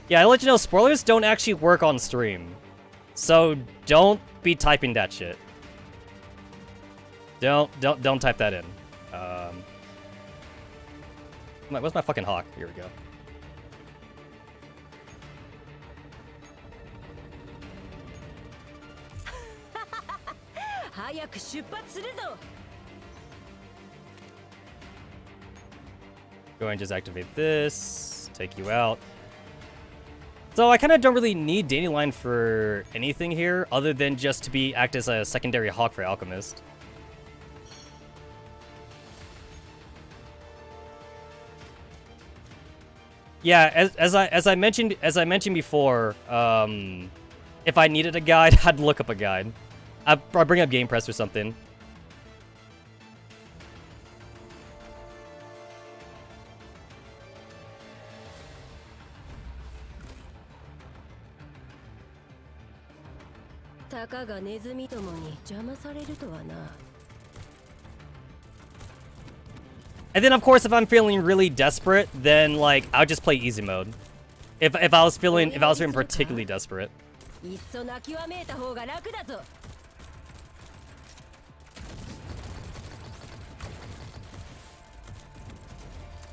yeah, I'll let you know, spoilers don't actually work on stream. So don't be typing that shit. Don't type that in. Where's my fucking hawk? Here we go. Go and just activate this, take you out. So I kind of don't really need Dandelion for anything here, other than just to act as a secondary hawk for Alchemist. Yeah, as I mentioned before, if I needed a guide, I'd look up a guide. I'd bring up Game Press or something. And then, of course, if I'm feeling really desperate, then like I'll just play easy mode. If I was feeling particularly desperate.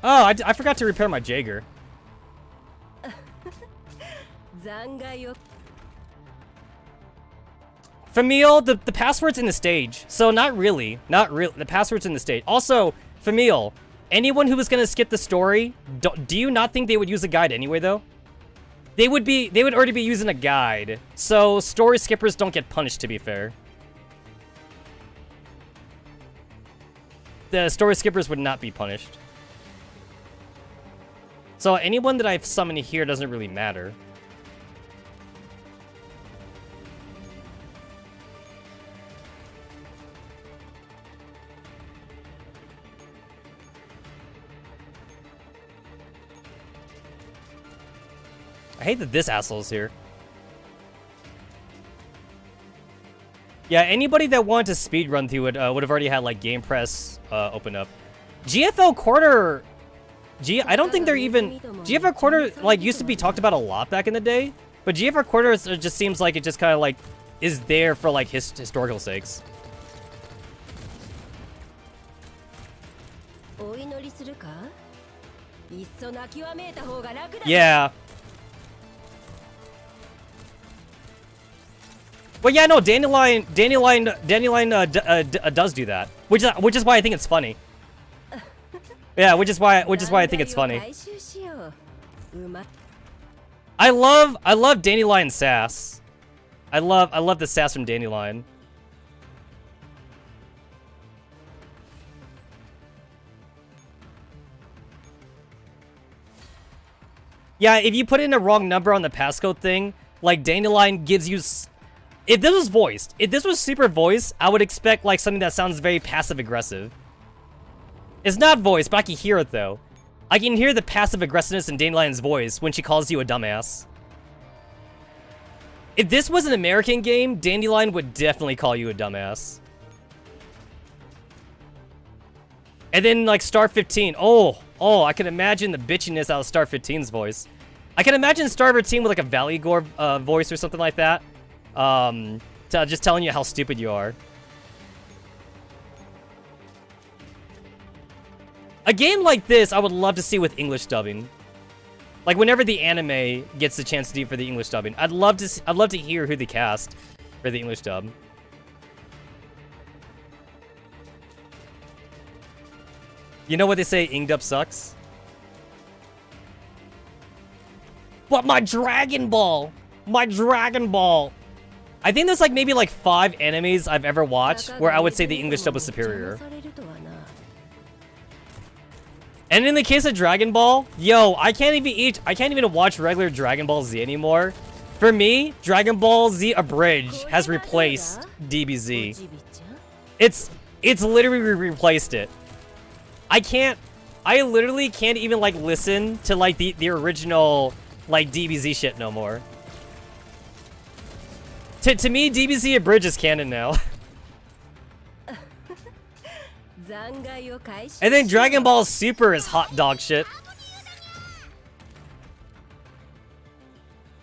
Oh, I forgot to repair my Jaeger. Famil, the password's in the stage, so not really. The password's in the stage. Also, Famil, anyone who was gonna skip the story, do you not think they would use a guide anyway, though? They would already be using a guide, so story skippers don't get punished, to be fair. The story skippers would not be punished. So anyone that I've summoned here doesn't really matter. I hate that this asshole's here. Yeah, anybody that wanted to speedrun through it would have already had like Game Press open up. GFL Quarter... I don't think they're even... GFR Quarter, like, used to be talked about a lot back in the day. But GFR Quarter just seems like it just kind of, like, is there for, like, historical sakes. Yeah. Well, yeah, no, Dandelion does do that. Which is why I think it's funny. Yeah, which is why I think it's funny. I love Dandelion sass. I love the sass from Dandelion. Yeah, if you put in a wrong number on the passcode thing, like Dandelion gives you If this was voiced, if this was super voiced, I would expect like something that sounds very passive aggressive. It's not voiced, but I can hear it though. I can hear the passive aggressiveness in Dandelion's voice when she calls you a dumbass. If this was an American game, Dandelion would definitely call you a dumbass. And then like Star 15. Oh, I can imagine the bitchiness out of Star 15's voice. I can imagine Star 15 with like a Valley Gore voice or something like that. Just telling you how stupid you are. A game like this, I would love to see with English dubbing. Like whenever the anime gets the chance to do for the English dubbing, I'd love to hear who they cast for the English dub. You know what they say, Ing dub sucks? But my Dragon Ball! My Dragon Ball! I think there's like maybe like 5 animes I've ever watched where I would say the English dub was superior. And in the case of Dragon Ball, yo, I can't even watch regular Dragon Ball Z anymore. For me, Dragon Ball Z Abridged has replaced DBZ. It's literally replaced it. I literally can't even like listen to like the original like DBZ shit no more. To me, DBZ Abridged is canon now. And then Dragon Ball Super is hot dog shit.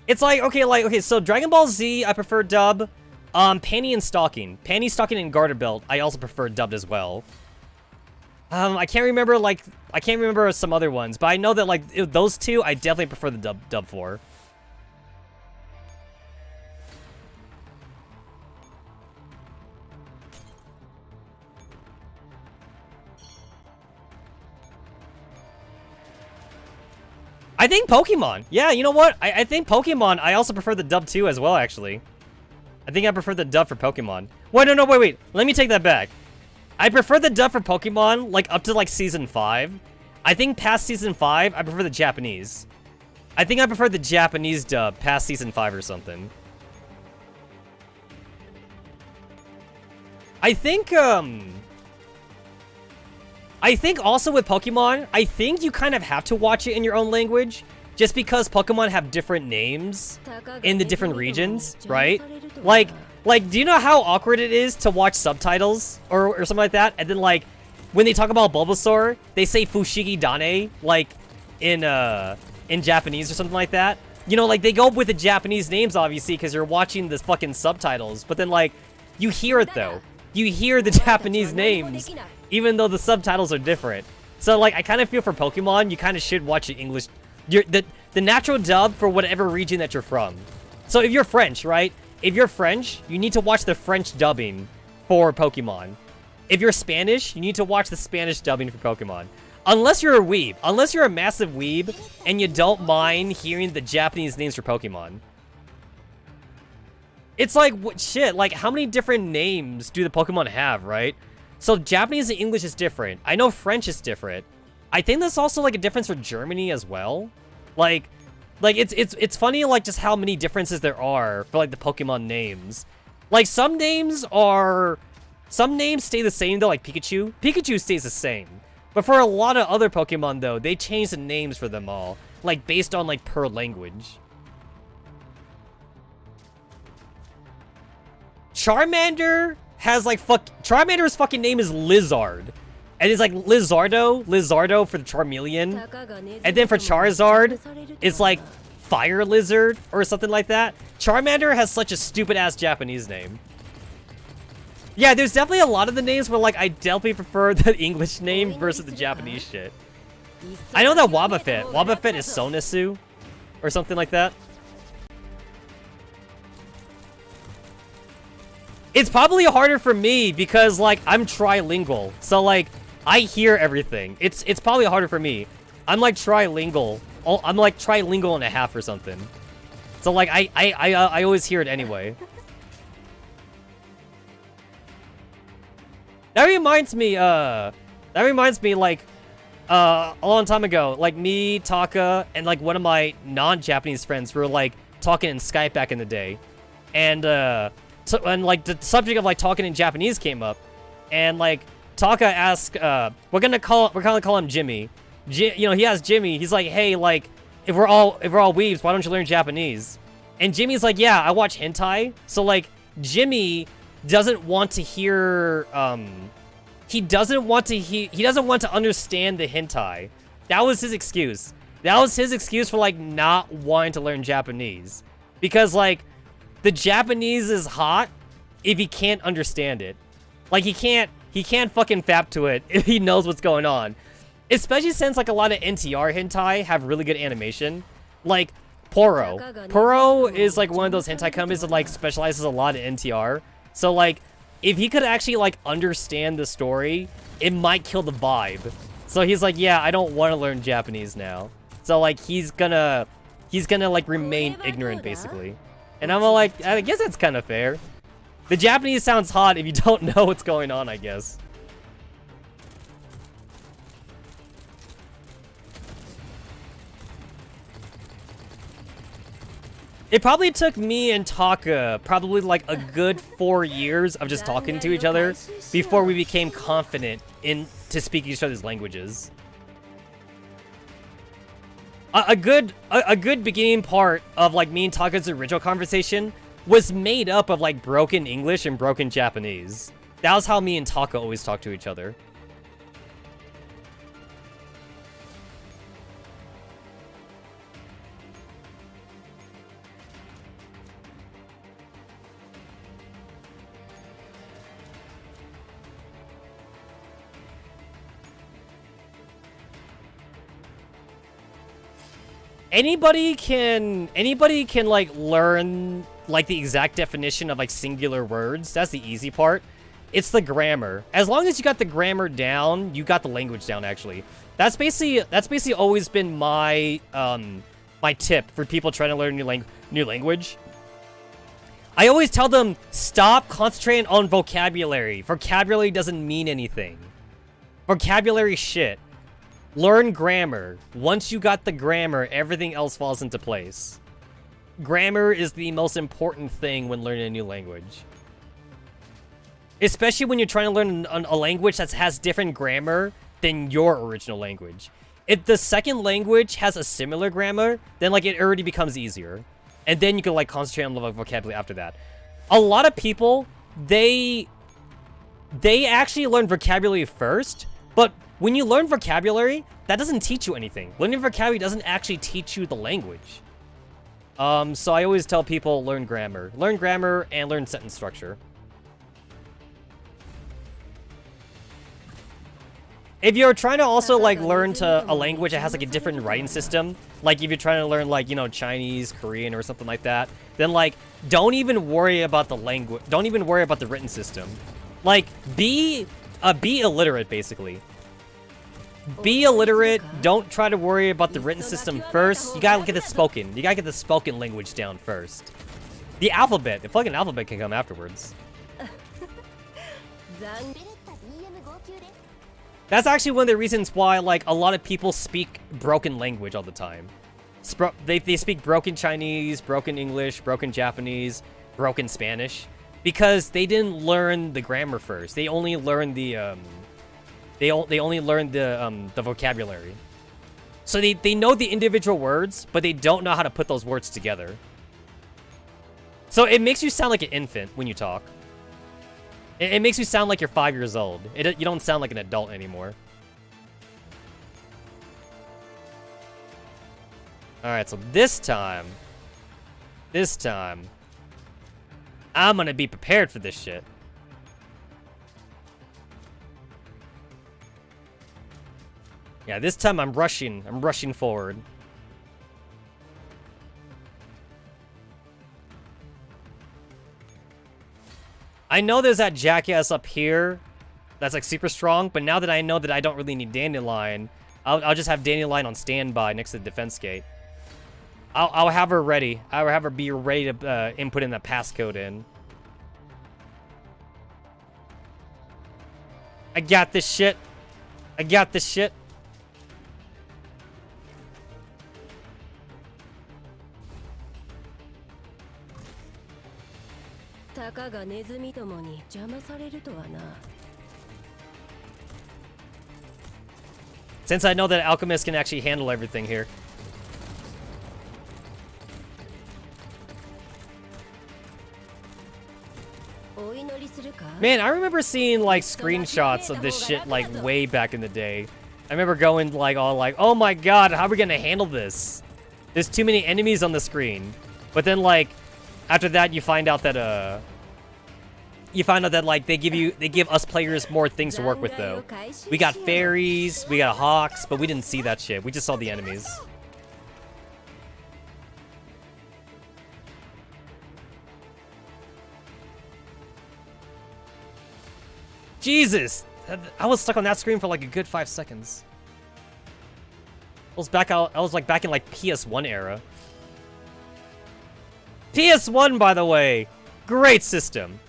It's okay, so Dragon Ball Z, I prefer dub. Panty and Stocking. Panty, Stocking, and Garter Belt, I also prefer dubbed as well. I can't remember some other ones, but I know that like those two, I definitely prefer the dub for. I think Pokemon. Yeah, you know what? I think Pokemon, I also prefer the dub too as well, actually. I think I prefer the dub for Pokemon. Wait. Let me take that back. I prefer the dub for Pokemon, like, up to, like, Season 5. I think past Season 5, I prefer the Japanese. I think I prefer the Japanese dub past Season 5 or something. I think also with Pokemon, I think you kind of have to watch it in your own language, just because Pokemon have different names in the different regions, right? Like, do you know how awkward it is to watch subtitles or something like that? And then, like, when they talk about Bulbasaur, they say Fushigi Dane, like, in Japanese or something like that. You know, like, they go with the Japanese names, obviously, because you're watching the fucking subtitles. But then, like, you hear it, though. You hear the Japanese names, even though the subtitles are different. So, like, I kind of feel for Pokemon, you kind of should watch it English. The natural dub for whatever region that you're from. So, if you're French, right? If you're French, you need to watch the French dubbing for Pokemon. If you're Spanish, you need to watch the Spanish dubbing for Pokemon. Unless you're a weeb. Unless you're a massive weeb and you don't mind hearing the Japanese names for Pokemon. It's like, what shit, like, how many different names do the Pokemon have, right? So, Japanese and English is different. I know French is different. I think there's also, like, a difference for Germany as well. Like, it's funny, like, just how many differences there are for, like, the Pokemon names. Like, some names stay the same, though, like Pikachu. Pikachu stays the same. But for a lot of other Pokemon, though, they change the names for them all. Like, based on, like, per language. Charmander has, like, Charmander's fucking name is Lizard. And it's, like, Lizardo for the Charmeleon. And then for Charizard, it's, like, Fire Lizard or something like that. Charmander has such a stupid-ass Japanese name. Yeah, there's definitely a lot of the names where, like, I definitely prefer the English name versus the Japanese shit. I know that Wobbuffet is Sonasu or something like that. It's probably harder for me because, like, I'm trilingual. So, like, I hear everything. It's probably harder for me. I'm, like, trilingual. I'm, like, trilingual and a half or something. So, like, I always hear it anyway. That reminds me, like, a long time ago, like, me, Taka, and, like, one of my non-Japanese friends were, like, talking in Skype back in the day. And, So, and like the subject of like talking in Japanese came up, and like Taka asked, we're gonna call him Jimmy. You know, he asked Jimmy. He's like, hey, like if we're all weebs, why don't you learn Japanese? And Jimmy's like, yeah, I watch hentai. So like Jimmy doesn't want to hear, he doesn't want to understand the hentai. That was his excuse. That was his excuse for like not wanting to learn Japanese, because like the Japanese is hot if he can't understand it. Like he can't fucking fap to it if he knows what's going on. Especially since like a lot of NTR hentai have really good animation. Like Poro. Poro is like one of those hentai companies that like specializes a lot in NTR. So like if he could actually like understand the story, it might kill the vibe. So he's like, yeah, I don't want to learn Japanese now. So like he's gonna like remain ignorant basically. And I'm like, I guess that's kind of fair. The Japanese sounds hot if you don't know what's going on, I guess. It probably took me and Taka probably like a good 4 years of just talking to each other before we became confident to speak each other's languages. A good beginning part of like me and Taka's original conversation was made up of like broken English and broken Japanese. That was how me and Taka always talked to each other. Anybody can like learn like the exact definition of like singular words. That's the easy part. It's the grammar. As long as you got the grammar down, you got the language down actually. That's basically always been my my tip for people trying to learn new language. I always tell them, stop concentrating on vocabulary. Vocabulary doesn't mean anything. Vocabulary shit. Learn grammar. Once you got the grammar, everything else falls into place. Grammar is the most important thing when learning a new language. Especially when you're trying to learn a language that has different grammar than your original language. If the second language has a similar grammar, then like it already becomes easier. And then you can like concentrate on the vocabulary after that. A lot of people, they actually learn vocabulary first, but when you learn vocabulary, that doesn't teach you anything. Learning vocabulary doesn't actually teach you the language. So I always tell people learn grammar. Learn grammar and learn sentence structure. If you're trying to also like learn a language that has like a different writing system, like if you're trying to learn like, you know, Chinese, Korean or something like that, then like don't even worry about the language. Don't even worry about the written system. Like be illiterate basically. Be illiterate. Don't try to worry about the written system first. You gotta get the spoken. You gotta get the spoken language down first. The alphabet. The fucking alphabet can come afterwards. That's actually one of the reasons why, like, a lot of people speak broken language all the time. They speak broken Chinese, broken English, broken Japanese, broken Spanish, because they didn't learn the grammar first. They only learned the the vocabulary. So they know the individual words, but they don't know how to put those words together. So it makes you sound like an infant when you talk. It makes you sound like you're 5 years old. You don't sound like an adult anymore. Alright, so this time, I'm gonna be prepared for this shit. Yeah, this time I'm rushing forward. I know there's that jackass up here that's like super strong, but now that I know that I don't really need Dandelion, I'll just have Dandelion on standby next to the defense gate. I'll have her ready. I'll have her be ready to input in the passcode in. I got this shit. I got this shit. がネズミどもに邪魔されるとはな。 Since I know that Alchemist can actually handle everything here. Man, I remember seeing like screenshots of this shit like way back in the day. I remember going like all like, oh my god, how are we gonna handle this? There's too many enemies on the screen. But then like after that you find out that like they give us players more things to work with though. We got fairies, we got hawks, but we didn't see that shit. We just saw the enemies. Jesus! I was stuck on that screen for like a good 5 seconds. I was like back in like PS1 era. PS1, by the way! Great system.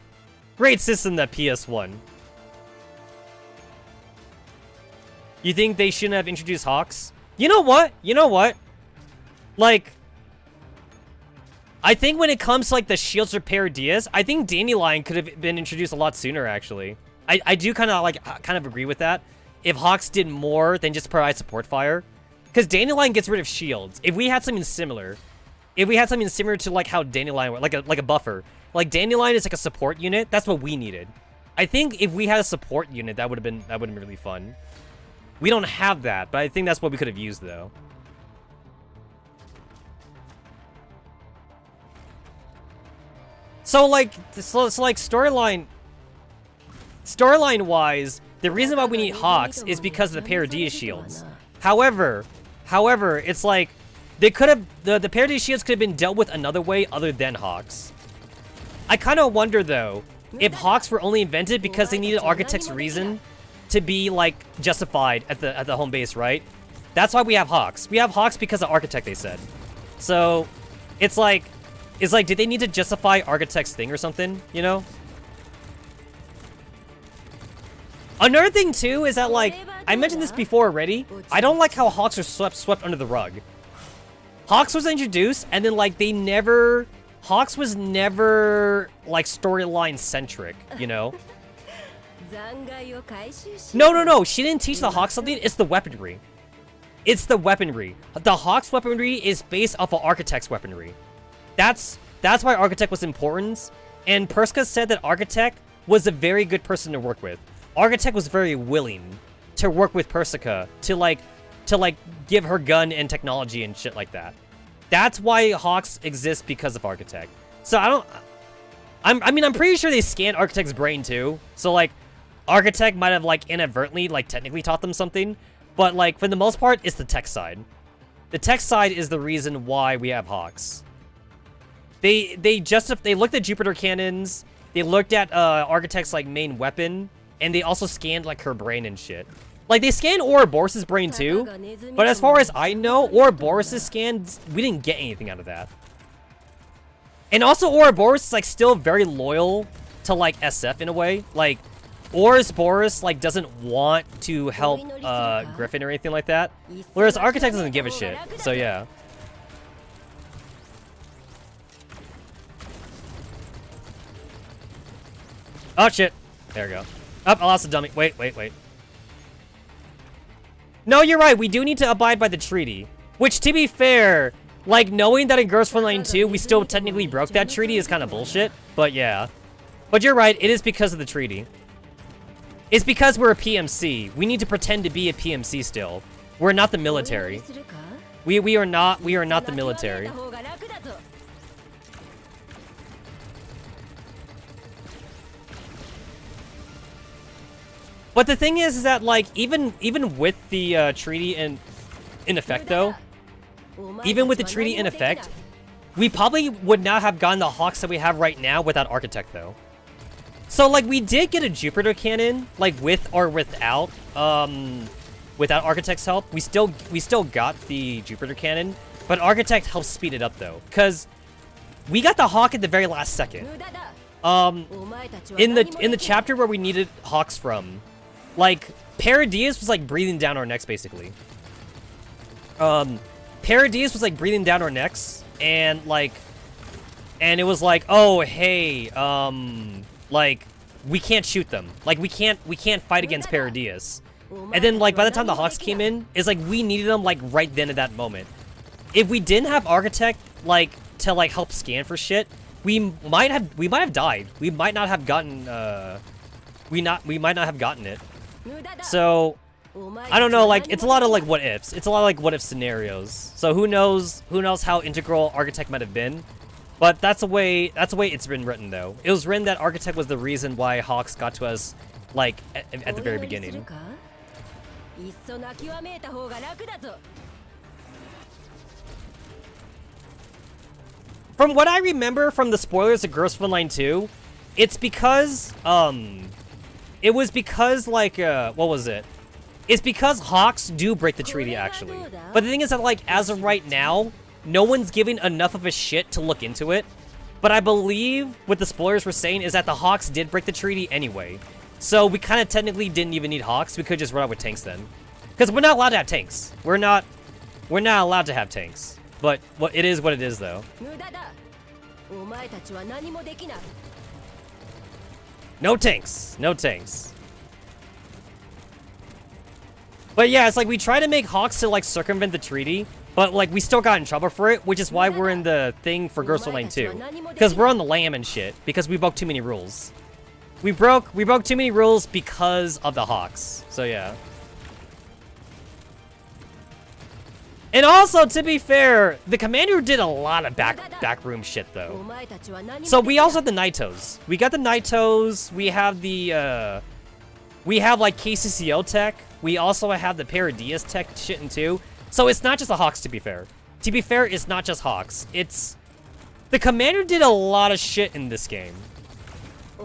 Great system, that PS1. You think they shouldn't have introduced Hawks? You know what? You know what? Like, I think when it comes to like the shields repair Diaz, I think Dandelion could have been introduced a lot sooner actually. I do kind of agree with that. If Hawks did more than just provide support fire, because Dandelion gets rid of shields. If we had something similar to like how Dandelion, like a buffer, like Dandelion is like a support unit. That's what we needed. I think if we had a support unit, that would have been really fun. We don't have that, but I think that's what we could have used though. So like storyline-wise, the reason why we need Hawks is because of the Paradis shields. However, it's like they could have the Paradis shields could have been dealt with another way other than Hawks. I kind of wonder though if Hawks were only invented because they needed Architect's reason to be like justified at the home base, right? That's why we have Hawks. We have Hawks because of Architect, they said. So it's like did they need to justify Architect's thing or something, you know? Another thing, too, is that, like, I mentioned this before already. I don't like how Hawks are swept under the rug. Hawks was introduced, and then, like, Hawks was never, like, storyline-centric, you know? No. She didn't teach the Hawks something. It's the weaponry. It's the weaponry. The Hawks weaponry is based off of Architect's weaponry. That's why Architect was important. And Perska said that Architect was a very good person to work with. Architect was very willing to work with Persica to give her gun and technology and shit like that. That's why Hawks exists, because of Architect. So I'm pretty sure they scanned Architect's brain too. So like Architect might have like inadvertently like technically taught them something, but like for the most part it's the tech side. The tech side is the reason why we have Hawks. They looked at Jupiter cannons, they looked at Architect's like main weapon, and they also scanned, like, her brain and shit. Like, they scanned Ouroboros' brain, too. But as far as I know, Ouroboros' scans, we didn't get anything out of that. And also, Ouroboros is, like, still very loyal to, like, SF in a way. Like, Ouroboros, like, doesn't want to help, Griffin or anything like that. Whereas Architect doesn't give a shit. So, yeah. Oh, shit. There we go. Oh, I lost the dummy. Wait. No, you're right. We do need to abide by the treaty. Which, to be fair, like, knowing that in Girls Frontline 2, we still technically broke that treaty is kind of bullshit. But, yeah. But you're right. It is because of the treaty. It's because we're a PMC. We need to pretend to be a PMC still. We're not the military. We are not the military. But the thing is that, like, even with the treaty in effect, though, even with the treaty in effect, we probably would not have gotten the Hawks that we have right now without Architect, though. So, like, we did get a Jupiter cannon, like, with or without Architect's help. We still got the Jupiter cannon, but Architect helped speed it up, though, because we got the Hawk at the very last second. In the chapter where we needed Hawks from, like, Paradis was, like, breathing down our necks, basically. Paradis was, like, breathing down our necks, and, like, and it was like, oh hey, like we can't shoot them, like we can't fight against Paradius. And then like by the time the Hawks came in, it's like we needed them like right then at that moment. If we didn't have Architect like to like help scan for shit, we might have died. We might not have gotten we might not have gotten it. So I don't know, like it's a lot of like what ifs. It's a lot of like what if scenarios. So who knows how integral Architect might have been. But that's the way it's been written though. It was written that Architect was the reason why Hawks got to us like at the very beginning. From what I remember from the spoilers of Girls Frontline 2, it's because it was because like what was it? It's because Hawks do break the treaty actually. But the thing is that like as of right now, no one's giving enough of a shit to look into it. But I believe what the spoilers were saying is that the Hawks did break the treaty anyway. So we kind of technically didn't even need Hawks. We could just run out with tanks then. Because we're not allowed to have tanks. We're not allowed to have tanks. But it is what it is though. No tanks. No tanks. But yeah, it's like we try to make Hawks to like circumvent the treaty. But, like, we still got in trouble for it, which is why we're in the thing for Girls Frontline 2. Because we're on the lam and shit, because we broke too many rules. We broke too many rules because of the Hawks. So, yeah. And also, to be fair, the commander did a lot of backroom shit, though. So, we also have the Naitos. We got the Naitos, we have the, we have, like, KCCO tech. We also have the Paradius tech shit, too. So it's not just the Hawks, to be fair. To be fair, it's not just Hawks. It's... The commander did a lot of shit in this game.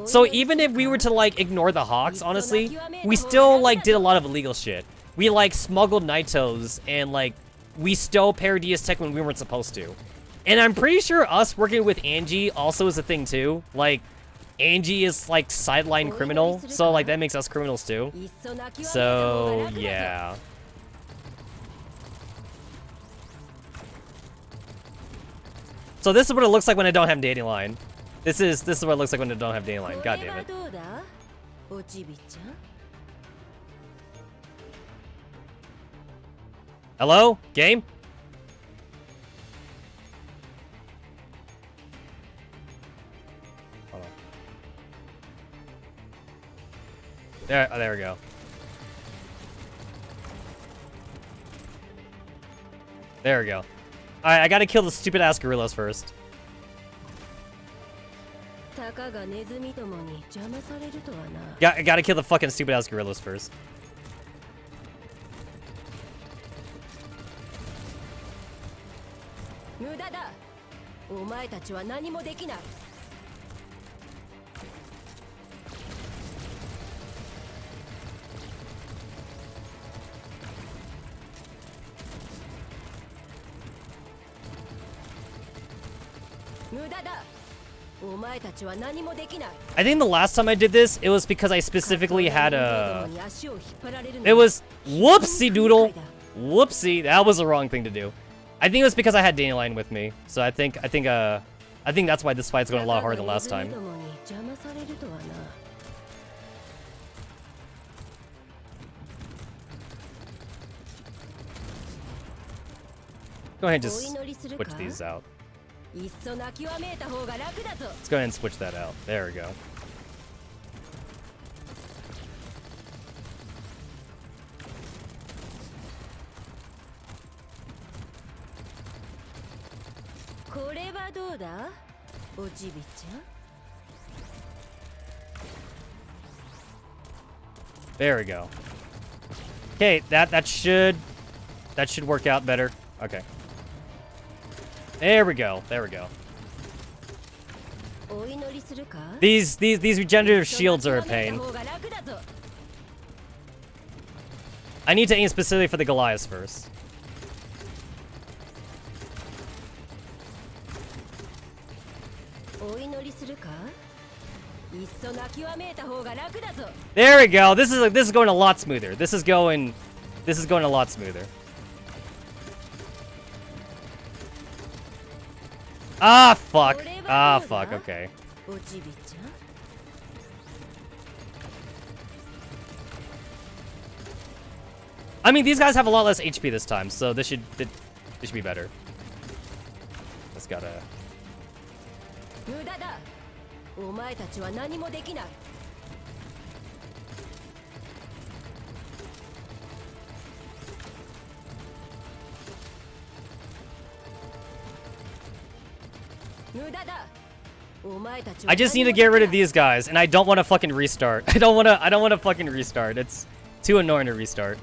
So even if we were to, like, ignore the Hawks, honestly, we still, like, did a lot of illegal shit. We, like, smuggled Naitos, and, like, we stole Paradius tech when we weren't supposed to. And I'm pretty sure us working with Angie also is a thing, too. Like, Angie is, like, sideline criminal, so, like, that makes us criminals, too. So, yeah. So this is what it looks like when I don't have dating line. This is what it looks like when I don't have dating line. God damn it. Hello? Game? Hold on. There we go. There we go. Alright, I gotta kill the stupid ass gorillas first. I gotta kill the fucking stupid ass gorillas first. I think the last time I did this, it was because I specifically had a... It was... Whoopsie doodle! Whoopsie, that was the wrong thing to do. I think it was because I had Dandelion with me. So I think that's why this fight's going a lot harder than last time. Go ahead and just switch these out. Let's go ahead and switch that out. There we go. There we go. Okay, that should work out better. Okay. There we go. There we go. These regenerative shields are a pain. I need to aim specifically for the Goliaths first. There we go. This is going a lot smoother. This is going a lot smoother. Ah, fuck. Ah, fuck. Okay. おちびちゃん I mean, these guys have a lot less HP this time, so this should be better. Just gotta. 無駄だお前たちは何もできない 無駄だ I just need to get rid of these guys, and I don't want to fucking restart. I don't want to fucking restart. It's too annoying to restart.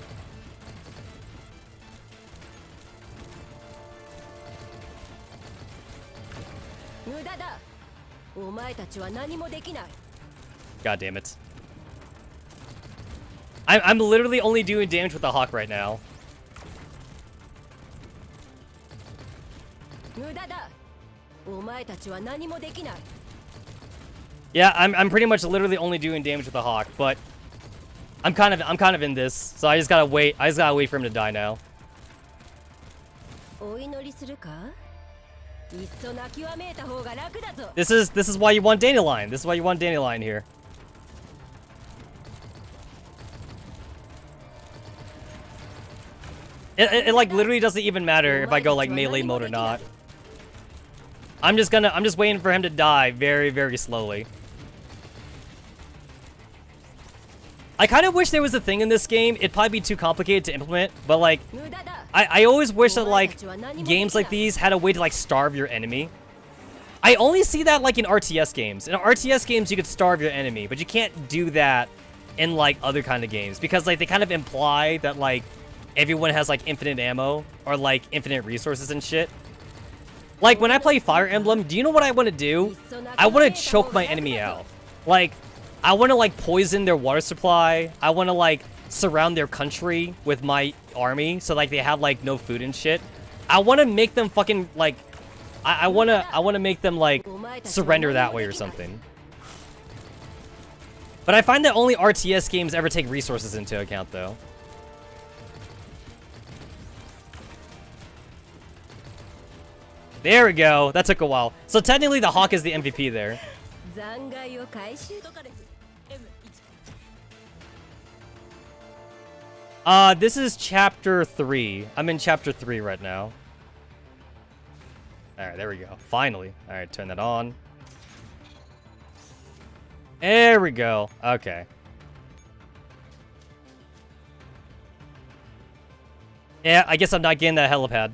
God damn it. I'm literally only doing damage with the hawk right now. Yeah, I'm pretty much literally only doing damage with the hawk, but I'm kind of in this, so I just gotta wait. I just gotta wait for him to die now. This is why you want Dandelion. This is why you want Dandelion here. It like literally doesn't even matter if I go like melee mode or not. I'm just waiting for him to die very, very slowly. I kind of wish there was a thing in this game. It'd probably be too complicated to implement, but like, I always wish that like games like these had a way to like starve your enemy. I only see that like in RTS games. In RTS games, you could starve your enemy, but you can't do that in like other kind of games because like they kind of imply that like everyone has like infinite ammo or like infinite resources and shit. Like when I play Fire Emblem, do you know what I want to do? I want to choke my enemy out. Like, I want to like poison their water supply. I want to like surround their country with my army so like they have like no food and shit. I want to make them fucking like I want to make them like surrender that way or something. But I find that only RTS games ever take resources into account though. There we go. That took a while. So technically the hawk is the MVP there. This is chapter 3. I'm in chapter 3 right now. Alright, there we go. Finally. Alright, turn that on. There we go. Okay. Yeah, I guess I'm not getting that helipad.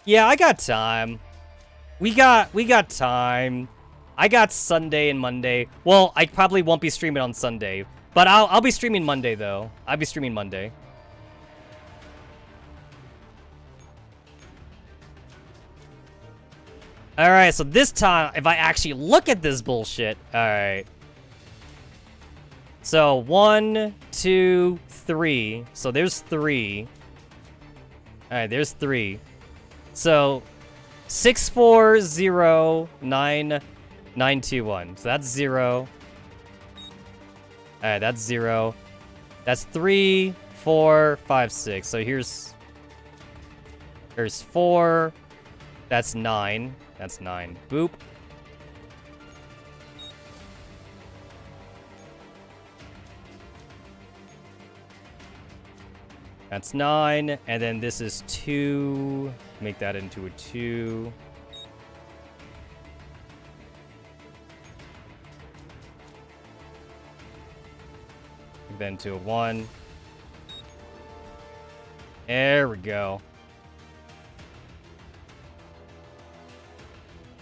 Yeah, I got time. We got time. I got Sunday and Monday. Well, I probably won't be streaming on Sunday, but I'll be streaming Monday though. I'll be streaming Monday. All right, so this time, if I actually look at this bullshit, all right. So 1, 2, 3. So there's 3. All right, there's 3. So 6409921. So that's 0. Alright, that's 0. That's 3, 4, 5, 6. So here's 4. That's 9. That's 9. Boop. That's 9, and then this is 2. Make that into a 2. Make that into a 1. There we go.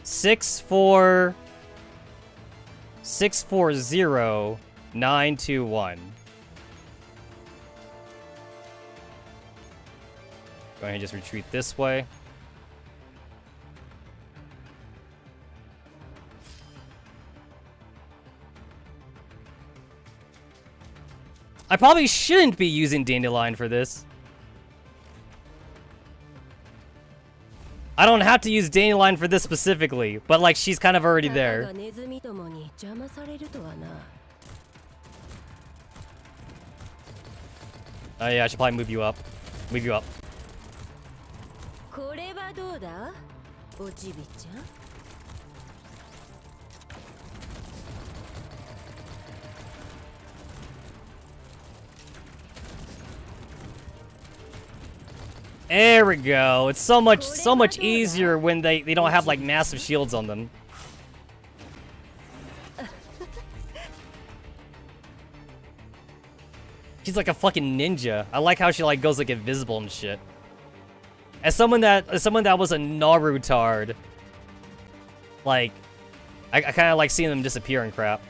6409921. Go ahead and just retreat this way. I probably shouldn't be using Dandelion for this. I don't have to use Dandelion for this specifically, but like she's kind of already there. Oh yeah, I should probably move you up. Move you up. これはどうだおちびちゃん There we go. It's so much easier when they don't have like massive shields on them. She's like a fucking ninja. I like how she like goes like invisible and shit. As someone that was a Narutard, like I kind of like seeing them disappear and crap.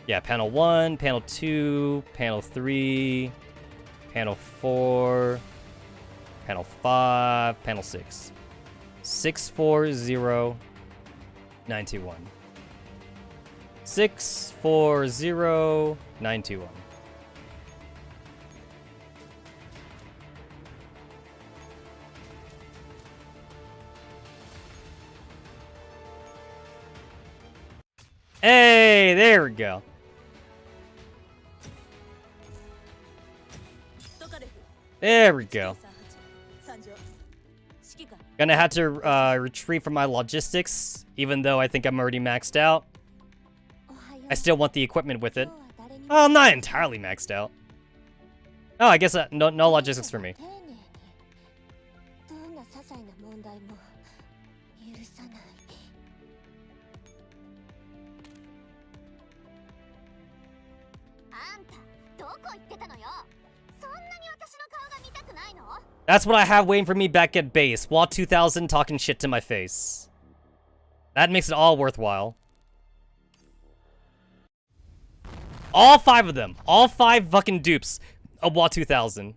Yeah, panel 1, panel 2, panel 3, panel 4, panel 5, panel 6. 640921. 640921. Hey, there we go. There we go. Gonna have to retreat from my logistics, even though I think I'm already maxed out. I still want the equipment with it. Oh, I'm not entirely maxed out. Oh, I guess no logistics for me. That's what I have waiting for me back at base. Wall 2000 talking shit to my face. That makes it all worthwhile. All 5 of them. All 5 fucking dupes of Wall 2000.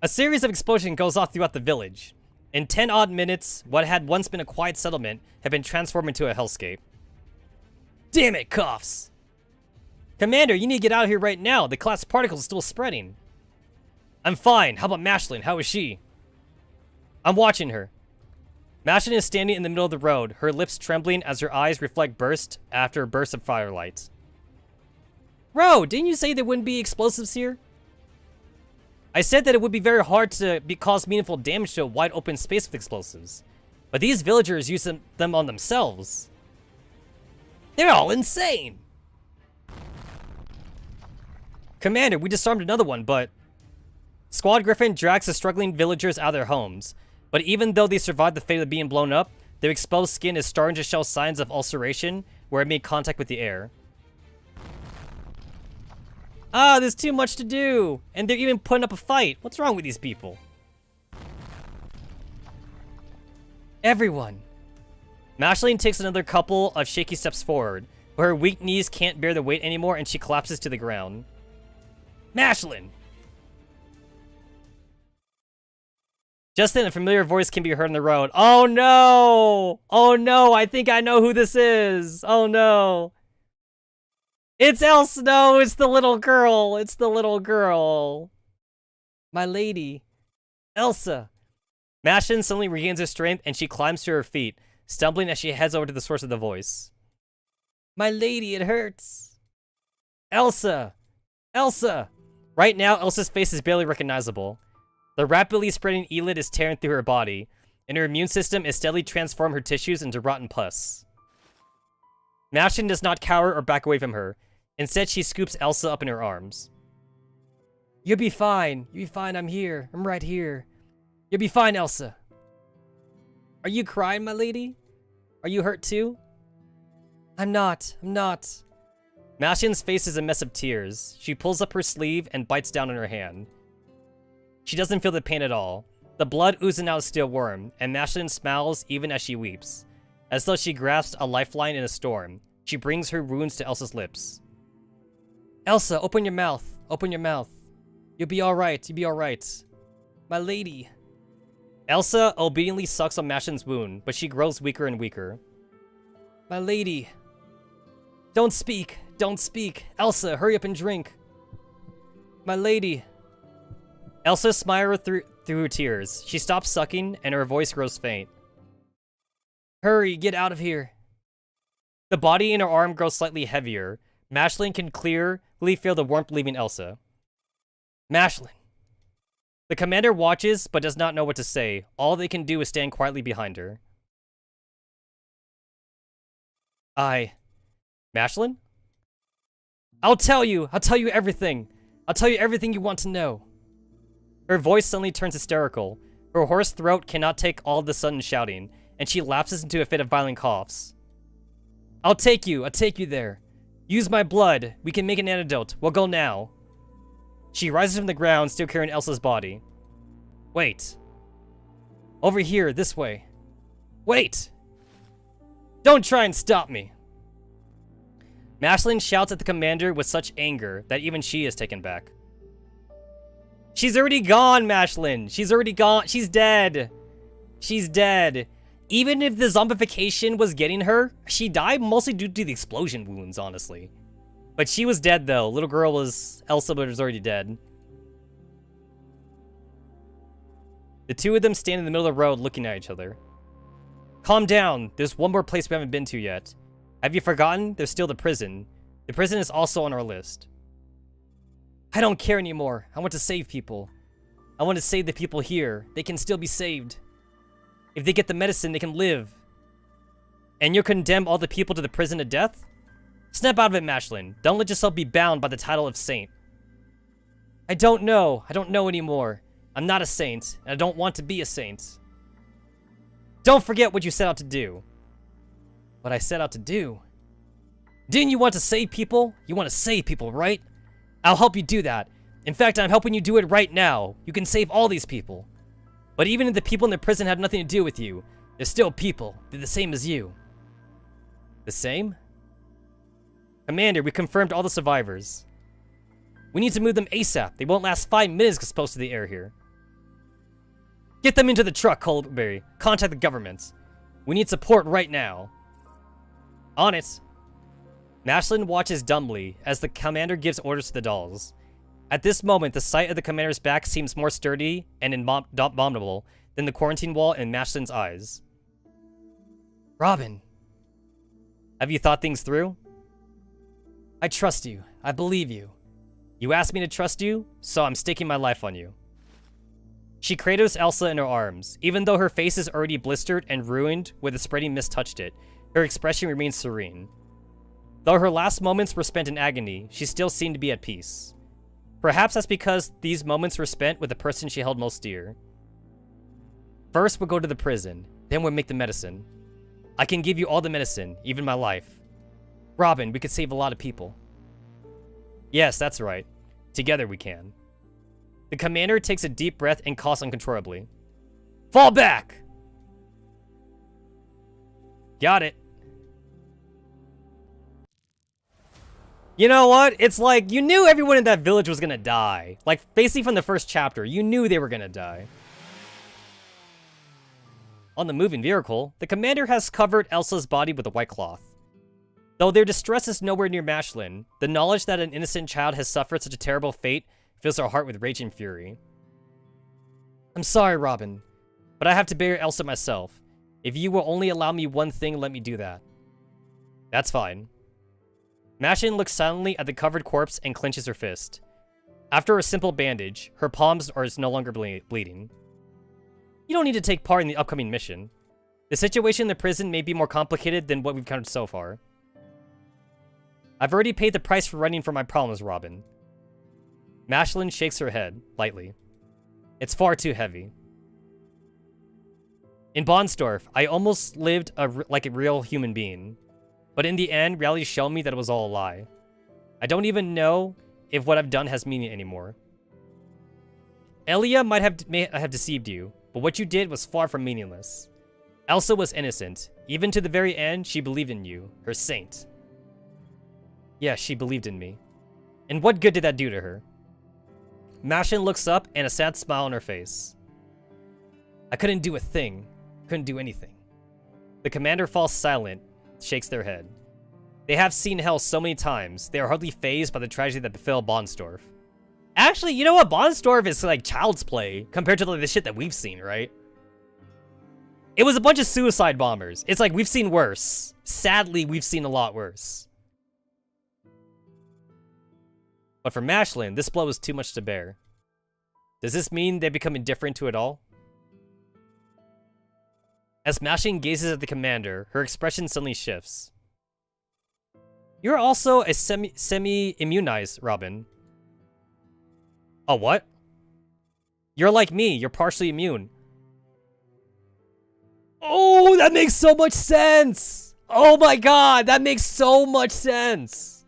A series of explosions goes off throughout the village. In 10 odd minutes, what had once been a quiet settlement had been transformed into a hellscape. Damn it, Coughs! Commander, you need to get out of here right now. The collapsed particle is still spreading. I'm fine. How about Mashlin? How is she? I'm watching her. Mashlin is standing in the middle of the road, her lips trembling as her eyes reflect burst after burst of firelight. Bro, didn't you say there wouldn't be explosives here? I said that it would be very hard to cause meaningful damage to a wide open space with explosives. But these villagers use them on themselves. They're all insane! Commander, we disarmed another one, but... Squad Griffin drags the struggling villagers out of their homes. But even though they survived the fate of being blown up, their exposed skin is starting to show signs of ulceration where it made contact with the air. Ah, there's too much to do! And they're even putting up a fight. What's wrong with these people? Everyone. Mashlin takes another couple of shaky steps forward, but her weak knees can't bear the weight anymore and she collapses to the ground. Mashlin! Just then, a familiar voice can be heard on the road. Oh no! Oh no, I think I know who this is! Oh no! It's Elsa! No, it's the little girl! It's the little girl! My lady. Elsa! Mashlin suddenly regains her strength and she climbs to her feet, stumbling as she heads over to the source of the voice. My lady, it hurts! Elsa! Elsa! Right now, Elsa's face is barely recognizable. The rapidly spreading elid is tearing through her body, and her immune system is steadily transforming her tissues into rotten pus. Mashlin does not cower or back away from her. Instead, she scoops Elsa up in her arms. You'll be fine. You'll be fine. I'm here. I'm right here. You'll be fine, Elsa. Are you crying, my lady? Are you hurt too? I'm not. I'm not. Mashlin's face is a mess of tears. She pulls up her sleeve and bites down on her hand. She doesn't feel the pain at all. The blood oozing out is still warm, and Mashlin smiles even as she weeps. As though she grasps a lifeline in a storm, she brings her wounds to Elsa's lips. Elsa, open your mouth. Open your mouth. You'll be alright. You'll be alright. My lady. Elsa obediently sucks on Mashlin's wound, but she grows weaker and weaker. My lady. Don't speak. Don't speak. Elsa, hurry up and drink. My lady. Elsa smiles through her tears. She stops sucking, and her voice grows faint. Hurry, get out of here. The body in her arm grows slightly heavier. Mashlin can clearly feel the warmth leaving Elsa. Mashlin. The commander watches, but does not know what to say. All they can do is stand quietly behind her. Mashlin? I'll tell you everything. I'll tell you everything you want to know. Her voice suddenly turns hysterical. Her hoarse throat cannot take all the sudden shouting, and she lapses into a fit of violent coughs. I'll take you there. Use my blood. We can make an antidote. We'll go now. She rises from the ground, still carrying Elsa's body. Wait. Over here, this way. Wait! Don't try and stop me. Mashlin shouts at the commander with such anger that even she is taken back. She's already gone, Mashlin. She's already gone. She's dead. She's dead. Even if the zombification was getting her, she died mostly due to the explosion wounds, honestly. But she was dead, though. Little girl was... Elsa was already dead. The two of them stand in the middle of the road looking at each other. Calm down. There's one more place we haven't been to yet. Have you forgotten? There's still the prison. The prison is also on our list. I don't care anymore. I want to save people. I want to save the people here. They can still be saved. If they get the medicine, they can live. And you'll condemn all the people to the prison to death? Snap out of it, Mashlin. Don't let yourself be bound by the title of saint. I don't know. I don't know anymore. I'm not a saint, and I don't want to be a saint. Don't forget what you set out to do. What I set out to do? Didn't you want to save people? You want to save people, right? I'll help you do that. In fact, I'm helping you do it right now. You can save all these people. But even if the people in the prison have nothing to do with you, they're still people. They're the same as you. The same? Commander, we confirmed all the survivors. We need to move them ASAP. They won't last 5 minutes exposed to the air here. Get them into the truck, Colberry. Contact the government. We need support right now. On it. Mashlin watches dumbly as the commander gives orders to the dolls. At this moment, the sight of the commander's back seems more sturdy and abominable than the quarantine wall in Mashlin's eyes. Robin. Have you thought things through? I trust you. I believe you. You asked me to trust you, so I'm staking my life on you. She cradles Elsa in her arms. Even though her face is already blistered and ruined where the spreading mist touched it, her expression remains serene. Though her last moments were spent in agony, she still seemed to be at peace. Perhaps that's because these moments were spent with the person she held most dear. First, we'll go to the prison. Then we'll make the medicine. I can give you all the medicine, even my life. Robin, we could save a lot of people. Yes, that's right. Together we can. The commander takes a deep breath and coughs uncontrollably. Fall back! Got it. You know what? It's like, you knew everyone in that village was gonna die. Like, basically from the first chapter, you knew they were gonna die. On the moving vehicle, the commander has covered Elsa's body with a white cloth. Though their distress is nowhere near Mashlin, the knowledge that an innocent child has suffered such a terrible fate fills her heart with rage and fury. I'm sorry, Robin, but I have to bury Elsa myself. If you will only allow me one thing, let me do that. That's fine. Mashlin looks silently at the covered corpse and clenches her fist. After a simple bandage, her palms are no longer bleeding. You don't need to take part in the upcoming mission. The situation in the prison may be more complicated than what we've encountered so far. I've already paid the price for running from my problems, Robin. Mashlin shakes her head, lightly. It's far too heavy. In Bonsdorf, I almost lived like a real human being. But in the end, reality showed me that it was all a lie. I don't even know if what I've done has meaning anymore. Elia may have deceived you, but what you did was far from meaningless. Elsa was innocent. Even to the very end, she believed in you, her saint. Yes, she believed in me. And what good did that do to her? Mashlin looks up and a sad smile on her face. I couldn't do a thing. Couldn't do anything. The commander falls silent, shakes their head. They have seen hell so many times, they are hardly fazed by the tragedy that befell Bonsdorf. Actually, you know what? Bonsdorf is like child's play compared to like the shit that we've seen, right? It was a bunch of suicide bombers. It's like, we've seen worse. Sadly, we've seen a lot worse. But for Mashlin, this blow is too much to bear. Does this mean they become indifferent to it all? As Mashlin gazes at the commander, her expression suddenly shifts. You're also a semi-immunized, Robin. Oh, what? You're like me, you're partially immune. Oh, that makes so much sense! Oh my god, that makes so much sense!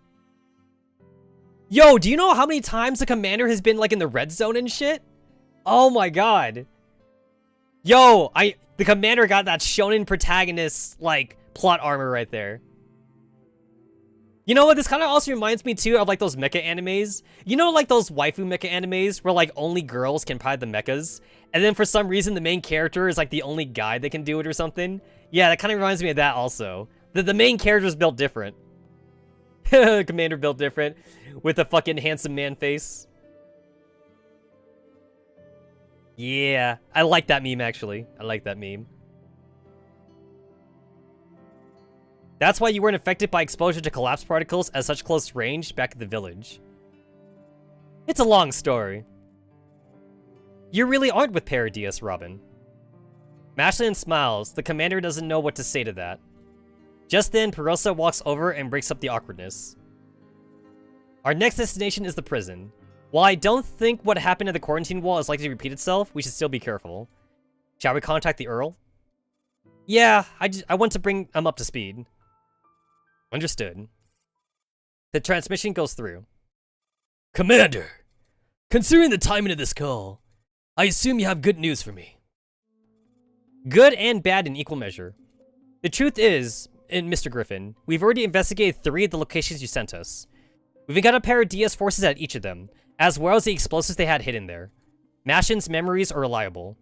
Yo, do you know how many times the commander has been, like, in the red zone and shit? Oh my god. Yo, the commander got that shonen protagonist, like, plot armor right there. You know what, this kind of also reminds me, too, of, like, those mecha animes. You know, like, those waifu mecha animes where, like, only girls can ride the mechas? And then for some reason, the main character is, like, the only guy that can do it or something? Yeah, that kind of reminds me of that, also. The main character is built different. Commander built different. With a fucking handsome man face. Yeah, I like that meme, actually. I like that meme. That's why you weren't affected by exposure to collapse particles at such close range back at the village. It's a long story. You really aren't with Paradius, Robin. Mashlin smiles. The commander doesn't know what to say to that. Just then, Perosa walks over and breaks up the awkwardness. Our next destination is the prison. While I don't think what happened at the quarantine wall is likely to repeat itself, we should still be careful. Shall we contact the Earl? Yeah, I want to bring him up to speed. Understood. The transmission goes through. Commander, considering the timing of this call, I assume you have good news for me. Good and bad in equal measure. The truth is, Mr. Griffin, we've already investigated 3 of the locations you sent us. We've got a pair of DS forces at each of them, as well as the explosives they had hidden there. Mashin's memories are reliable.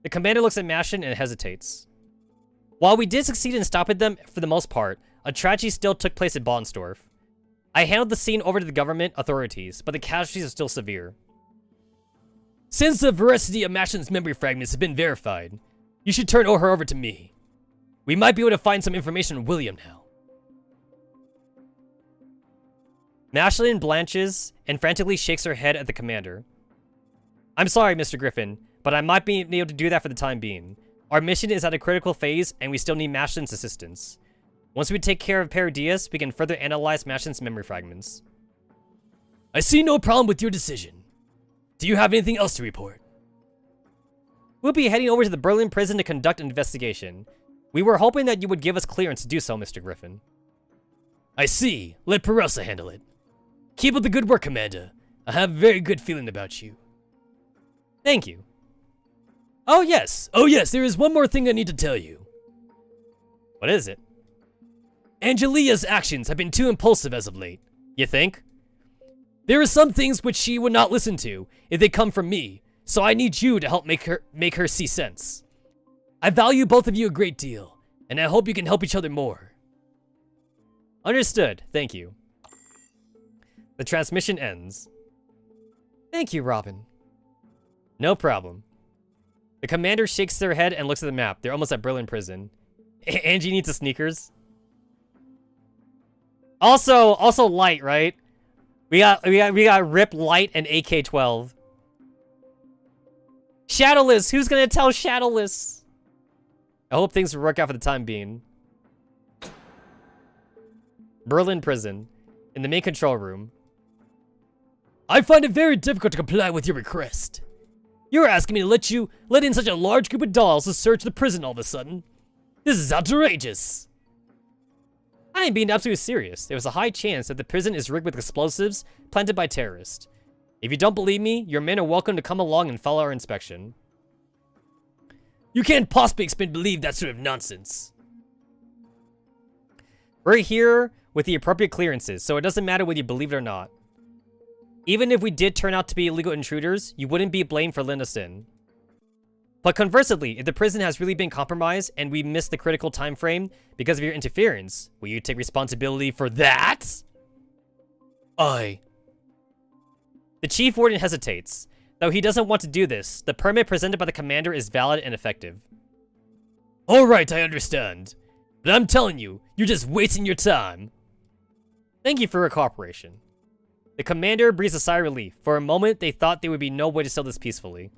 The commander looks at Mashin and hesitates. While we did succeed in stopping them for the most part, a tragedy still took place at Bonsdorf. I handled the scene over to the government authorities, but the casualties are still severe. Since the veracity of Mashin's memory fragments has been verified, you should turn her over to me. We might be able to find some information on William now. Mashlin blanches and frantically shakes her head at the commander. I'm sorry, Mr. Griffin, but I might be able to do that for the time being. Our mission is at a critical phase, and we still need Mashlin's assistance. Once we take care of Paradius, we can further analyze Mashlin's memory fragments. I see no problem with your decision. Do you have anything else to report? We'll be heading over to the Berlin prison to conduct an investigation. We were hoping that you would give us clearance to do so, Mr. Griffin. I see. Let Perosa handle it. Keep up the good work, Commander. I have a very good feeling about you. Thank you. Oh yes, there is one more thing I need to tell you. What is it? Angelia's actions have been too impulsive as of late. You think? There are some things which she would not listen to if they come from me, so I need you to help make her see sense. I value both of you a great deal, and I hope you can help each other more. Understood, thank you. The transmission ends. Thank you, Robin. No problem. The commander shakes their head and looks at the map. They're almost at Berlin prison. Angie needs a sneakers. Also Light, right? We got Rip, Light, and AK-12. Shadowless! Who's gonna tell Shadowless? I hope things will work out for the time being. Berlin prison. In the main control room. I find it very difficult to comply with your request. You're asking me to let in such a large group of dolls to search the prison all of a sudden. This is outrageous. I am being absolutely serious. There's a high chance that the prison is rigged with explosives planted by terrorists. If you don't believe me, your men are welcome to come along and follow our inspection. You can't possibly expect to believe that sort of nonsense. We're here with the appropriate clearances, so it doesn't matter whether you believe it or not. Even if we did turn out to be illegal intruders, you wouldn't be blamed for letting us in. But conversely, if the prison has really been compromised and we missed the critical time frame because of your interference, will you take responsibility for that? The chief warden hesitates. Though he doesn't want to do this, the permit presented by the commander is valid and effective. Alright, I understand. But I'm telling you, you're just wasting your time. Thank you for your cooperation. The commander breathes a sigh of relief. For a moment, they thought there would be no way to sell this peacefully.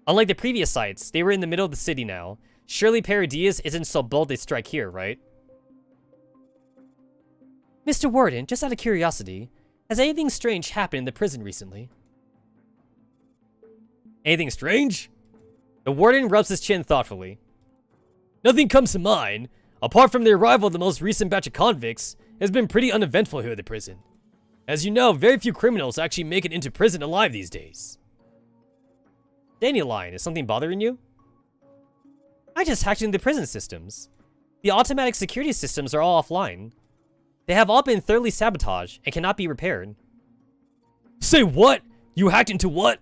Unlike the previous sites, they were in the middle of the city now. Surely Paradias isn't so bold they strike here, right? Mr. Warden, just out of curiosity, has anything strange happened in the prison recently? Anything strange? The Warden rubs his chin thoughtfully. Nothing comes to mind. Apart from the arrival of the most recent batch of convicts, it has been pretty uneventful here at the prison. As you know, very few criminals actually make it into prison alive these days. Dandelion, is something bothering you? I just hacked into the prison systems. The automatic security systems are all offline. They have all been thoroughly sabotaged and cannot be repaired. Say what? You hacked into what?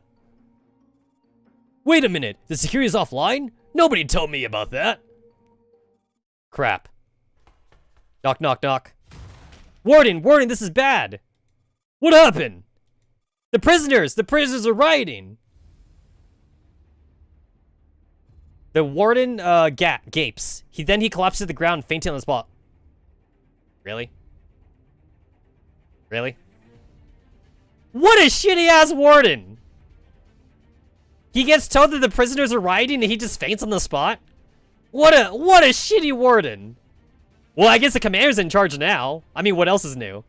Wait a minute, the security is offline? Nobody told me about that. Crap. Knock, knock, knock. Warden, this is bad. What happened? The prisoners are rioting. The Warden, gapes. He collapses to the ground, fainting on the spot. Really? Really? What a shitty-ass Warden! He gets told that the prisoners are rioting and he just faints on the spot? What a shitty Warden! Well, I guess the commander's in charge now. I mean, what else is new?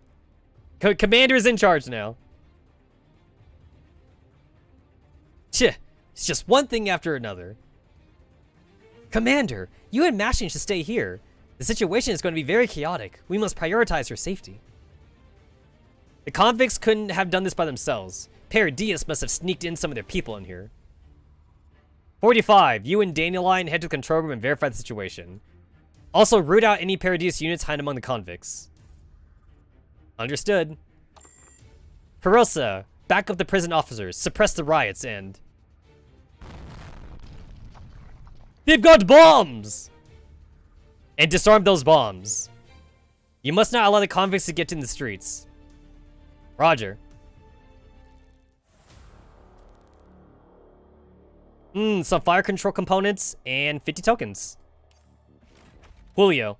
Commander's in charge now. Tch, it's just one thing after another. Commander, you and Mashing should stay here. The situation is going to be very chaotic. We must prioritize your safety. The convicts couldn't have done this by themselves. Paradias must have sneaked in some of their people in here. 45, you and Dandelion head to the control room and verify the situation. Also, root out any Paradias units hiding among the convicts. Understood. Perosa, back up the prison officers, suppress the riots, and... They've got bombs! And disarm those bombs. You must not allow the convicts to get in the streets. Roger. Some fire control components and 50 tokens. Julio.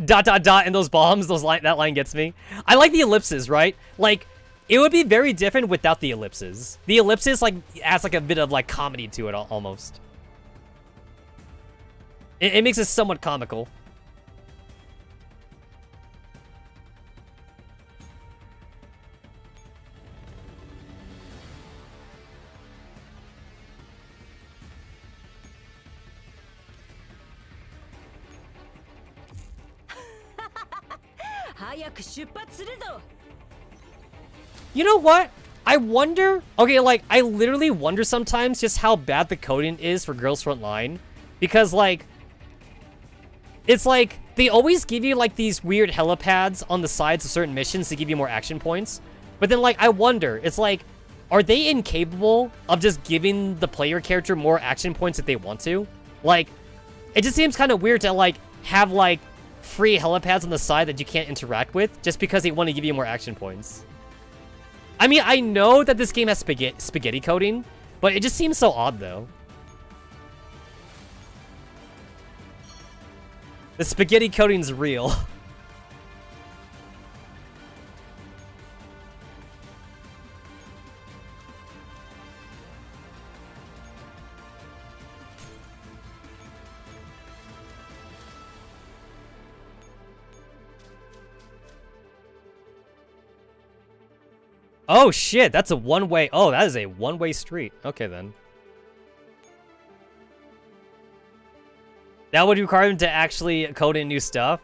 dot dot dot and those bombs, that line gets me. I like the ellipses, right? Like, it would be very different without the ellipses. The ellipses like adds like a bit of like comedy to it almost. It makes it somewhat comical. You know what? I wonder... Okay, like, I literally wonder sometimes just how bad the coding is for Girls Frontline. Because, like... It's like, they always give you, like, these weird helipads on the sides of certain missions to give you more action points. But then, like, I wonder, it's like, are they incapable of just giving the player character more action points if they want to? Like, it just seems kind of weird to, like, have, like, free helipads on the side that you can't interact with just because they want to give you more action points. I mean, I know that this game has spaghetti coding, but it just seems so odd, though. The spaghetti coding's real. Oh shit, that's a one-way. Oh, that is a one-way street. Okay then. That would require them to actually code in new stuff.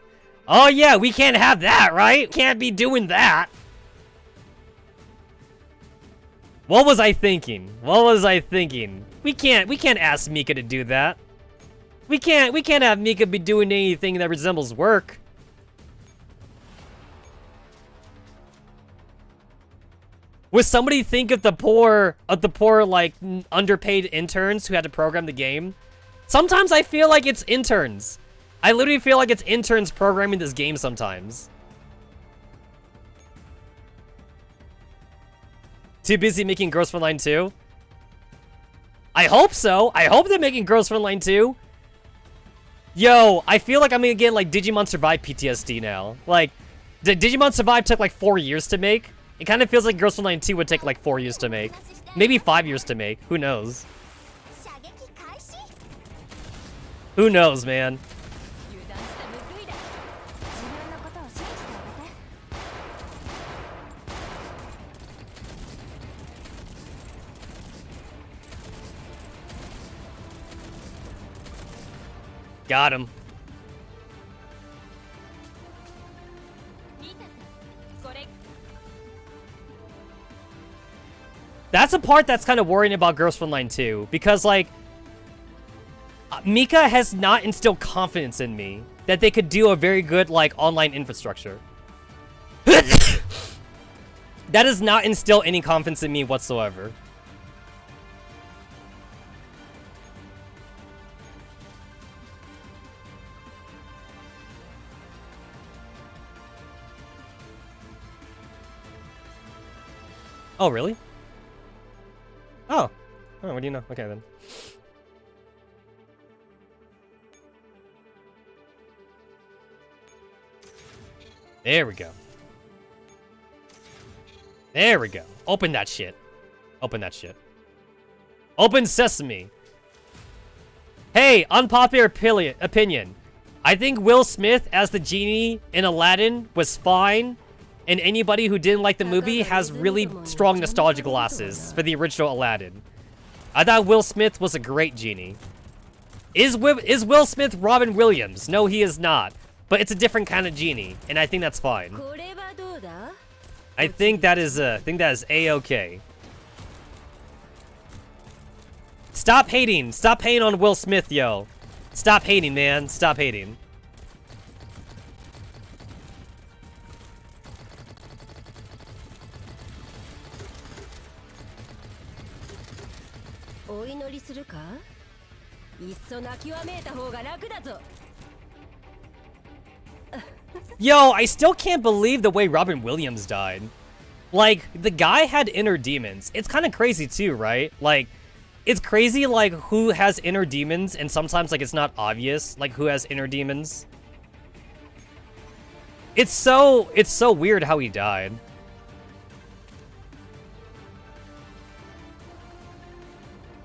Oh yeah, we can't have that, right? Can't be doing that. What was I thinking? What was I thinking? We can't ask Mika to do that. We can't have Mika be doing anything that resembles work. Would somebody think of the poor, like, underpaid interns who had to program the game? Sometimes I feel like it's interns. I literally feel like it's interns programming this game sometimes. Too busy making Girls Frontline 2? I hope so. I hope they're making Girls Frontline 2. Yo, I feel like I'm gonna get like Digimon Survive PTSD now. Like, Digimon Survive took like 4 years to make. It kind of feels like Girls Frontline 2 would take like 4 years to make. Maybe 5 years to make. Who knows? Who knows, man? Got him. That's a part that's kind of worrying about Girls Frontline 2, because, like, Mika has not instilled confidence in me that they could do a very good, like, online infrastructure. That does not instill any confidence in me whatsoever. Oh, really? Oh. Oh, what do you know? Okay, then. There we go. There we go. Open that shit. Open that shit. Open sesame. Hey, unpopular opinion. I think Will Smith as the genie in Aladdin was fine. And anybody who didn't like the movie has really strong nostalgia glasses for the original Aladdin. I thought Will Smith was a great genie. Is Will Smith Robin Williams? No, he is not. But it's a different kind of genie, and I think that's fine. I think that is A-okay. Stop hating. Stop hating on Will Smith, yo. Stop hating, man. Stop hating. Yo, I still can't believe the way Robin Williams died. Like, the guy had inner demons. It's kind of crazy too, right? Like, it's crazy, like, who has inner demons, and sometimes, like, it's not obvious, like, who has inner demons. It's so weird how he died.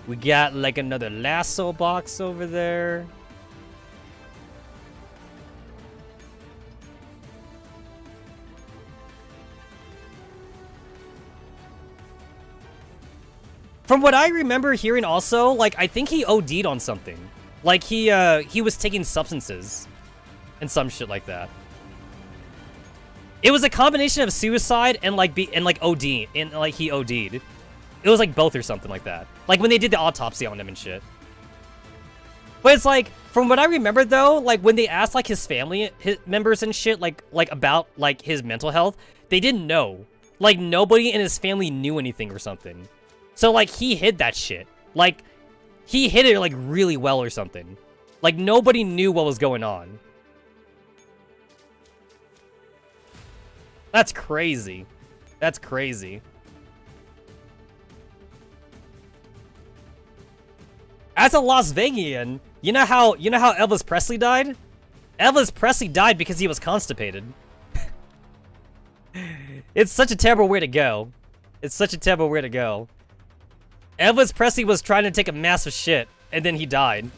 We got, like, another lasso box over there. From what I remember hearing also, like, I think he OD'd on something. Like, he was taking substances and some shit like that. It was a combination of suicide and, like, OD, and, like, he OD'd. It was, like, both or something like that. Like, when they did the autopsy on him and shit. But it's, like, from what I remember, though, like, when they asked, like, his family members and shit, like, about, like, his mental health, they didn't know. Like, nobody in his family knew anything or something. So, like, he hid that shit. Like, he hid it, like, really well or something. Like, nobody knew what was going on. That's crazy. That's crazy. As a Las Vegian, you know how Elvis Presley died? Elvis Presley died because he was constipated. It's such a terrible way to go. It's such a terrible way to go. Elvis Presley was trying to take a massive shit, and then he died.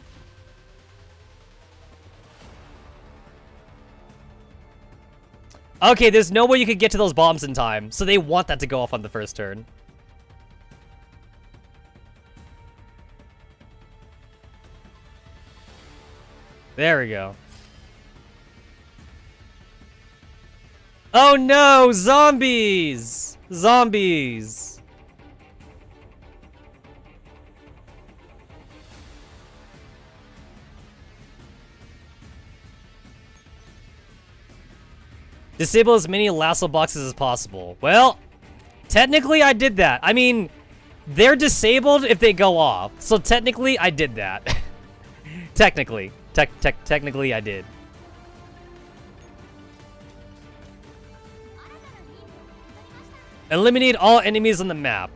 Okay, there's no way you could get to those bombs in time, so they want that to go off on the first turn. There we go. Oh no, zombies! Zombies! Disable as many lasso boxes as possible. Well, technically I did that. I mean, they're disabled if they go off. So technically I did that. Technically. Technically I did. Eliminate all enemies on the map.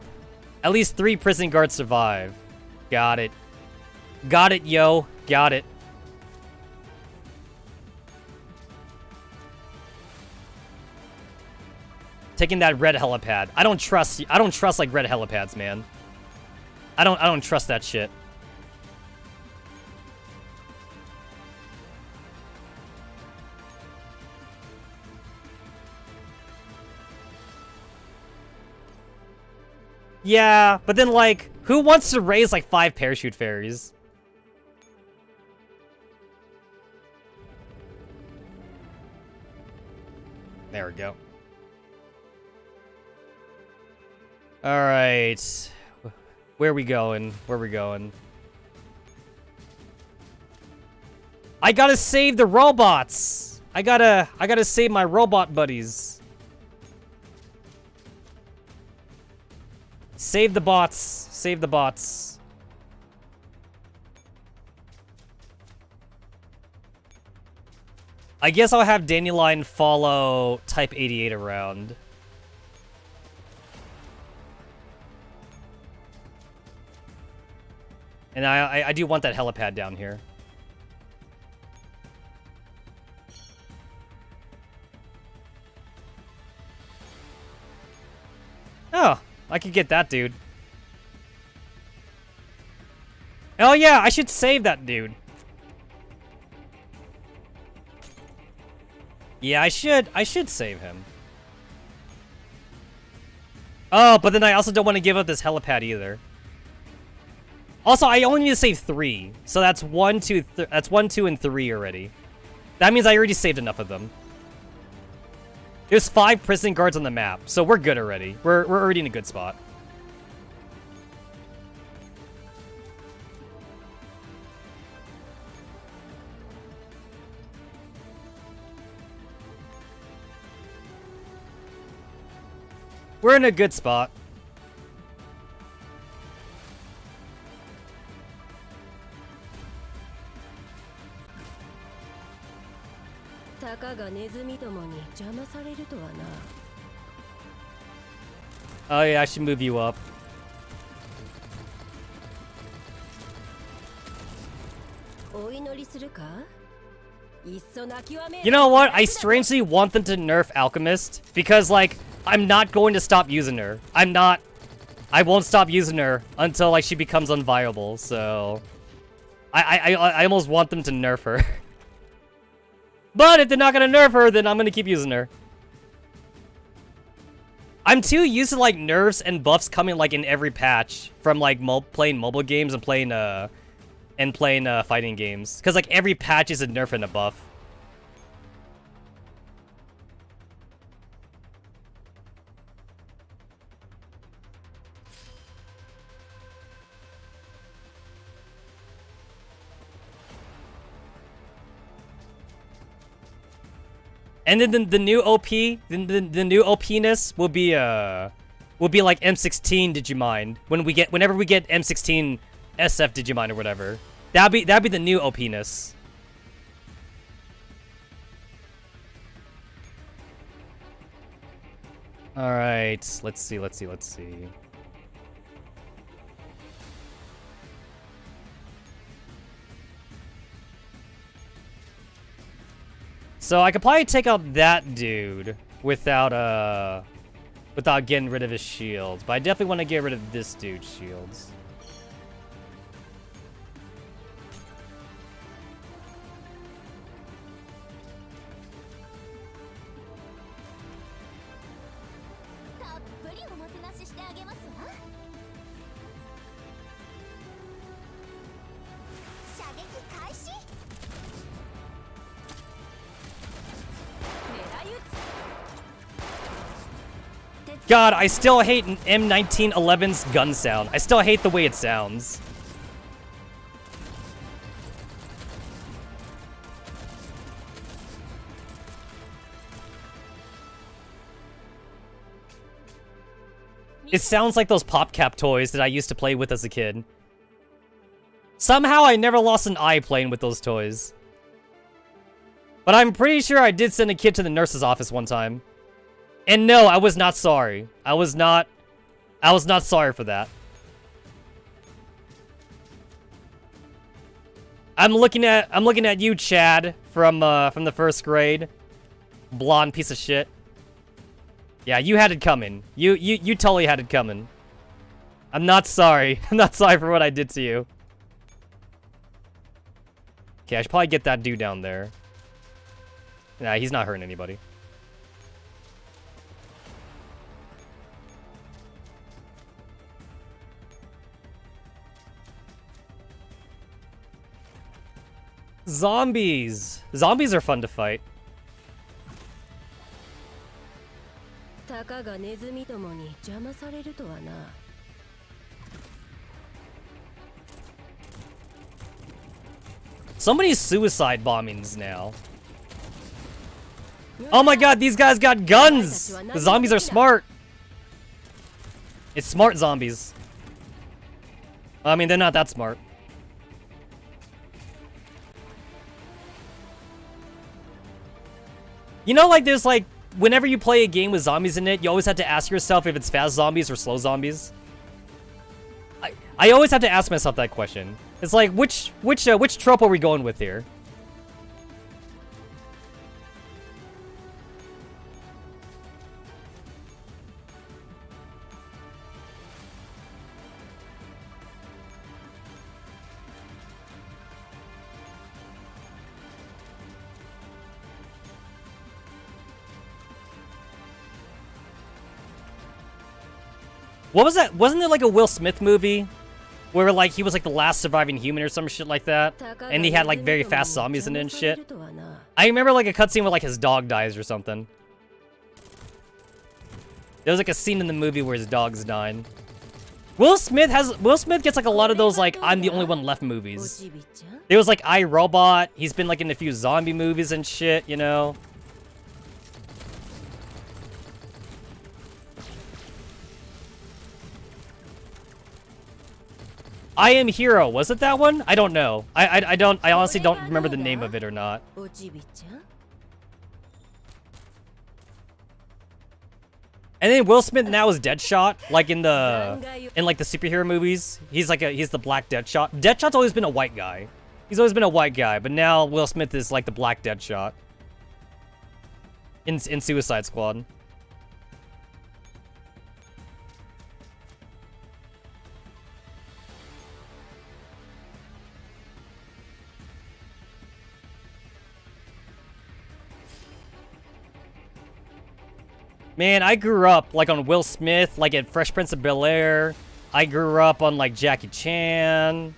At least 3 prison guards survive. Got it. Got it, yo. Got it. Taking that red helipad. I don't trust like red helipads, man. I don't trust that shit. Yeah, but then like, who wants to raise like 5 parachute fairies? There we go. Alright. Where are we going? Where are we going? I gotta save the robots! I gotta save my robot buddies. Save the bots. Save the bots. I guess I'll have Dandelion follow Type 88 around. And I do want that helipad down here. Oh, I could get that dude. Oh yeah, I should save that dude. Yeah, I should save him. Oh, but then I also don't want to give up this helipad either. Also, I only need to save 3. So that's 1, 2, that's 1, 2, and 3 already. That means I already saved enough of them. There's 5 prison guards on the map, so we're good already. We're already in a good spot. We're in a good spot. Oh yeah, I should move you up. You know what? I strangely want them to nerf Alchemist because, like, I'm not going to stop using her. I won't stop using her until, like, she becomes unviable, so... I almost want them to nerf her. But if they're not gonna nerf her, then I'm gonna keep using her. I'm too used to, like, nerfs and buffs coming, like, in every patch from, like, playing mobile games and playing fighting games. Because, like, every patch is a nerf and a buff. And then the new OP, the new OP-ness will be like M16 Digimon whenever we get M16 SF Digimon or whatever. That'd be the new OP-ness. All right, let's see. So I could probably take out that dude without getting rid of his shields, but I definitely want to get rid of this dude's shields. God, I still hate M1911's gun sound. I still hate the way it sounds. It sounds like those PopCap toys that I used to play with as a kid. Somehow I never lost an eye playing with those toys. But I'm pretty sure I did send a kid to the nurse's office one time. And no, I was not sorry. I was not I was not sorry for that. I'm looking at you, Chad, from the first grade. Blonde piece of shit. Yeah, you had it coming. You totally had it coming. I'm not sorry. I'm not sorry for what I did to you. Okay, I should probably get that dude down there. Nah, he's not hurting anybody. Zombies. Zombies are fun to fight. たかがネズミどもに邪魔されるとはな。So many suicide bombings now. Oh my god, these guys got guns! The zombies are smart. It's smart zombies. I mean, they're not that smart. You know, like, there's like, whenever you play a game with zombies in it, you always have to ask yourself if it's fast zombies or slow zombies. I always have to ask myself that question. It's like, which trope are we going with here? What was that? Wasn't there like a Will Smith movie where like he was like the last surviving human or some shit like that? And he had like very fast zombies in it and shit. I remember like a cutscene where like his dog dies or something. There was like a scene in the movie where his dog's dying. Will Smith gets like a lot of those like I'm the only one left movies. There was like I, Robot. He's been like in a few zombie movies and shit, you know. I Am Hero, was it that one? I don't know. I honestly don't remember the name of it or not. And then Will Smith now is Deadshot, like in like the superhero movies. He's the Black Deadshot. Deadshot's always been a white guy. He's always been a white guy, but now Will Smith is like the Black Deadshot in Suicide Squad. Man, I grew up, like, on Will Smith, like, at Fresh Prince of Bel-Air. I grew up on, like, Jackie Chan.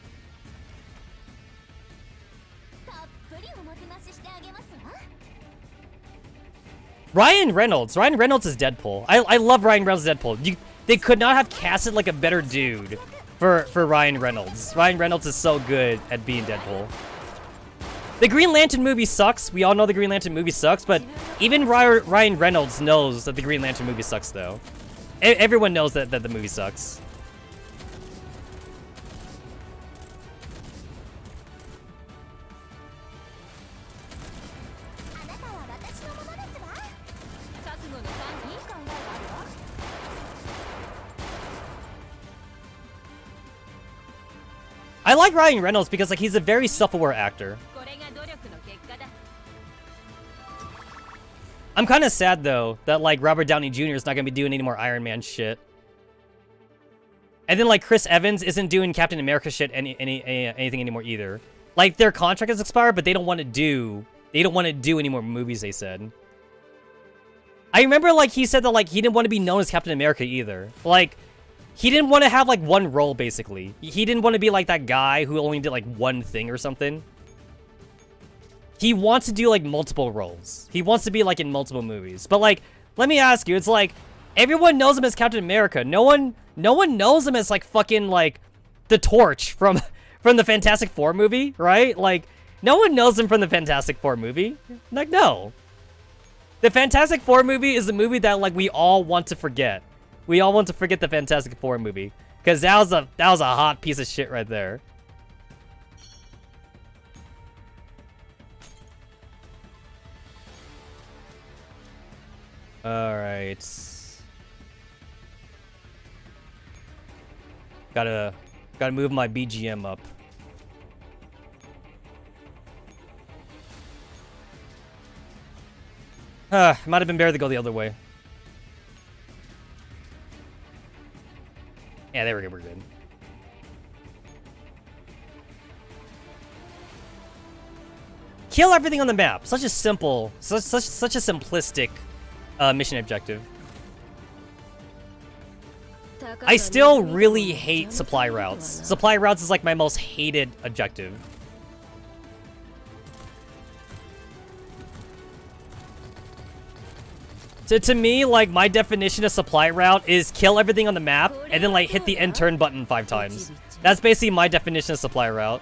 Ryan Reynolds. Ryan Reynolds is Deadpool. I love Ryan Reynolds as Deadpool. They could not have casted, like, a better dude for Ryan Reynolds. Ryan Reynolds is so good at being Deadpool. The Green Lantern movie sucks. We all know the Green Lantern movie sucks, but even Ryan Reynolds knows that the Green Lantern movie sucks, though. Everyone knows that the movie sucks. I like Ryan Reynolds because, like, he's a very self-aware actor. I'm kind of sad, though, that, like, Robert Downey Jr. is not going to be doing any more Iron Man shit. And then, like, Chris Evans isn't doing Captain America shit anything anymore either. Like, their contract has expired, but they don't want to do any more movies, they said. I remember, like, he said that, like, he didn't want to be known as Captain America either. Like, he didn't want to have, like, one role, basically. He didn't want to be, like, that guy who only did, like, one thing or something. He wants to do, like, multiple roles. He wants to be, like, in multiple movies. But, like, let me ask you, it's like, everyone knows him as Captain America. No one knows him as, like, fucking, like, the Torch from the Fantastic Four movie, right? Like, no one knows him from the Fantastic Four movie. Like, no. The Fantastic Four movie is the movie that, like, we all want to forget. We all want to forget the Fantastic Four movie. Because that was a hot piece of shit right there. Alright. Gotta move my BGM up. Might have been better to go the other way. Yeah, there we go, we're good. Kill everything on the map. Such a simple, such a simplistic mission objective. I still really hate supply routes. Supply routes is like my most hated objective. To me, like, my definition of supply route is kill everything on the map and then, like, hit the end turn button 5 times. That's basically my definition of supply route.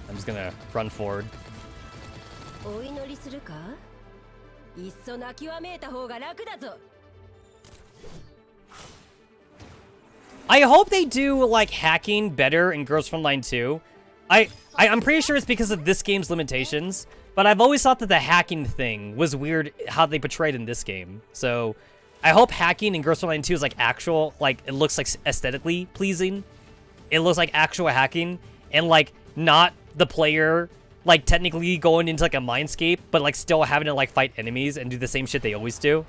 I'm just gonna run forward. I hope they do, like, hacking better in Girls Frontline 2. I'm pretty sure it's because of this game's limitations, but I've always thought that the hacking thing was weird how they portrayed in this game. So I hope hacking in Girls Frontline 2 is, like, actual, like, it looks, like, aesthetically pleasing. It looks like actual hacking, and, like, not the player, like, technically going into, like, a mindscape, but, like, still having to, like, fight enemies and do the same shit they always do.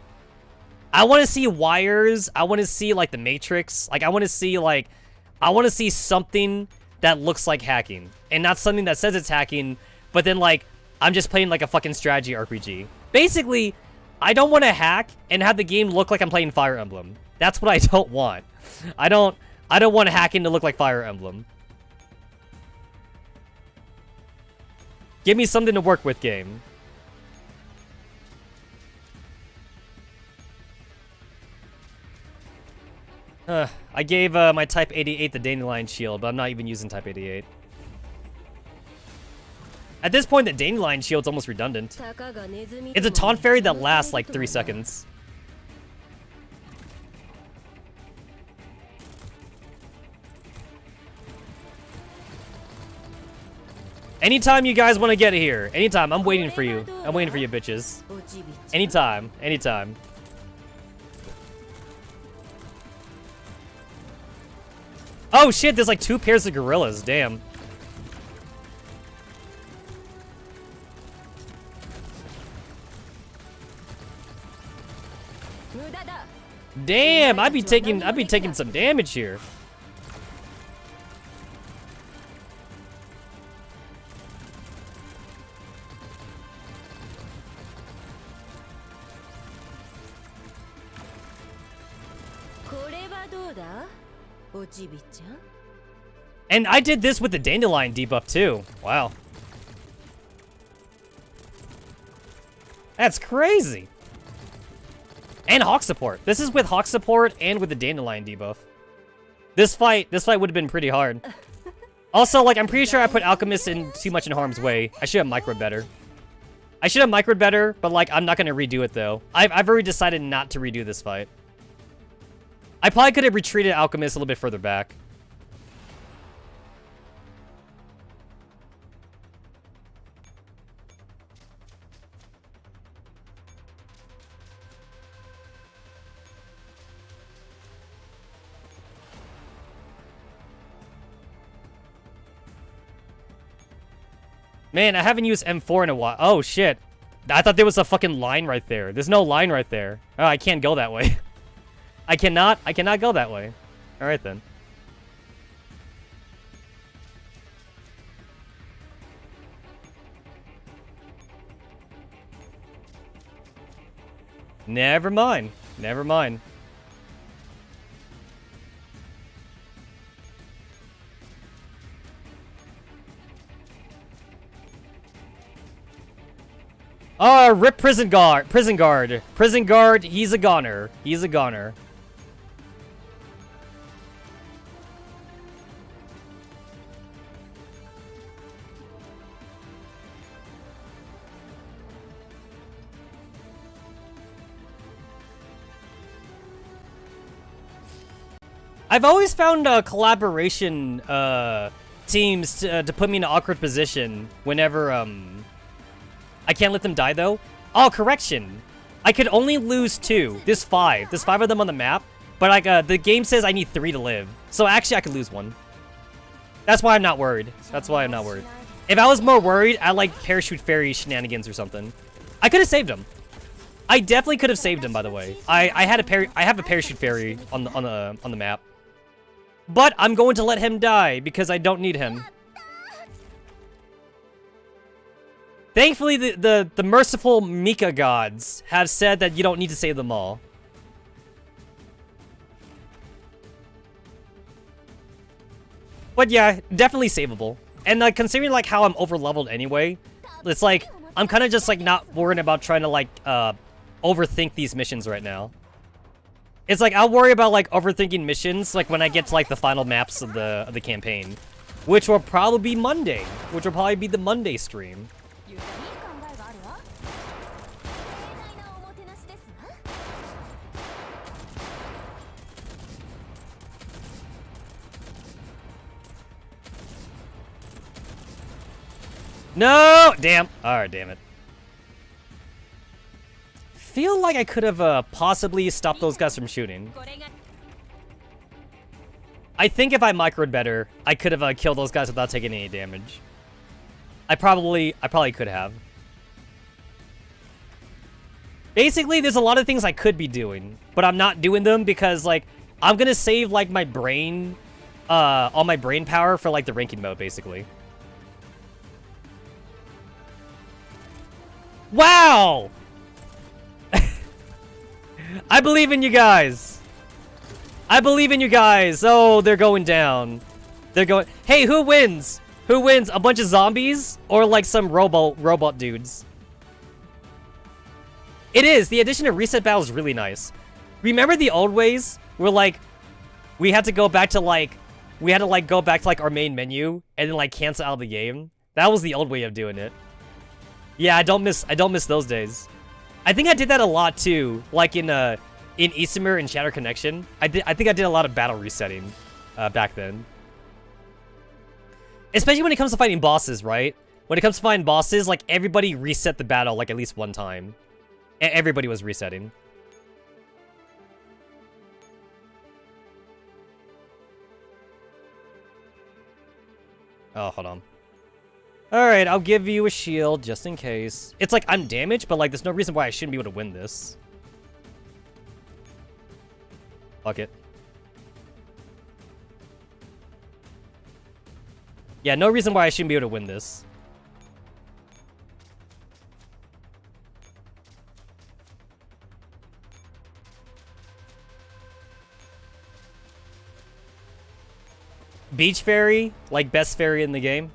I want to see wires. I want to see, like, the Matrix. Like, I want to see something that looks like hacking. And not something that says it's hacking, but then, like, I'm just playing, like, a fucking strategy RPG. Basically, I don't want to hack and have the game look like I'm playing Fire Emblem. That's what I don't want. I don't want hacking to look like Fire Emblem. Give me something to work with, game. I gave my Type 88 the Dandelion Shield, but I'm not even using Type 88. At this point, the Dandelion Shield's almost redundant. It's a taunt fairy that lasts like 3 seconds. Anytime you guys want to get here, anytime, I'm waiting for you. I'm waiting for you, bitches. Anytime, anytime. Oh shit, there's like 2 pairs of gorillas, damn. Damn, I'd be taking some damage here. And I did this with the Dandelion debuff too. Wow. That's crazy. And Hawk support. This is with Hawk support and with the Dandelion debuff. This fight would have been pretty hard. Also, like, I'm pretty sure I put Alchemist in too much in harm's way. I should have microed better. I should have microed better, but, like, I'm not going to redo it, though. I've already decided not to redo this fight. I probably could have retreated Alchemist a little bit further back. Man, I haven't used M4 in a while. Oh, shit. I thought there was a fucking line right there. There's no line right there. Oh, I can't go that way. I cannot go that way. All right, then. Never mind. Never mind. Rip Prison Guard. Prison Guard. Prison Guard, he's a goner. He's a goner. I've always found collaboration teams to put me in an awkward position whenever I can't let them die, though. Oh, correction. I could only lose 2. There's 5. There's 5 of them on the map. But, like, the game says I need 3 to live. So, actually, I could lose 1. That's why I'm not worried. That's why I'm not worried. If I was more worried, I'd, like, parachute fairy shenanigans or something. I could have saved him. I definitely could have saved him, by the way. I have a parachute fairy on the map. But I'm going to let him die because I don't need him. Thankfully, the merciful Mika gods have said that you don't need to save them all. But yeah, definitely savable. And like considering like how I'm over leveled anyway, it's like I'm kind of just like not worrying about trying to like overthink these missions right now. It's like I'll worry about like overthinking missions like when I get to like the final maps of the campaign, which will probably be Monday, which will probably be the Monday stream. No! Damn. Alright, damn it. Feel like I could have possibly stopped those guys from shooting. I think if I microed better, I could have killed those guys without taking any damage. I probably could have. Basically, there's a lot of things I could be doing, but I'm not doing them because, like, I'm gonna save, like, my brain, all my brain power for, like, the ranking mode, basically. Wow! I believe in you guys. I believe in you guys. Oh, they're going down. They're going... Hey, who wins? Who wins? A bunch of zombies? Or, like, some robot dudes? It is. The addition of reset battle is really nice. Remember the old ways? Where, like, we had to go back to, like... We had to, like, go back to, like, our main menu. And then, like, cancel out of the game. That was the old way of doing it. Yeah, I don't miss those days. I think I did that a lot too, like in Isomer and Shatter Connection. I think I did a lot of battle resetting back then. Especially when it comes to fighting bosses, right? When it comes to fighting bosses, like everybody reset the battle like at least one time. Everybody was resetting. Oh, hold on. Alright, I'll give you a shield just in case. It's like I'm damaged, but like there's no reason why I shouldn't be able to win this. Fuck it. Yeah, no reason why I shouldn't be able to win this. Beach fairy, like best fairy in the game.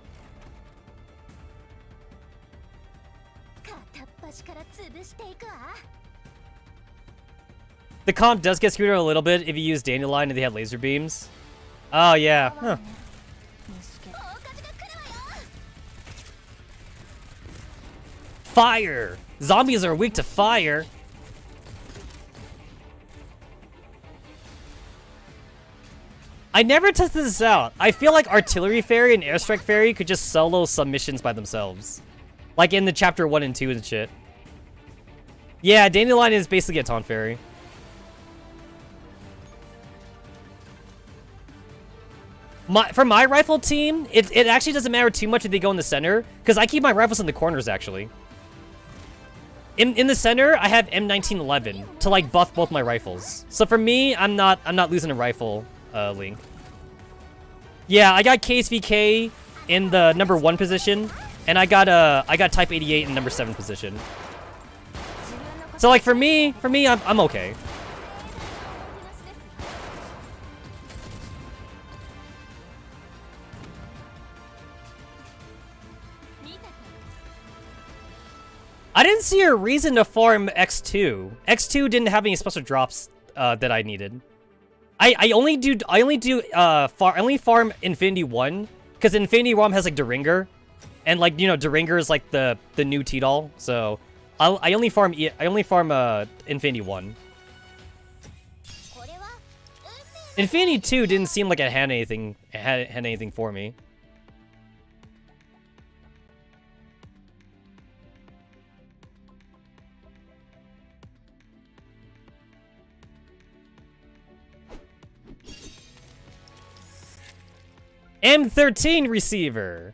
The comp does get screwed a little bit if you use Dandelion and they have laser beams. Oh, yeah. Huh. Fire! Zombies are weak to fire. I never tested this out. I feel like Artillery Fairy and Airstrike Fairy could just solo some missions by themselves. Like in the chapter 1 and 2 and shit. Yeah, Dandelion is basically a taunt fairy. For my rifle team, it actually doesn't matter too much if they go in the center, because I keep my rifles in the corners, actually. In the center, I have M1911 to, like, buff both my rifles. So for me, I'm not losing a rifle, Link. Yeah, I got KSVK in the number 1 position, and I got Type 88 in number 7 position. So, like, for me, I'm okay. I didn't see a reason to farm X2. X2 didn't have any special drops that I needed. I only farm Infinity 1 because Infinity 1 has like Deringer, and like you know Deringer is like the new T-Doll. So I only farm Infinity 1. Infinity 2 didn't seem like it had anything for me. M13 receiver.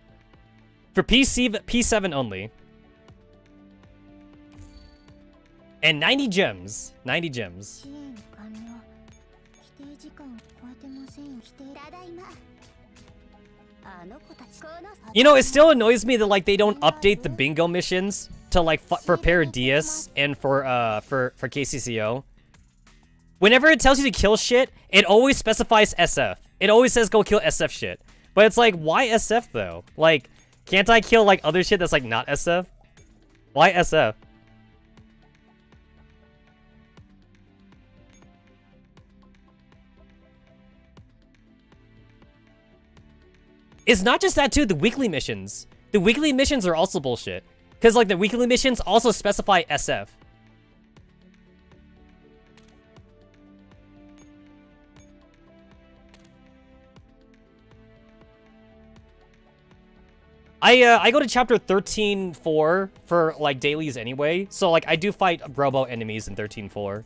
For P7 only. And 90 gems. 90 gems. You know, it still annoys me that like they don't update the bingo missions to like for Paradias and for KCCO. Whenever it tells you to kill shit, it always specifies SF. It always says go kill SF shit. But it's like, why SF though? Like, can't I kill like other shit that's like not SF? Why SF? It's not just that too, the weekly missions. The weekly missions are also bullshit. Because like the weekly missions also specify SF. I go to chapter 13.4 for like dailies anyway. So like I do fight robo enemies in 13.4.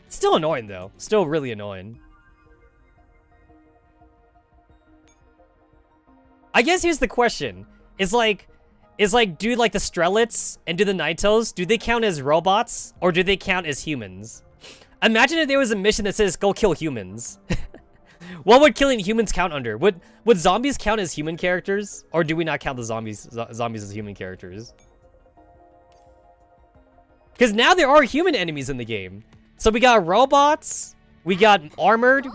Still annoying though. Still really annoying. I guess here's the question. Is like do like the Strelets and do the Naitos, do they count as robots or do they count as humans? Imagine if there was a mission that says go kill humans. What would killing humans count under? Would zombies count as human characters? Or do we not count the zombies as human characters? Because now there are human enemies in the game. So we got robots, we got armored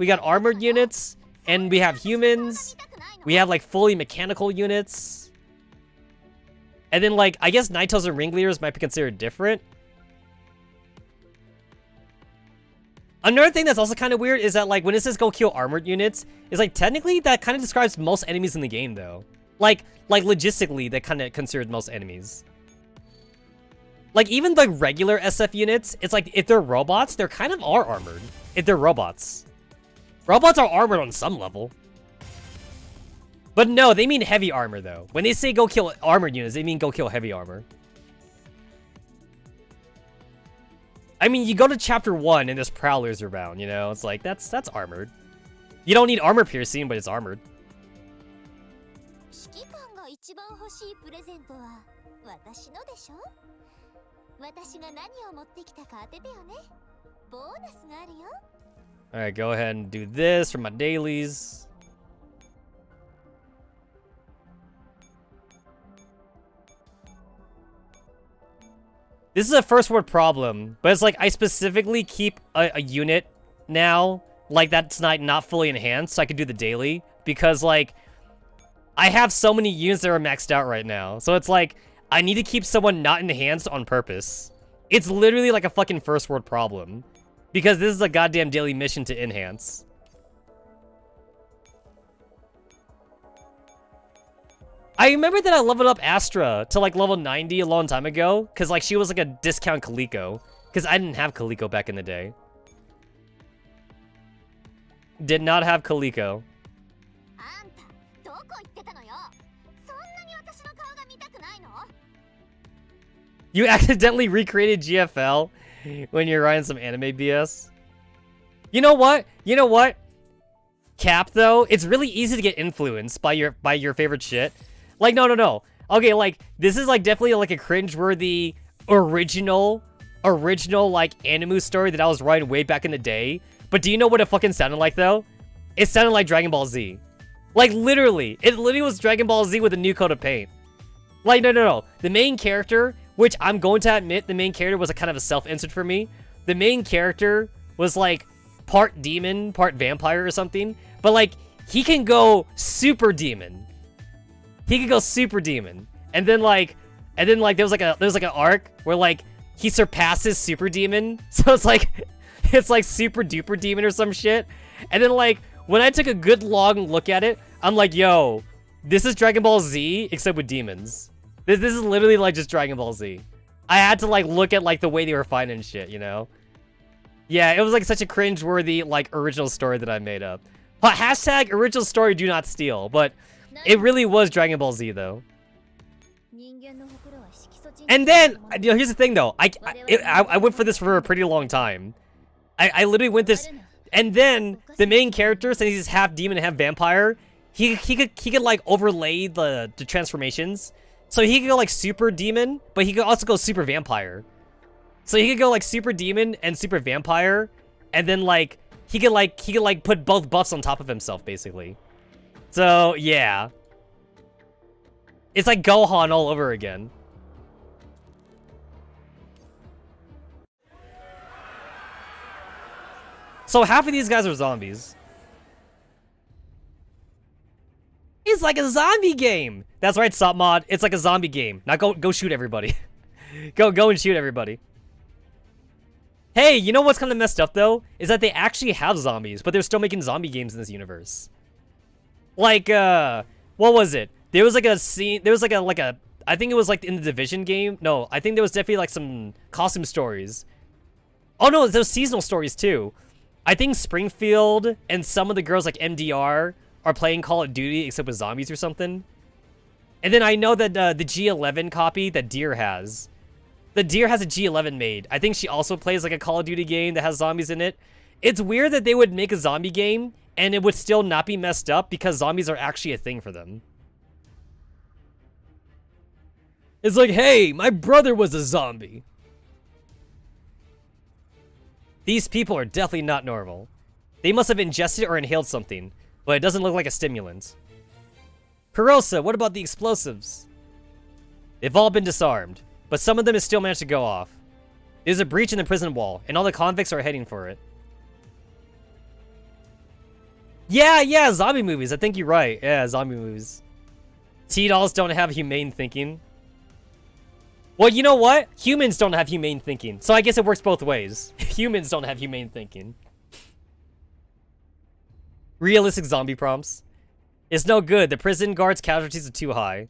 units, and we have humans. We have like fully mechanical units. And then like, I guess Naitos and Ringleaders might be considered different. Another thing that's also kind of weird is that like when it says go kill armored units, is like technically that kind of describes most enemies in the game though. Like logistically that kind of considered most enemies. Like even the regular SF units, it's like if they're robots, they're kind of are armored. If they're robots. Robots are armored on some level. But no, they mean heavy armor though. When they say go kill armored units, they mean go kill heavy armor. I mean, you go to chapter 1 and there's prowlers around, you know? It's like, that's armored. You don't need armor piercing, but it's armored. Alright, go ahead and do this for my dailies. This is a first world problem, but it's like I specifically keep a unit now, like that's not fully enhanced, so I can do the daily, because like I have so many units that are maxed out right now. So it's like I need to keep someone not enhanced on purpose. It's literally like a fucking first world problem, because this is a goddamn daily mission to enhance. I remember that I leveled up Astra to like level 90 a long time ago, because like she was like a discount Kaliko, because I didn't have Kaliko back in the day. Did not have Kaliko. You accidentally recreated GFL when you're writing some anime BS? You know what? You know what? Cap though, it's really easy to get influenced by your favorite shit. Like, no. Okay, like, this is, like, definitely, like, a cringeworthy original, like, anime story that I was writing way back in the day. But do you know what it fucking sounded like, though? It sounded like Dragon Ball Z. Like, literally. It literally was Dragon Ball Z with a new coat of paint. Like, no. The main character, which I'm going to admit, the main character was a kind of a self-insert for me. The main character was, like, part demon, part vampire or something. But, like, he can go super demon. He could go super demon, and then like there was like an arc where like he surpasses super demon, so it's like super duper demon or some shit. And then like when I took a good long look at it, I'm like, yo, this is Dragon Ball Z except with demons. This is literally like just Dragon Ball Z. I had to like look at like the way they were fighting shit, you know? Yeah, it was like such a cringeworthy like original story that I made up. Hashtag original story do not steal, but. It really was Dragon Ball Z, though. And then, you know, here's the thing, though. I went for this for a pretty long time. I literally went this... And then the main character, since he's half demon and half vampire, he could like overlay the transformations. So he could go like super demon, but he could also go super vampire. So he could go like super demon and super vampire, and then like he could like put both buffs on top of himself basically. So yeah. It's like Gohan all over again. So half of these guys are zombies. It's like a zombie game. That's right, Stopmod. It's like a zombie game. Now go shoot everybody. go and shoot everybody. Hey, you know what's kind of messed up though? Is that they actually have zombies, but they're still making zombie games in this universe. Like what was it? There was like a scene, there was like a I think it was like in the Division game. No, I think there was definitely like some costume stories. Oh no, there's seasonal stories too. I think Springfield and some of the girls like MDR are playing Call of Duty except with zombies or something. And then I know that the G11 copy that Deer has. The Deer has a G11 made. I think she also plays like a Call of Duty game that has zombies in it. It's weird that they would make a zombie game and it would still not be messed up because zombies are actually a thing for them. It's like, hey, my brother was a zombie. These people are definitely not normal. They must have ingested or inhaled something, but it doesn't look like a stimulant. Kurosa, what about the explosives? They've all been disarmed, but some of them have still managed to go off. There's a breach in the prison wall, and all the convicts are heading for it. Yeah, zombie movies. I think you're right. Yeah, zombie movies. T-dolls don't have humane thinking. Well, you know what? Humans don't have humane thinking, so I guess it works both ways. Humans don't have humane thinking. Realistic zombie prompts. It's no good. The prison guards' casualties are too high.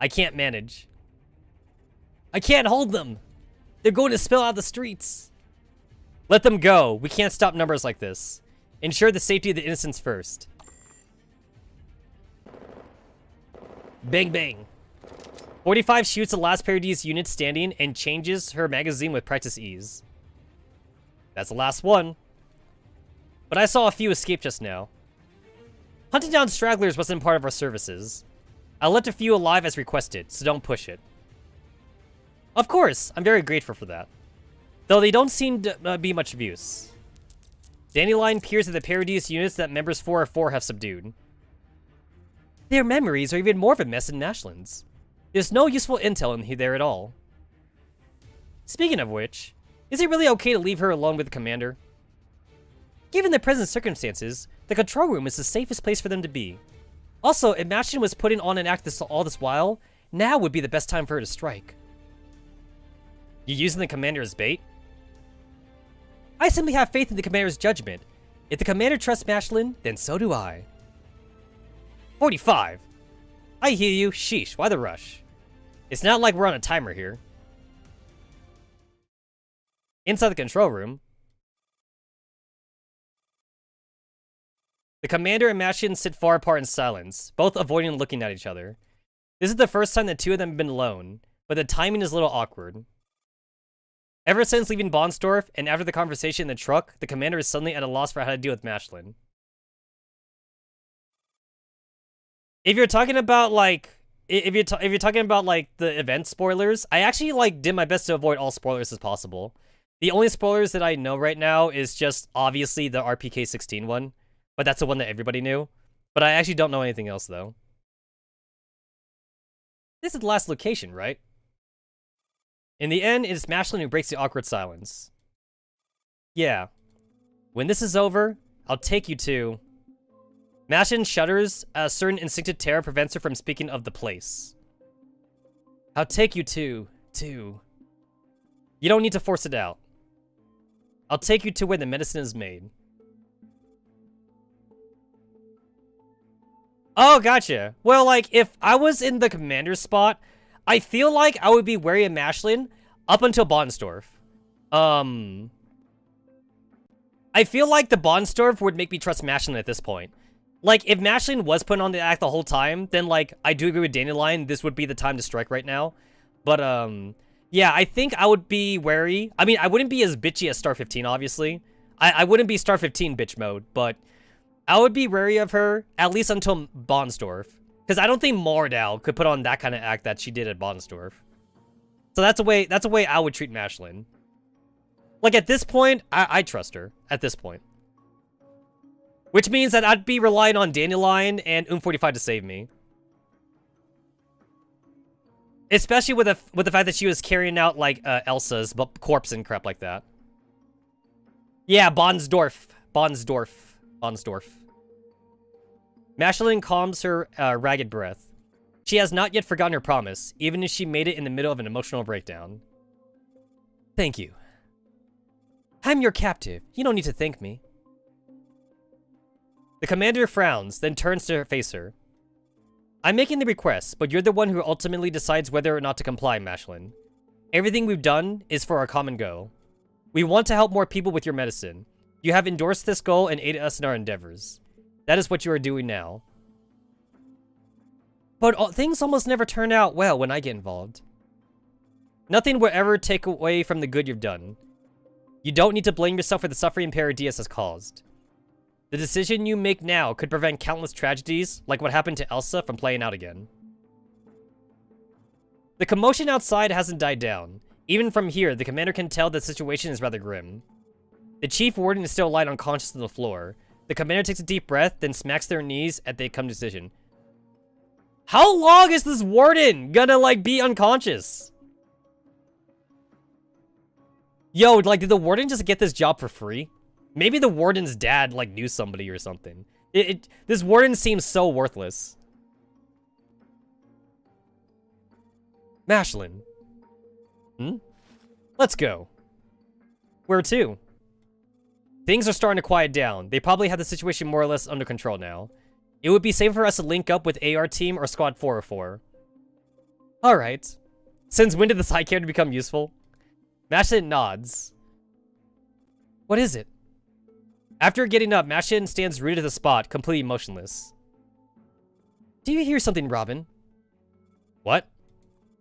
I can't manage. I can't hold them. They're going to spill out the streets. Let them go. We can't stop numbers like this. Ensure the safety of the innocents first. Bang, bang. 45 shoots the last Paradise unit standing and changes her magazine with practice ease. That's the last one. But I saw a few escape just now. Hunting down stragglers wasn't part of our services. I left a few alive as requested, so don't push it. Of course, I'm very grateful for that. Though they don't seem to be much of use. Dandelion peers at the Paradise units that members 404 have subdued. Their memories are even more of a mess than Nashlin's. There's no useful intel in there at all. Speaking of which, is it really okay to leave her alone with the commander? Given the present circumstances, the control room is the safest place for them to be. Also, if Machin was putting on an act all this while, now would be the best time for her to strike. You using the commander as bait? I simply have faith in the commander's judgment. If the commander trusts Machlin, then so do I. 45. I hear you. Sheesh, why the rush? It's not like we're on a timer here. Inside the control room, the commander and Machin sit far apart in silence, both avoiding looking at each other. This is the first time the two of them have been alone, but the timing is a little awkward. Ever since leaving Bonsdorf and after the conversation in the truck, the commander is suddenly at a loss for how to deal with Machlin. If you're talking about like, if you're talking about like the event spoilers, I actually like did my best to avoid all spoilers as possible. The only spoilers that I know right now is just obviously the RPK-16 one, but that's the one that everybody knew. But I actually don't know anything else though. This is the last location, right? In the end, it is Machlin who breaks the awkward silence. Yeah. When this is over, I'll take you to... Machlin shudders. A certain instinctive terror prevents her from speaking of the place. I'll take you to... You don't need to force it out. I'll take you to where the medicine is made. Oh, gotcha. Well, like, if I was in the commander's spot, I feel like I would be wary of Machlin up until Bonsdorf. I feel like the Bonsdorf would make me trust Machlin at this point. Like, if Machlin was putting on the act the whole time, then, like, I do agree with Dandelion, this would be the time to strike right now. But, yeah, I think I would be wary. I mean, I wouldn't be as bitchy as Star 15, obviously. I wouldn't be Star 15 bitch mode, but I would be wary of her, at least until Bonsdorf. Because I don't think Mordau could put on that kind of act that she did at Bonsdorf. So that's a way I would treat Mashlin. Like, at this point, I trust her. At this point. Which means that I'd be relying on Dandelion and 45 to save me. Especially with the fact that she was carrying out, like, Elsa's corpse and crap like that. Yeah, Bonsdorf. Mashlin calms her ragged breath. She has not yet forgotten her promise, even if she made it in the middle of an emotional breakdown. Thank you. I'm your captive. You don't need to thank me. The commander frowns, then turns to face her. I'm making the request, but you're the one who ultimately decides whether or not to comply, Mashlin. Everything we've done is for our common goal. We want to help more people with your medicine. You have endorsed this goal and aided us in our endeavors. That is what you are doing now. But things almost never turn out well when I get involved. Nothing will ever take away from the good you've done. You don't need to blame yourself for the suffering Paradies has caused. The decision you make now could prevent countless tragedies, like what happened to Elsa, from playing out again. The commotion outside hasn't died down. Even from here, the commander can tell the situation is rather grim. The chief warden is still lying unconscious on the floor. The commander takes a deep breath, then smacks their knees at they come to decision. How long is this warden gonna, like, be unconscious? Yo, like, did the warden just get this job for free? Maybe the warden's dad, like, knew somebody or something. This warden seems so worthless. Mashlin. Let's go. Where to? Things are starting to quiet down. They probably have the situation more or less under control now. It would be safer for us to link up with AR Team or Squad 404. Alright. Since when did the side character become useful? Mashlin nods. What is it? After getting up, Mashlin stands rooted to the spot, completely motionless. Do you hear something, Robin? What?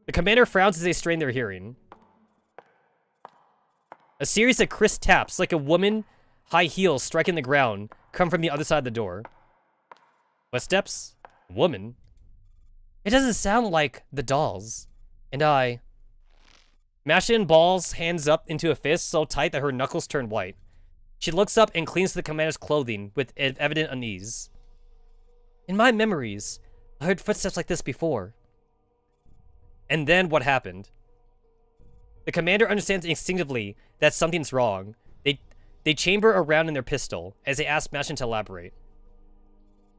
The commander frowns as they strain their hearing. A series of crisp taps, like a woman, high heels striking the ground, come from the other side of the door. Footsteps? Woman? It doesn't sound like the dolls. And I... Mashlin balls hands up into a fist so tight that her knuckles turn white. She looks up and cleans the commander's clothing with evident unease. In my memories, I heard footsteps like this before. And then what happened? The commander understands instinctively that something's wrong. They chamber around in their pistol as they ask Mashlin to elaborate.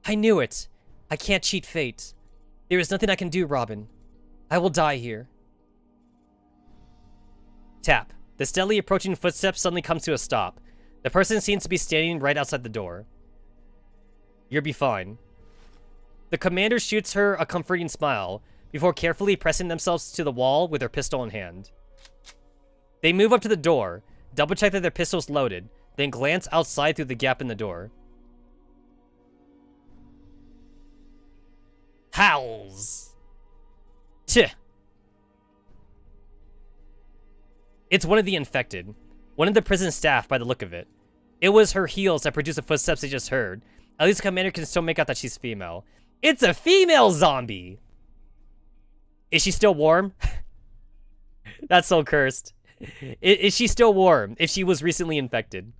I knew it. I can't cheat fate. There is nothing I can do, Robin. I will die here. Tap. The steadily approaching footsteps suddenly comes to a stop. The person seems to be standing right outside the door. You'll be fine. The commander shoots her a comforting smile before carefully pressing themselves to the wall with their pistol in hand. They move up to the door, double-check that their pistol's loaded, then glance outside through the gap in the door. Howls! Tch! It's one of the infected. One of the prison staff, by the look of it. It was her heels that produced the footsteps they just heard. At least the commander can still make out that she's female. It's a female zombie! Is she still warm? That's so cursed. Is she still warm if she was recently infected?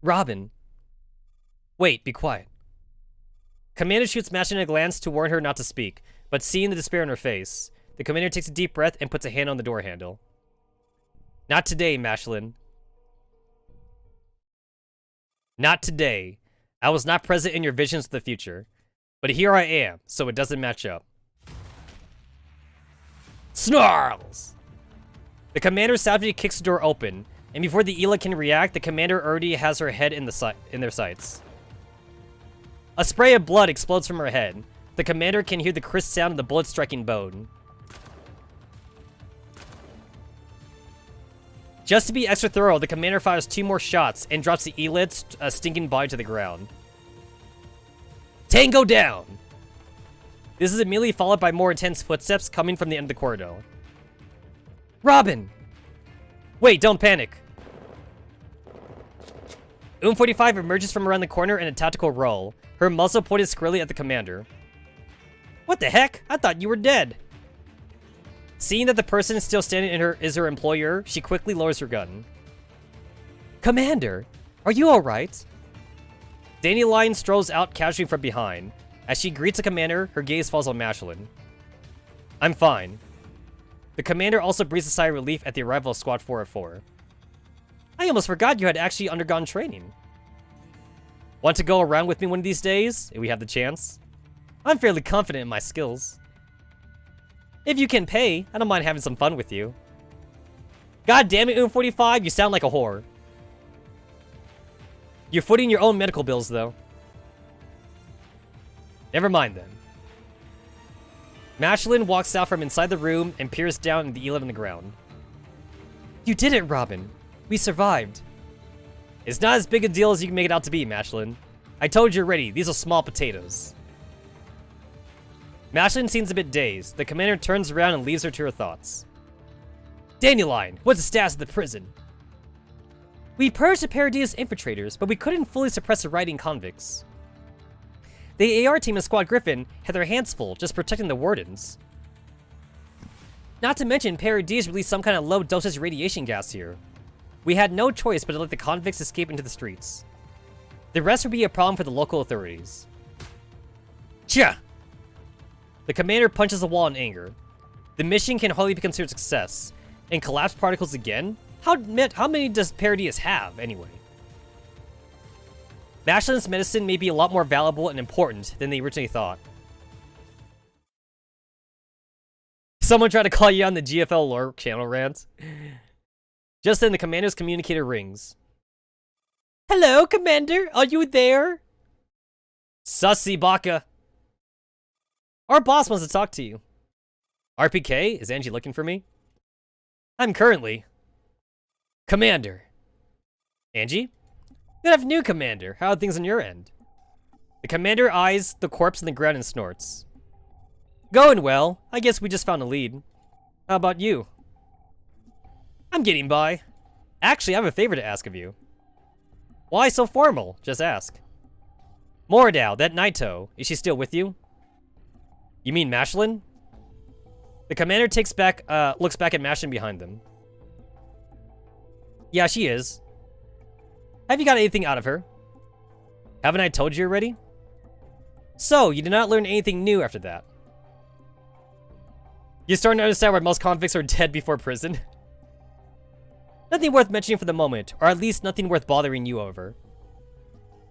Robin. Wait, be quiet. Commander shoots Mashlin a glance to warn her not to speak, but seeing the despair in her face, the commander takes a deep breath and puts a hand on the door handle. Not today, Mashlin. Not today. I was not present in your visions of the future. But here I am, so it doesn't match up. Snarls! The commander savagely kicks the door open, and before the Ela can react, the commander already has her head in their sights. A spray of blood explodes from her head. The commander can hear the crisp sound of the bullet striking bone. Just to be extra thorough, the commander fires 2 more shots and drops the Elid's stinking body to the ground. Tango down! This is immediately followed by more intense footsteps coming from the end of the corridor. Robin! Wait, don't panic. 45 emerges from around the corner in a tactical roll, her muzzle pointed squarely at the commander. What the heck? I thought you were dead. Seeing that the person still standing is her employer, she quickly lowers her gun. Commander, are you alright? Dandelion strolls out casually from behind. As she greets the commander, her gaze falls on Mashlin. I'm fine. The commander also breathes a sigh of relief at the arrival of Squad 404. I almost forgot you had actually undergone training. Want to go around with me one of these days, if we have the chance? I'm fairly confident in my skills. If you can pay, I don't mind having some fun with you. God damn it, 45, you sound like a whore. You're footing your own medical bills, though. Never mind, then. Mashlin walks out from inside the room and peers down at the elet on the ground. You did it, Robin. We survived. It's not as big a deal as you can make it out to be, Mashlin. I told you already, these are small potatoes. Mashlin seems a bit dazed. The commander turns around and leaves her to her thoughts. Dandelion, what's the status of the prison? We purged the Paradias infiltrators, but we couldn't fully suppress the riding convicts. The AR team and Squad Griffin had their hands full just protecting the wardens. Not to mention, Paradias released some kind of low-dosage radiation gas here. We had no choice but to let the convicts escape into the streets. The rest would be a problem for the local authorities. Tcha! The commander punches the wall in anger. The mission can hardly be considered a success. And collapsed particles again? How many does Paradias have, anyway? Mashlin's medicine may be a lot more valuable and important than they originally thought. Someone tried to call you on the GFL lore channel rant. Just then, the commander's communicator rings. Hello, Commander? Are you there? Sussy Baka. Our boss wants to talk to you. RPK? Is Angie looking for me? I'm currently... Commander. Angie? Good afternoon, Commander. How are things on your end? The commander eyes the corpse on the ground and snorts. Going well. I guess we just found a lead. How about you? I'm getting by. Actually, I have a favor to ask of you. Why so formal? Just ask. Moradao, that Naito, is she still with you? You mean Mashlin? The commander looks back at Mashlin behind them. Yeah, she is. Have you got anything out of her? Haven't I told you already? So, you did not learn anything new after that. You're starting to understand why most convicts are dead before prison? Nothing worth mentioning for the moment, or at least nothing worth bothering you over.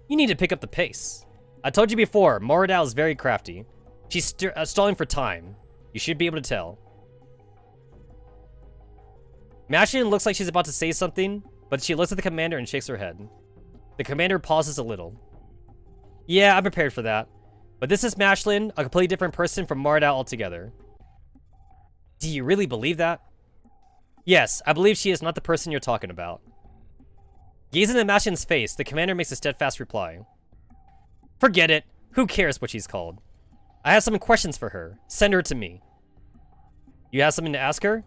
You need to pick up the pace. I told you before, Moradao is very crafty. She's stalling for time. You should be able to tell. Mashlin looks like she's about to say something, but she looks at the commander and shakes her head. The commander pauses a little. Yeah, I'm prepared for that. But this is Mashlin, a completely different person from Moradao altogether. Do you really believe that? Yes, I believe she is not the person you're talking about. Gazing at Mashlin's face, the commander makes a steadfast reply. Forget it. Who cares what she's called? I have some questions for her. Send her to me. You have something to ask her?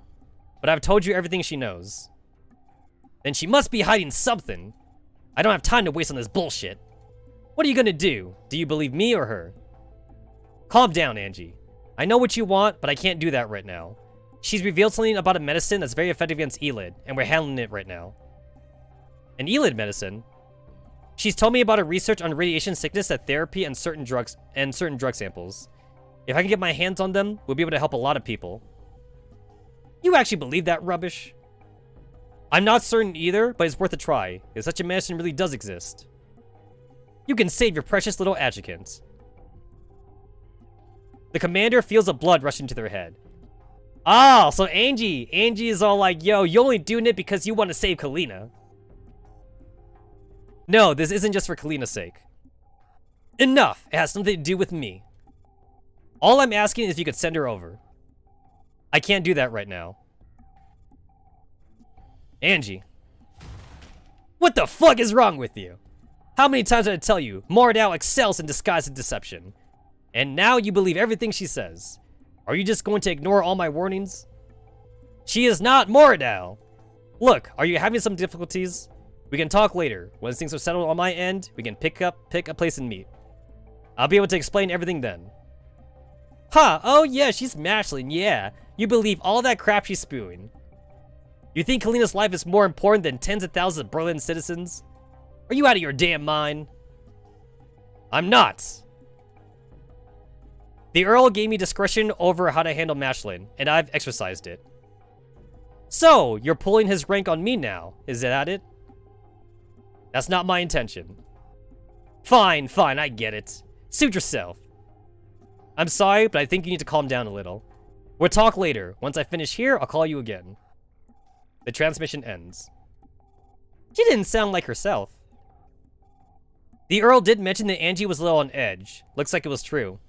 But I've told you everything she knows. Then she must be hiding something. I don't have time to waste on this bullshit. What are you gonna do? Do you believe me or her? Calm down, Angie. I know what you want, but I can't do that right now. She's revealed something about a medicine that's very effective against Elid, and we're handling it right now. An Elid medicine? She's told me about her research on radiation sickness at therapy and certain drug samples. If I can get my hands on them, we'll be able to help a lot of people. You actually believe that rubbish? I'm not certain either, but it's worth a try, if such a medicine really does exist. You can save your precious little adjutant. The commander feels the blood rushing to their head. Ah, so Angie is all like, yo, you're only doing it because you want to save Kalina. No, this isn't just for Kalina's sake. Enough! It has something to do with me. All I'm asking is if you could send her over. I can't do that right now. Angie. What the fuck is wrong with you? How many times did I tell you, Moradao excels in disguise and deception? And now you believe everything she says. Are you just going to ignore all my warnings? She is not Moradao. Look, are you having some difficulties? We can talk later. Once things are settled on my end, we can pick a place and meet. I'll be able to explain everything then. Huh, oh yeah, she's Mashlin, yeah. You believe all that crap she's spewing. You think Kalina's life is more important than tens of thousands of Berlin citizens? Are you out of your damn mind? I'm not. The Earl gave me discretion over how to handle Mashlin, and I've exercised it. So, you're pulling his rank on me now, is that it? That's not my intention. Fine, fine, I get it. Suit yourself. I'm sorry, but I think you need to calm down a little. We'll talk later. Once I finish here, I'll call you again. The transmission ends. She didn't sound like herself. The Earl did mention that Angie was a little on edge. Looks like it was true.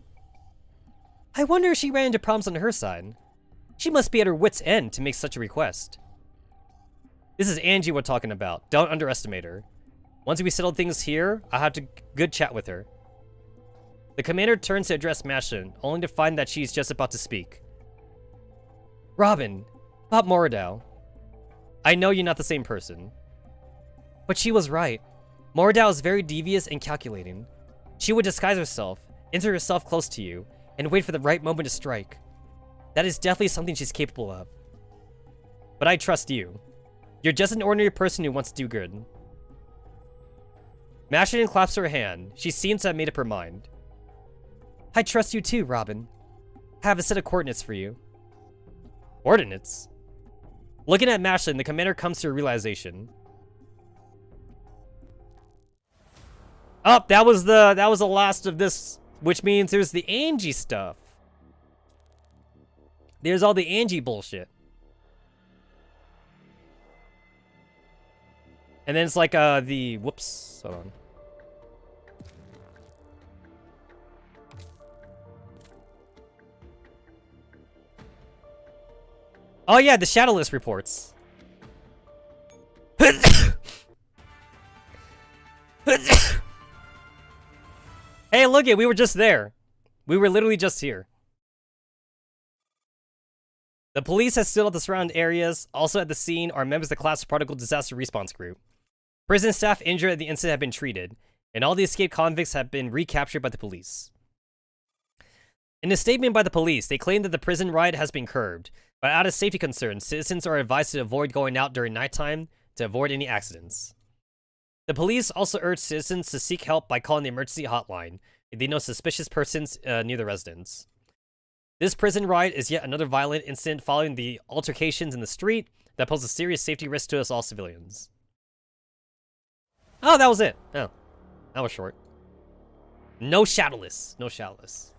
I wonder if she ran into problems on her side. She must be at her wit's end to make such a request. This is Angie we're talking about. Don't underestimate her. Once we settle things here, I'll have a good chat with her. The commander turns to address Mashlin, only to find that she's just about to speak. Robin, about Moradau. I know you're not the same person. But she was right. Moradau is very devious and calculating. She would disguise herself, enter herself close to you, and wait for the right moment to strike. That is definitely something she's capable of. But I trust you. You're just an ordinary person who wants to do good. Mashlin claps her hand. She seems to have made up her mind. I trust you too, Robin. I have a set of coordinates for you. Coordinates? Looking at Mashlin, the commander comes to a realization. Oh, that was the last of this, which means there's the Angie stuff. There's all the Angie bullshit. And then it's like whoops, hold on. Oh yeah, the Shadowless reports. Hey, look it, we were just there. We were literally just here. The police has sealed up the surrounding areas. Also at the scene are members of the Class Particle Disaster Response Group. Prison staff injured at the incident have been treated, and all the escaped convicts have been recaptured by the police. In a statement by the police, they claim that the prison riot has been curbed, but out of safety concerns, citizens are advised to avoid going out during nighttime to avoid any accidents. The police also urge citizens to seek help by calling the emergency hotline if they know suspicious persons near the residence. This prison riot is yet another violent incident following the altercations in the street that pose a serious safety risk to us all civilians. Oh, that was it. Oh, that was short. No Shadowless. No Shadowless.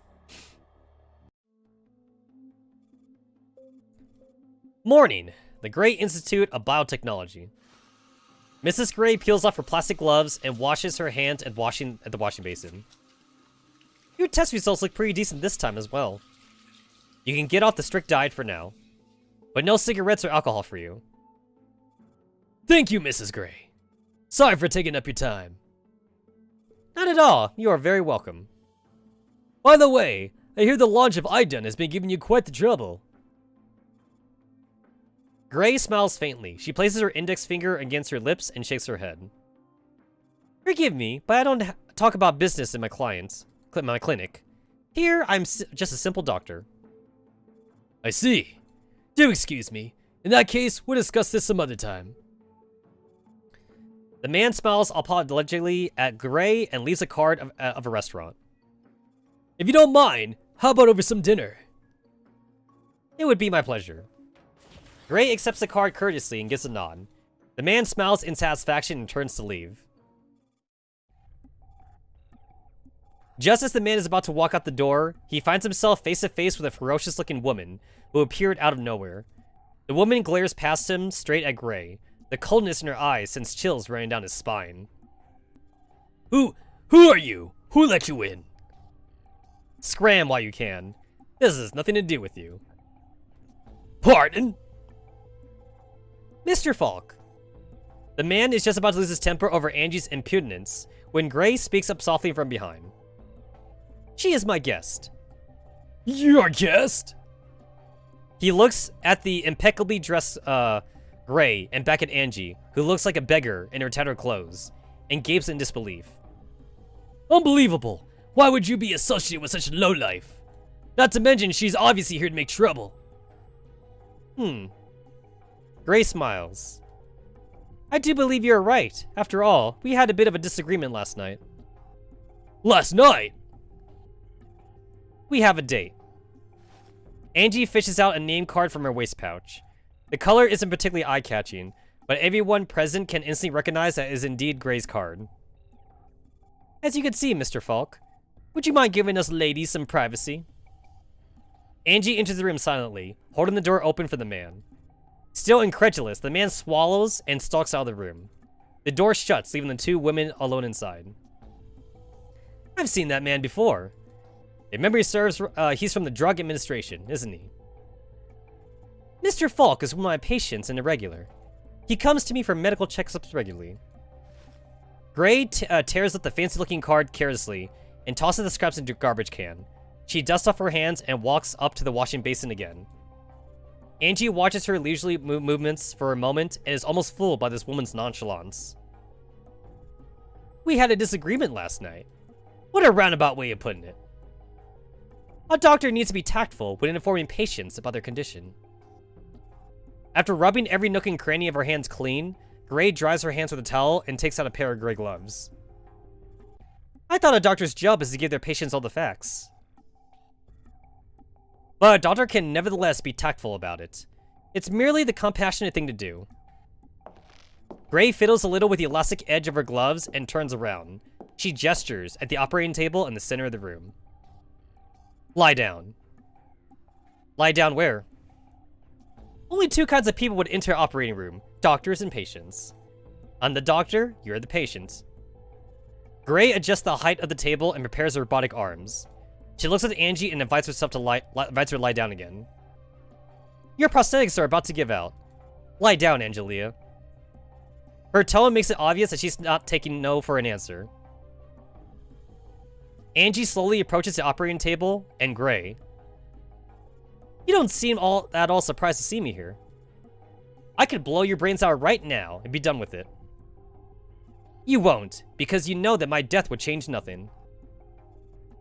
Morning. The Gray Institute of Biotechnology. Mrs. Gray peels off her plastic gloves and washes her hands at the washing basin. Your test results look pretty decent this time as well. You can get off the strict diet for now, but no cigarettes or alcohol for you. Thank you, Mrs. Gray. Sorry for taking up your time. Not at all. You are very welcome. By the way, I hear the launch of Idun has been giving you quite the trouble. Gray smiles faintly. She places her index finger against her lips and shakes her head. Forgive me, but I don't talk about business in my clinic. Here, I'm just a simple doctor. I see. Do excuse me. In that case, we'll discuss this some other time. The man smiles apologetically at Gray and leaves a card of a restaurant. If you don't mind, how about over some dinner? It would be my pleasure. Gray accepts the card courteously and gives a nod. The man smiles in satisfaction and turns to leave. Just as the man is about to walk out the door, he finds himself face to face with a ferocious-looking woman who appeared out of nowhere. The woman glares past him, straight at Gray. The coldness in her eyes sends chills running down his spine. Who are you? Who let you in? Scram while you can. This has nothing to do with you. Pardon? Mr. Falk. The man is just about to lose his temper over Angie's impudence when Gray speaks up softly from behind. She is my guest. Your guest? He looks at the impeccably dressed Gray, and back at Angie, who looks like a beggar in her tattered clothes, and gapes in disbelief. Unbelievable! Why would you be associated with such a lowlife? Not to mention, she's obviously here to make trouble. Gray smiles. I do believe you're right. After all, we had a bit of a disagreement last night. Last night? We have a date. Angie fishes out a name card from her waist pouch. The color isn't particularly eye-catching, but everyone present can instantly recognize that it is indeed Gray's card. As you can see, Mr. Falk, would you mind giving us ladies some privacy? Angie enters the room silently, holding the door open for the man. Still incredulous, the man swallows and stalks out of the room. The door shuts, leaving the two women alone inside. I've seen that man before. If memory serves, he's from the Drug Administration, isn't he? Mr. Falk is one of my patients and a regular. He comes to me for medical checkups regularly. Gray tears up the fancy-looking card carelessly and tosses the scraps into a garbage can. She dusts off her hands and walks up to the washing basin again. Angie watches her leisurely movements for a moment and is almost fooled by this woman's nonchalance. We had a disagreement last night. What a roundabout way of putting it. A doctor needs to be tactful when informing patients about their condition. After rubbing every nook and cranny of her hands clean, Gray dries her hands with a towel and takes out a pair of gray gloves. I thought a doctor's job is to give their patients all the facts. But a doctor can nevertheless be tactful about it. It's merely the compassionate thing to do. Gray fiddles a little with the elastic edge of her gloves and turns around. She gestures at the operating table in the center of the room. Lie down. Lie down where? Only two kinds of people would enter an operating room, doctors and patients. I'm the doctor, you're the patient. Gray adjusts the height of the table and prepares her robotic arms. She looks at Angie and invites herself to invites her to lie down again. Your prosthetics are about to give out. Lie down, Angelia. Her tone makes it obvious that she's not taking no for an answer. Angie slowly approaches the operating table and Gray. You don't seem at all surprised to see me here. I could blow your brains out right now and be done with it. You won't, because you know that my death would change nothing.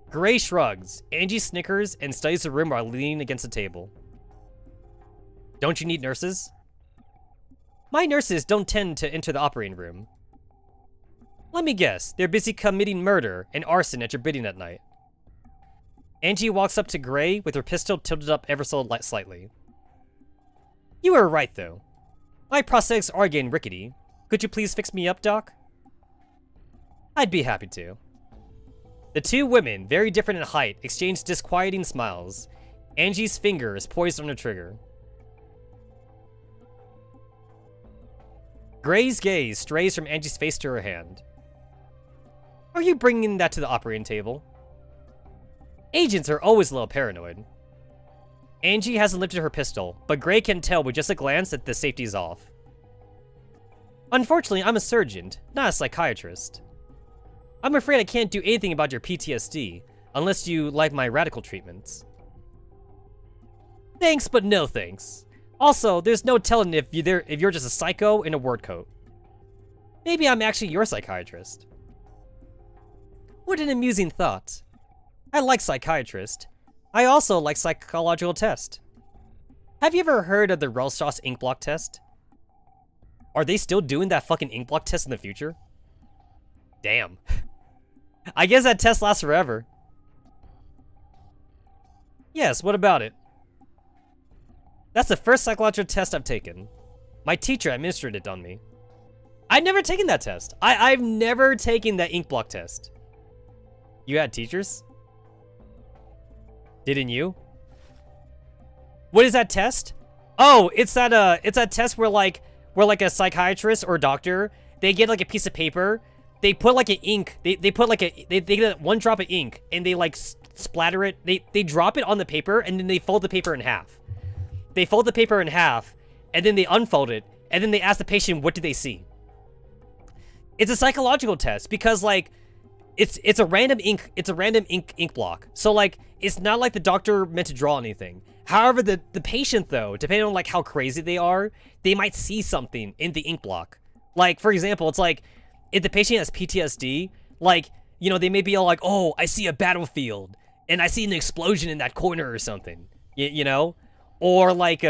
Gray shrugs. Angie snickers and studies the room while leaning against the table. Don't you need nurses? My nurses don't tend to enter the operating room. Let me guess, they're busy committing murder and arson at your bidding at night. Angie walks up to Gray with her pistol tilted up ever so slightly. You were right, though. My prosthetics are getting rickety. Could you please fix me up, Doc? I'd be happy to. The two women, very different in height, exchange disquieting smiles. Angie's finger is poised on the trigger. Gray's gaze strays from Angie's face to her hand. Are you bringing that to the operating table? Agents are always a little paranoid. Angie hasn't lifted her pistol, but Gray can tell with just a glance that the safety is off. Unfortunately, I'm a surgeon, not a psychiatrist. I'm afraid I can't do anything about your PTSD, unless you like my radical treatments. Thanks, but no thanks. Also, there's no telling if you're just a psycho in a ward coat. Maybe I'm actually your psychiatrist. What an amusing thought. I like psychiatrist. I also like psychological test. Have you ever heard of the Rorschach ink block test? Are they still doing that fucking ink block test in the future? Damn. I guess that test lasts forever. Yes, what about it? That's the first psychological test I've taken. My teacher administered it on me. I've never taken that test. I've never taken that ink block test. You had teachers? Didn't you? What is that test? Oh, it's that test where like a psychiatrist or doctor, they get like a piece of paper, they put like an ink, they get one drop of ink and they like splatter it, they drop it on the paper and then they fold the paper in half. They fold the paper in half and then they unfold it and then they ask the patient what did they see. It's a psychological test because like It's a random ink block. So like it's not like the doctor meant to draw anything. However, the patient though, depending on like how crazy they are, they might see something in the ink block. Like for example, it's like if the patient has PTSD, like, you know, they may be all like, "Oh, I see a battlefield and I see an explosion in that corner or something." You know? Or like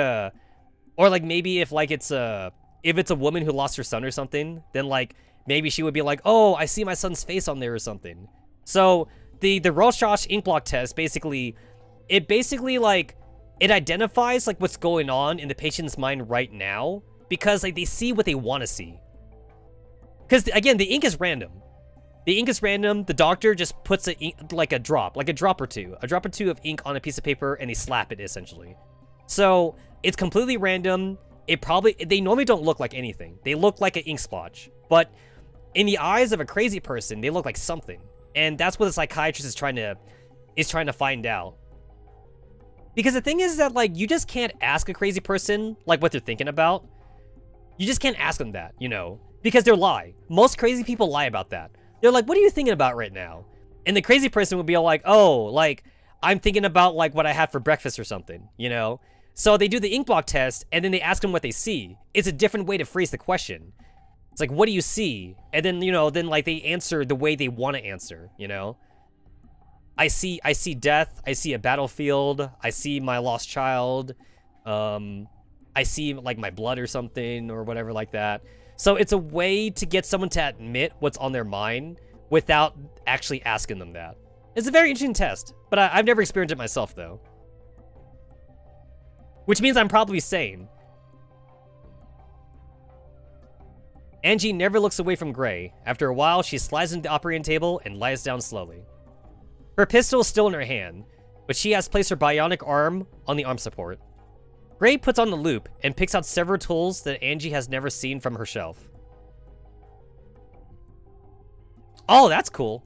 maybe if like it's a woman who lost her son or something, then like maybe she would be like, "Oh, I see my son's face on there or something." So the Rorschach ink block test basically like it identifies like what's going on in the patient's mind right now because like they see what they want to see. Because again, the ink is random. The ink is random. The doctor just puts a drop or two of ink on a piece of paper and they slap it essentially. So it's completely random. They normally don't look like anything. They look like an ink splotch, but in the eyes of a crazy person, they look like something. And that's what the psychiatrist is trying to find out. Because the thing is that like you just can't ask a crazy person like what they're thinking about. You just can't ask them that, you know, because they'll lie. Most crazy people lie about that. They're like, "What are you thinking about right now?" And the crazy person would be all like, "Oh, like I'm thinking about like what I had for breakfast or something," you know? So they do the ink block test and then they ask them what they see. It's a different way to phrase the question. It's like, "What do you see?" And then, you know, then like they answer the way they want to answer, you know? I see death. I see a battlefield. I see my lost child. I see like my blood or something or whatever like that. So it's a way to get someone to admit what's on their mind without actually asking them that. It's a very interesting test, but I've never experienced it myself though. Which means I'm probably sane. Angie never looks away from Gray. After a while, she slides into the operating table and lies down slowly. Her pistol is still in her hand, but she has placed her bionic arm on the arm support. Gray puts on the loop and picks out several tools that Angie has never seen from her shelf. Oh, that's cool.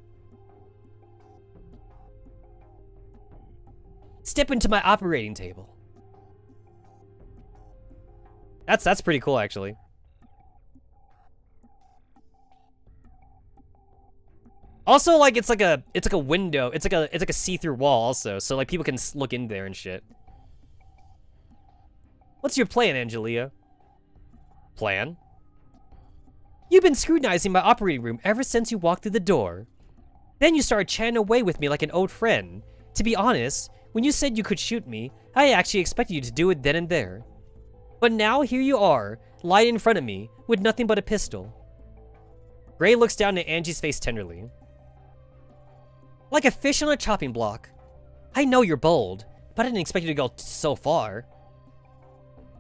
Step into my operating table. That's pretty cool, actually. Also, like it's like a window. It's like a see-through wall, also, so like people can look in there and shit. What's your plan, Angelia? Plan? You've been scrutinizing my operating room ever since you walked through the door. Then you started chatting away with me like an old friend. To be honest, when you said you could shoot me, I actually expected you to do it then and there. But now here you are, lying in front of me, with nothing but a pistol. Gray looks down at Angie's face tenderly. Like a fish on a chopping block. I know you're bold, but I didn't expect you to go so far.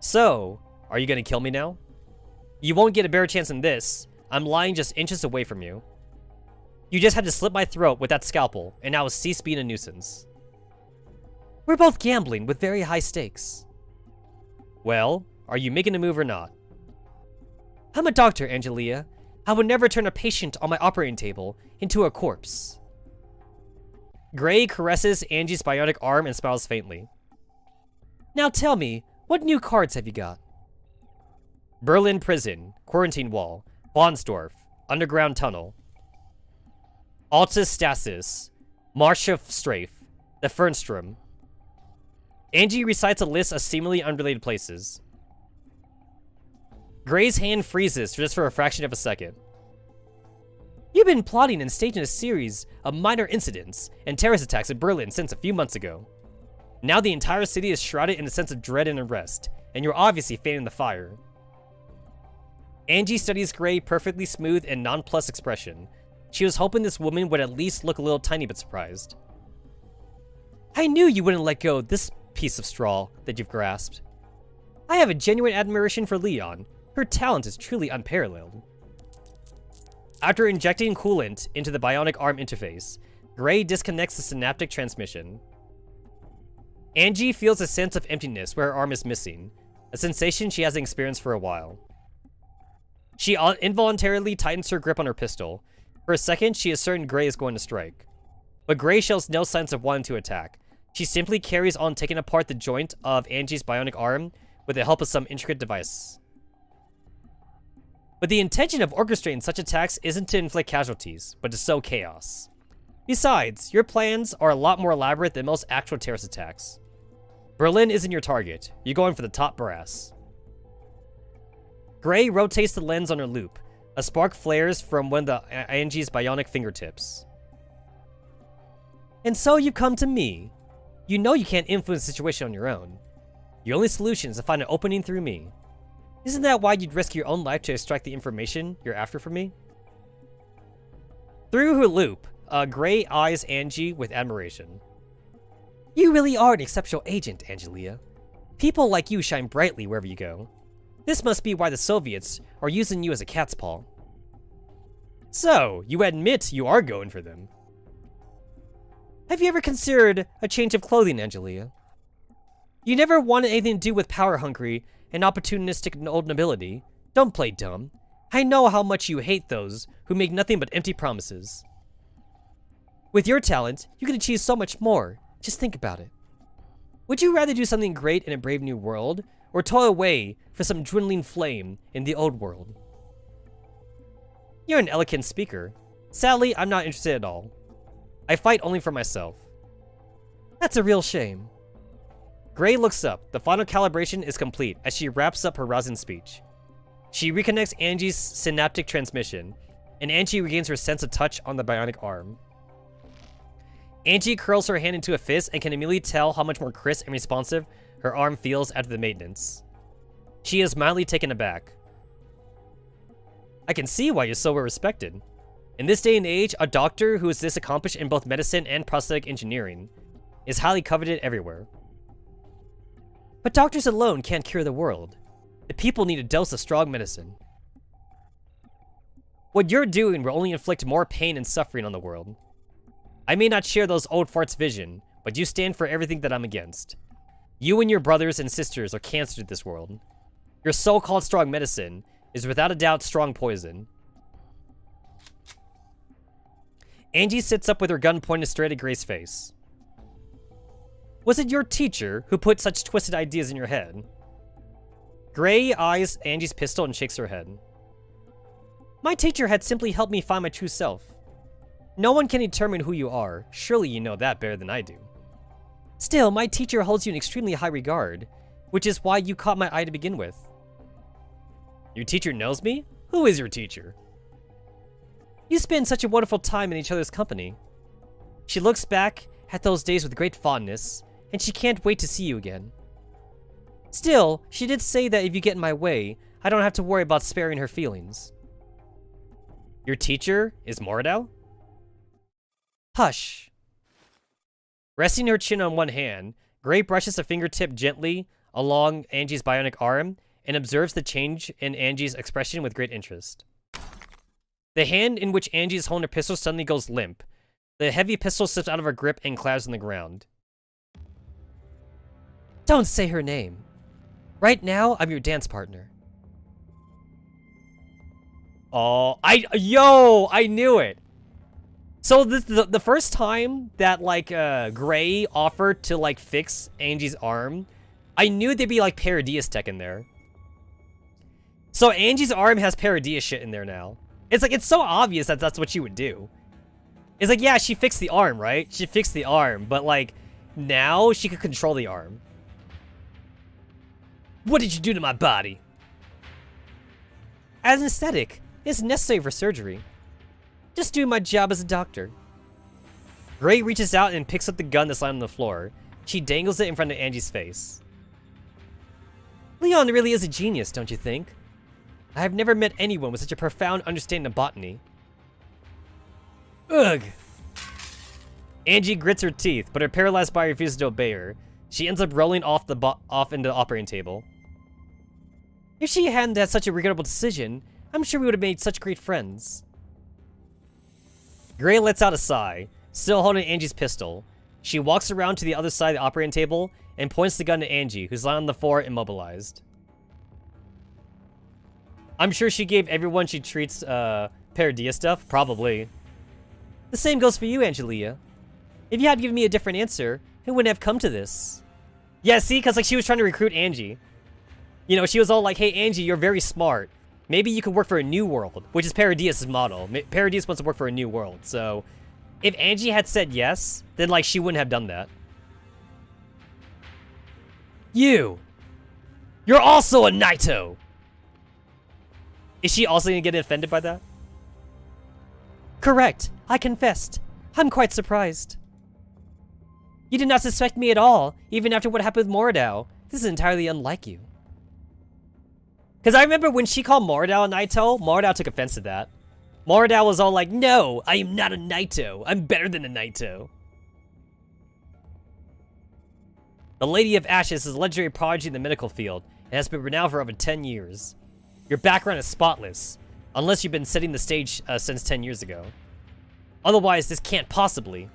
So, are you gonna kill me now? You won't get a better chance than this. I'm lying just inches away from you. You just had to slit my throat with that scalpel, and now cease being a nuisance. We're both gambling with very high stakes. Well, are you making a move or not? I'm a doctor, Angelia. I would never turn a patient on my operating table into a corpse. Gray caresses Angie's bionic arm and smiles faintly. Now tell me, what new cards have you got? Berlin Prison, Quarantine Wall, Bonsdorf, Underground Tunnel, Altus Stasis, Marsha Strafe, the Fernstrom. Angie recites a list of seemingly unrelated places. Gray's hand freezes just for a fraction of a second. You've been plotting and staging a series of minor incidents and terrorist attacks in Berlin since a few months ago. Now the entire city is shrouded in a sense of dread and unrest, and you're obviously fanning the fire. Angie studies Gray's perfectly smooth and nonplussed expression. She was hoping this woman would at least look a little tiny bit surprised. I knew you wouldn't let go of this piece of straw that you've grasped. I have a genuine admiration for Leon. Her talent is truly unparalleled. After injecting coolant into the bionic arm interface, Gray disconnects the synaptic transmission. Angie feels a sense of emptiness where her arm is missing, a sensation she hasn't experienced for a while. She involuntarily tightens her grip on her pistol. For a second, she is certain Gray is going to strike. But Gray shows no signs of wanting to attack. She simply carries on taking apart the joint of Angie's bionic arm with the help of some intricate device. But the intention of orchestrating such attacks isn't to inflict casualties, but to sow chaos. Besides, your plans are a lot more elaborate than most actual terrorist attacks. Berlin isn't your target. You're going for the top brass. Gray rotates the lens on her loop. A spark flares from one of Angie's bionic fingertips. And so you come to me. You know you can't influence the situation on your own. Your only solution is to find an opening through me. Isn't that why you'd risk your own life to extract the information you're after from me? Through her loop, Gray eyes Angie with admiration. You really are an exceptional agent, Angelia. People like you shine brightly wherever you go. This must be why the Soviets are using you as a cat's paw. So, you admit you are going for them. Have you ever considered a change of clothing, Angelia? You never wanted anything to do with power-hungry and opportunistic old nobility. Don't play dumb. I know how much you hate those who make nothing but empty promises. With your talent, you can achieve so much more. Just think about it. Would you rather do something great in a brave new world, or toil away for some dwindling flame in the old world? You're an eloquent speaker. Sadly, I'm not interested at all. I fight only for myself. That's a real shame. Gray looks up. The final calibration is complete as she wraps up her rousing speech. She reconnects Angie's synaptic transmission, and Angie regains her sense of touch on the bionic arm. Angie curls her hand into a fist and can immediately tell how much more crisp and responsive her arm feels after the maintenance. She is mildly taken aback. I can see why you're so well respected. In this day and age, a doctor who is this accomplished in both medicine and prosthetic engineering is highly coveted everywhere. But doctors alone can't cure the world. The people need a dose of strong medicine. What you're doing will only inflict more pain and suffering on the world. I may not share those old farts' vision, but you stand for everything that I'm against. You and your brothers and sisters are cancer to this world. Your so-called strong medicine is without a doubt strong poison. Angie sits up with her gun pointed straight at Gray's face. Was it your teacher who put such twisted ideas in your head? Gray eyes Angie's pistol and shakes her head. My teacher had simply helped me find my true self. No one can determine who you are. Surely you know that better than I do. Still, my teacher holds you in extremely high regard, which is why you caught my eye to begin with. Your teacher knows me? Who is your teacher? You spend such a wonderful time in each other's company. She looks back at those days with great fondness, and she can't wait to see you again. Still, she did say that if you get in my way, I don't have to worry about sparing her feelings. Your teacher is Moradau? Hush. Resting her chin on one hand, Gray brushes a fingertip gently along Angie's bionic arm and observes the change in Angie's expression with great interest. The hand in which Angie is holding her pistol suddenly goes limp. The heavy pistol slips out of her grip and clatters on the ground. Don't say her name. Right now, I'm your dance partner. Oh, I knew it. So the first time that like Gray offered to like fix Angie's arm, I knew there'd be like Paradias tech in there. So Angie's arm has Paradia shit in there now. It's like, it's so obvious that that's what she would do. It's like, yeah, she fixed the arm, right? She fixed the arm, but like, now she could control the arm. What did you do to my body? As an aesthetic, it's necessary for surgery. Just doing my job as a doctor. Gray reaches out and picks up the gun that's lying on the floor. She dangles it in front of Angie's face. Leon really is a genius, don't you think? I have never met anyone with such a profound understanding of botany. Ugh. Angie grits her teeth, but her paralyzed body refuses to obey her. She ends up rolling off into the operating table. If she hadn't had such a regrettable decision, I'm sure we would have made such great friends. Gray lets out a sigh, still holding Angie's pistol. She walks around to the other side of the operating table and points the gun to Angie, who's lying on the floor immobilized. I'm sure she gave everyone she treats Paradia stuff, probably. The same goes for you, Angelia. If you had given me a different answer, it wouldn't have come to this. Yeah, see, because like she was trying to recruit Angie. You know, she was all like, hey, Angie, you're very smart. Maybe you could work for a new world, which is Paradias' model. Paradias wants to work for a new world, so If Angie had said yes, then like she wouldn't have done that. You're also a Naito. Is she also gonna get offended by that? Correct. I confessed. I'm quite surprised. You did not suspect me at all, even after what happened with Moradao. This is entirely unlike you. Because I remember when she called Moradao a Naito, Moradao took offense to that. Moradao was all like, no, I am not a Naito. I'm better than a Naito. The Lady of Ashes is a legendary prodigy in the medical field and has been renowned for over 10 years. Your background is spotless, unless you've been setting the stage since 10 years ago. Otherwise, this can't possibly.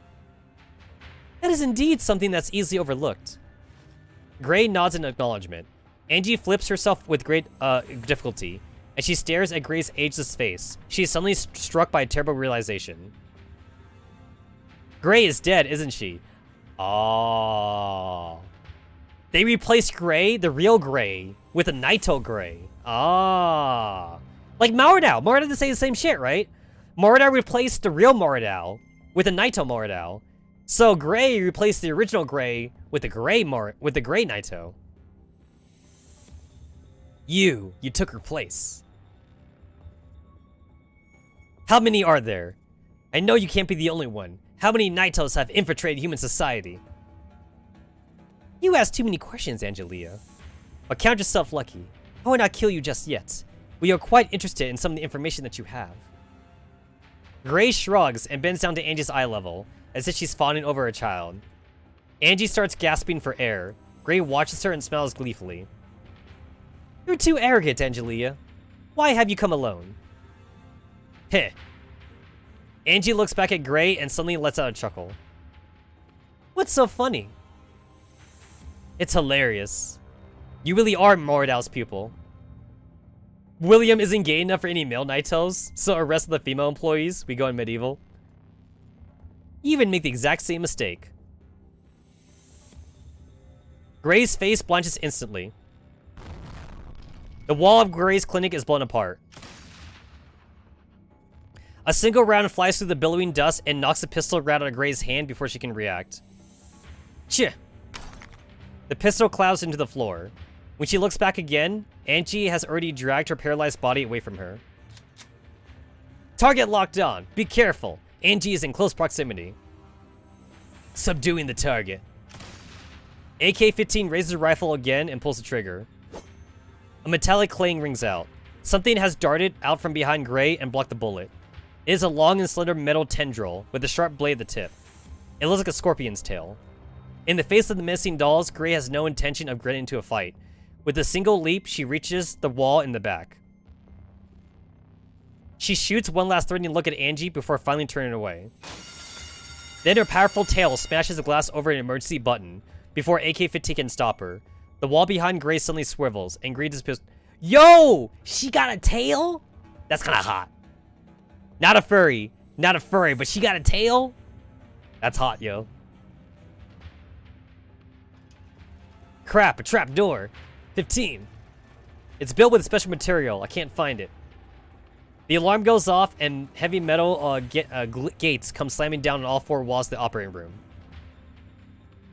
That is indeed something that's easily overlooked. Gray nods in acknowledgement. Angie flips herself with great difficulty, and she stares at Gray's ageless face. She is suddenly struck by a terrible realization. Gray is dead, isn't she? Oh. They replaced Gray, the real Gray, with a Naito Gray. Ah. Like Moradao. Moradao did say the same shit, right? Moradao replaced the real Moradao with a Naito Moradao. So Gray replaced the original Gray with the Gray Naito. You took her place. How many are there? I know you can't be the only one. How many Naitos have infiltrated human society? You ask too many questions, Angelia. But count yourself lucky. I will not kill you just yet. We are quite interested in some of the information that you have. Gray shrugs and bends down to Angie's eye level, as if she's fawning over a child. Angie starts gasping for air. Gray watches her and smiles gleefully. You're too arrogant, Angelia. Why have you come alone? Heh. Angie looks back at Gray and suddenly lets out a chuckle. What's so funny? It's hilarious. You really are Moradao's pupil. William isn't gay enough for any male Naitos, so arrest the female employees. We go in medieval. You even make the exact same mistake. Gray's face blanches instantly. The wall of Gray's clinic is blown apart. A single round flies through the billowing dust and knocks a pistol right out of Gray's hand before she can react. Chih! The pistol clouds into the floor. When she looks back again, Angie has already dragged her paralyzed body away from her. Target locked on. Be careful. Angie is in close proximity. Subduing the target. AK-15 raises her rifle again and pulls the trigger. A metallic clang rings out. Something has darted out from behind Gray and blocked the bullet. It is a long and slender metal tendril with a sharp blade at the tip. It looks like a scorpion's tail. In the face of the menacing dolls, Gray has no intention of getting into a fight. With a single leap, she reaches the wall in the back. She shoots one last threatening look at Angie before finally turning away. Then her powerful tail smashes the glass over an emergency button before AK-15 can stop her. The wall behind Gray suddenly swivels and Gray is pissed. Yo! She got a tail? That's kind of hot. Not a furry, but she got a tail? That's hot, yo. Crap, a trap door. 15. It's built with special material. I can't find it. The alarm goes off and heavy metal gates come slamming down on all four walls of the operating room.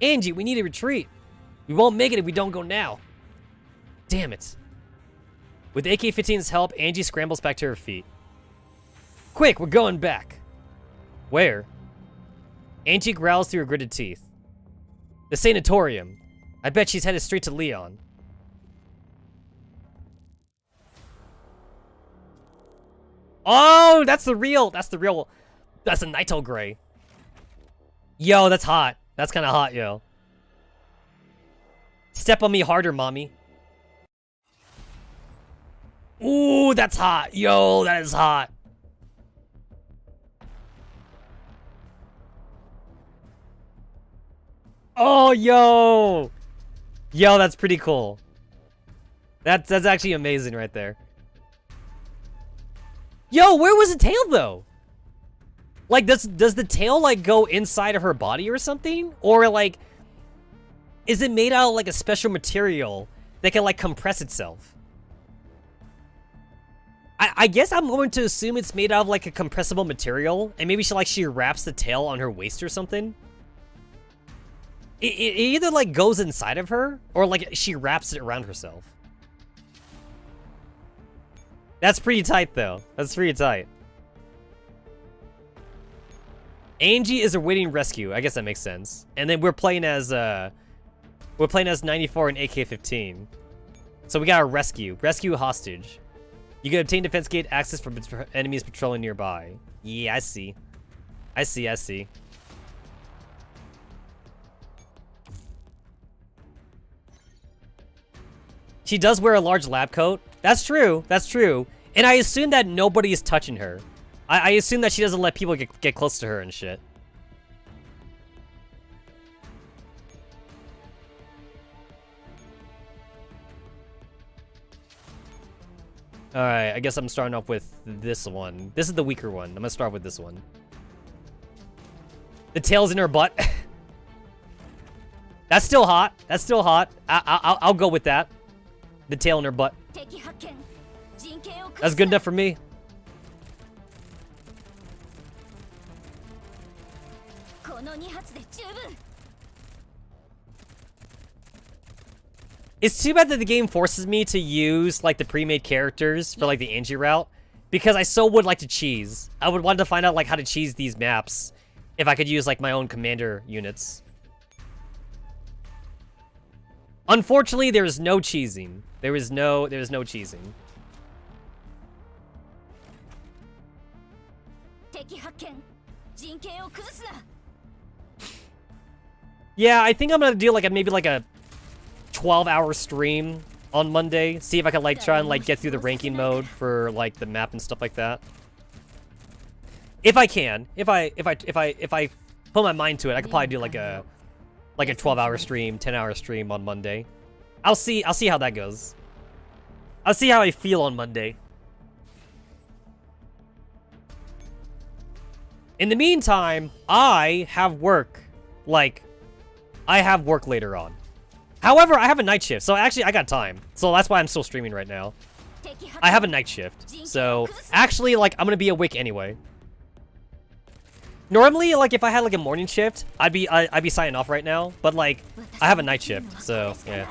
Angie, we need to retreat. We won't make it if we don't go now. Damn it. With AK-15's help, Angie scrambles back to her feet. Quick, we're going back. Where? Angie growls through her gritted teeth. The sanatorium. I bet she's headed straight to Leon. Oh, that's a Naito Gray. Yo, that's hot. That's kind of hot, yo. Step on me harder, mommy. Ooh, that's hot. Yo, that is hot. Oh, yo. Yo, that's pretty cool. That's actually amazing right there. Yo, where was the tail though? Like, does the tail like go inside of her body or something? Or like, is it made out of like a special material that can like compress itself? I guess I'm going to assume it's made out of like a compressible material, and maybe she wraps the tail on her waist or something. It either like goes inside of her, or like she wraps it around herself. That's pretty tight though. That's pretty tight. Angie is awaiting rescue. I guess that makes sense. And then we're playing as 94 and AK-15. So we got a rescue hostage. You can obtain defense gate access from enemies patrolling nearby. Yeah, I see. I see. She does wear a large lab coat. That's true. And I assume that nobody is touching her. I assume that she doesn't let people get close to her and shit. Alright, I guess I'm starting off with this one. This is the weaker one. I'm gonna start with this one. The tail's in her butt. That's still hot. I'll go with that. The tail in her butt. That's good enough for me. It's too bad that the game forces me to use like the pre-made characters for like the Angie route, because I so would like to cheese. I would want to find out like how to cheese these maps if I could use like my own commander units. Unfortunately, there is no cheesing. There is no cheesing. Yeah, I think I'm gonna do like maybe like a 12-hour stream on Monday. See if I can like try and like get through the ranking mode for like the map and stuff like that. If I can, if I put my mind to it, I could probably do like a 12-hour stream, 10-hour stream on Monday. I'll see how that goes. I'll see how I feel on Monday. In the meantime, I have work. Like, I have work later on. However, I have a night shift, so actually I got time. So that's why I'm still streaming right now. I have a night shift, so actually, like, I'm gonna be awake anyway. Normally, like, if I had like a morning shift, I'd be signing off right now. But like, I have a night shift, so yeah.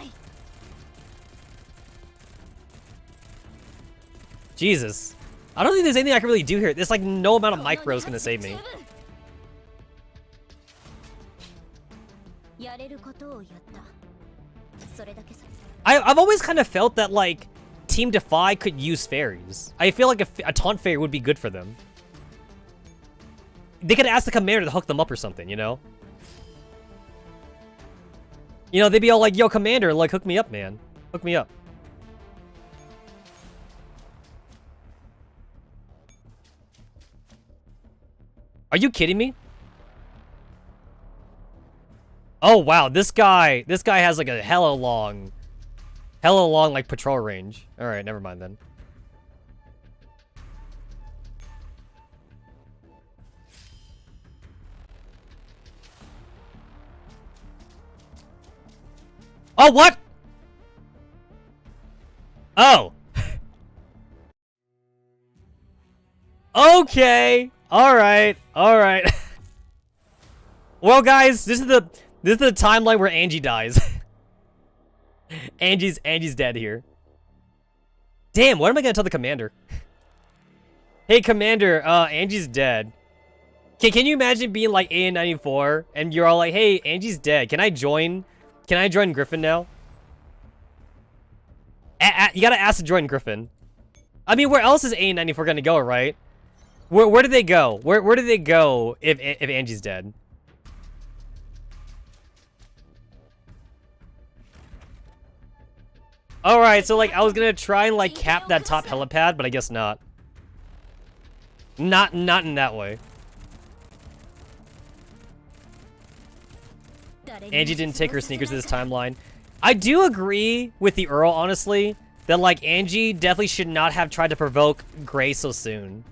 Jesus, I don't think there's anything I can really do here. There's like no amount of micro is gonna save me. I've always kind of felt that like Team Defy could use fairies. I feel like a taunt fairy would be good for them. They could ask the commander to hook them up or something, you know? You know, they'd be all like, yo, commander, like, hook me up, man. Hook me up. Are you kidding me? Oh, wow, this guy has like a hella long, like, patrol range. Alright, never mind then. Oh, what? Oh. Okay. All right. Well, guys, this is the timeline where Angie dies. Angie's dead here. Damn, what am I gonna tell the commander? Hey, commander, Angie's dead. Can you imagine being like AN94 and you're all like, hey, Angie's dead. Can I join Griffin now? You gotta ask to join Griffin. I mean, where else is AN94 gonna go, right? Where do they go? Where do they go if Angie's dead? Alright, so like I was gonna try and like cap that top helipad, but I guess not. Not in that way. Angie didn't take her sneakers to this timeline. I do agree with the Earl, honestly, that like Angie definitely should not have tried to provoke Gray so soon.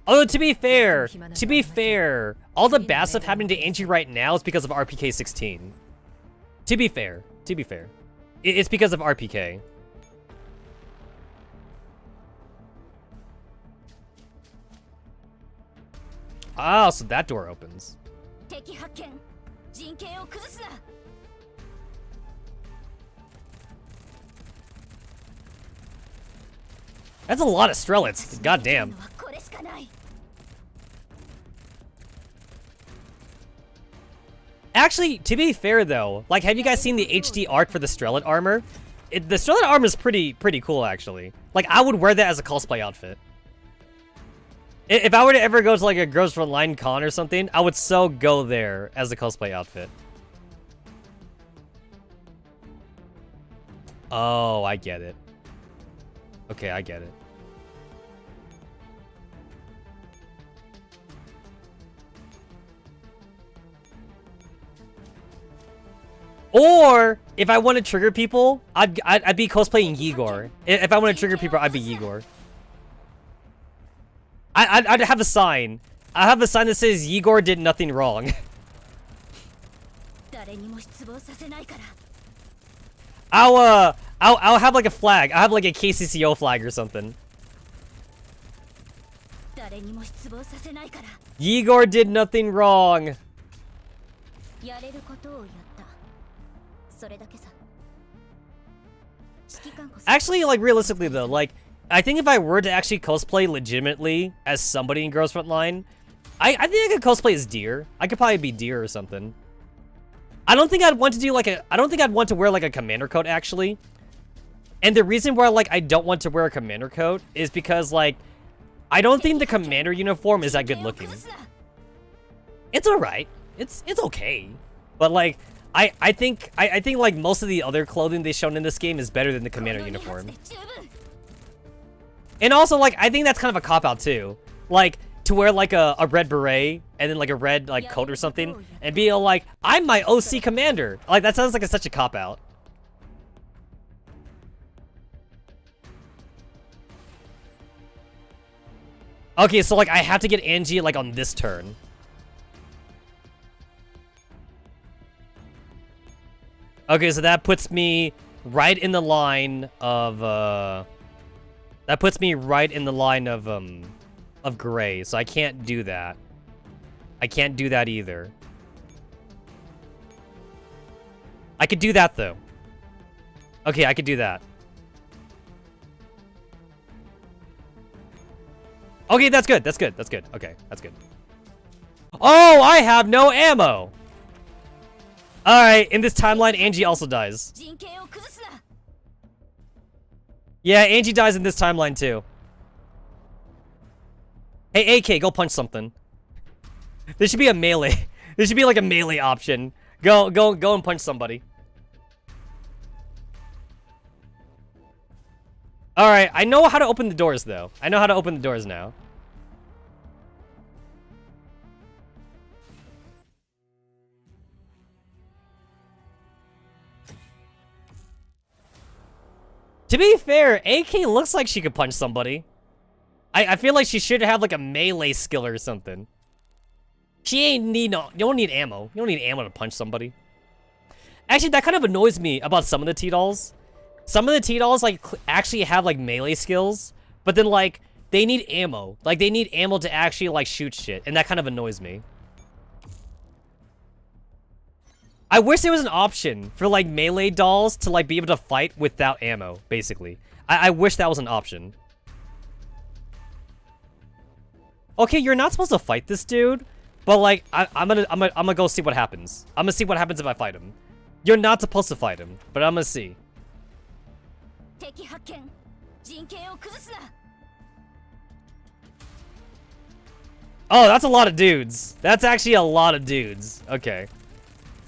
Although to be fair, all the bad stuff happening to Angie right now is because of RPK 16. To be fair, it's because of RPK. Oh, so that door opens. 敵発見陣形を崩すな That's a lot of Strelets. God damn. これしかない Actually, to be fair though, like, have you guys seen the HD art for the Strelet armor? The Strelet armor is pretty cool, actually. Like, I would wear that as a cosplay outfit. If I were to ever go to like a Girls Frontline con or something, I would so go there as a cosplay outfit. Oh, I get it. Okay, I get it. Or if I want to trigger people, I'd be cosplaying Igor. If I want to trigger people, I'd be Igor. I'd have a sign. I have a sign that says Igor did nothing wrong. 誰にも失望させないから I'll have like a flag. I'll have like a KCCO flag or something. 誰にも失望させないから Igor did nothing wrong. やれることをやったそれだけさ指揮官こそ Actually, like, realistically though, like, I think if I were to actually cosplay legitimately as somebody in Girls Frontline, I think I could cosplay as Deer. I could probably be Deer or something. I don't think I'd want to do like I don't think I'd want to wear like a commander coat actually. And the reason why like I don't want to wear a commander coat is because like I don't think the commander uniform is that good looking. It's alright. It's okay. But like I think like most of the other clothing they've shown in this game is better than the commander uniform. And also like I think that's kind of a cop-out too. Like to wear like a red beret and then like a red like coat or something and be like, I'm my OC commander. Like that sounds like such a cop-out. Okay, so like I have to get Angie like on this turn. Okay, so that puts me right in the line of of gray, so I can't do that. I can't do that either. I could do that though. Okay, I could do that. Okay, that's good. That's good. That's good. Okay, that's good. Oh, I have no ammo. All right, in this timeline, Angie also dies. 陣形を崩すな Yeah, Angie dies in this timeline too. Hey, AK, go punch something. There should be a melee. There should be like a melee option. Go and punch somebody. All right, I know how to open the doors though. I know how to open the doors now. To be fair, AK looks like she could punch somebody. I feel like she should have like a melee skill or something. She ain't need no. You don't need ammo. You don't need ammo to punch somebody. Actually, that kind of annoys me about some of the T-dolls. Some of the T-dolls like actually have like melee skills, but then like they need ammo. Like they need ammo to actually like shoot shit, and that kind of annoys me. I wish there was an option for like melee dolls to like be able to fight without ammo, basically. I wish that was an option. Okay, you're not supposed to fight this dude, but like I'm gonna go see what happens. I'm gonna see what happens if I fight him. You're not supposed to fight him, but I'm gonna see. 敵発見陣形を崩すな Oh, that's a lot of dudes. That's actually a lot of dudes. Okay.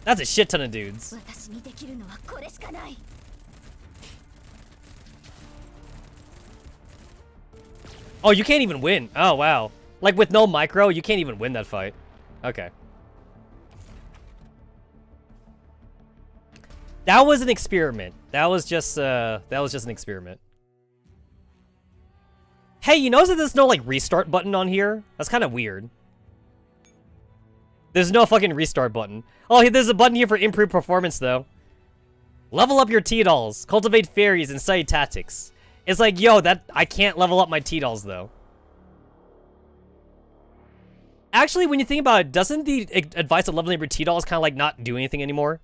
That's a shit ton of dudes. 私にできるのはこれしかない Oh, you can't even win. Oh, wow. Like with no micro, you can't even win that fight. Okay. That was an experiment. That was just an experiment. Hey, you notice that there's no like restart button on here? That's kind of weird. There's no fucking restart button. Oh, there's a button here for improved performance though. Level up your T-dolls, cultivate fairies, and study tactics. It's like, yo, that I can't level up my T-dolls though. Actually, when you think about it, doesn't the advice of leveling your T-dolls kind of like not do anything anymore?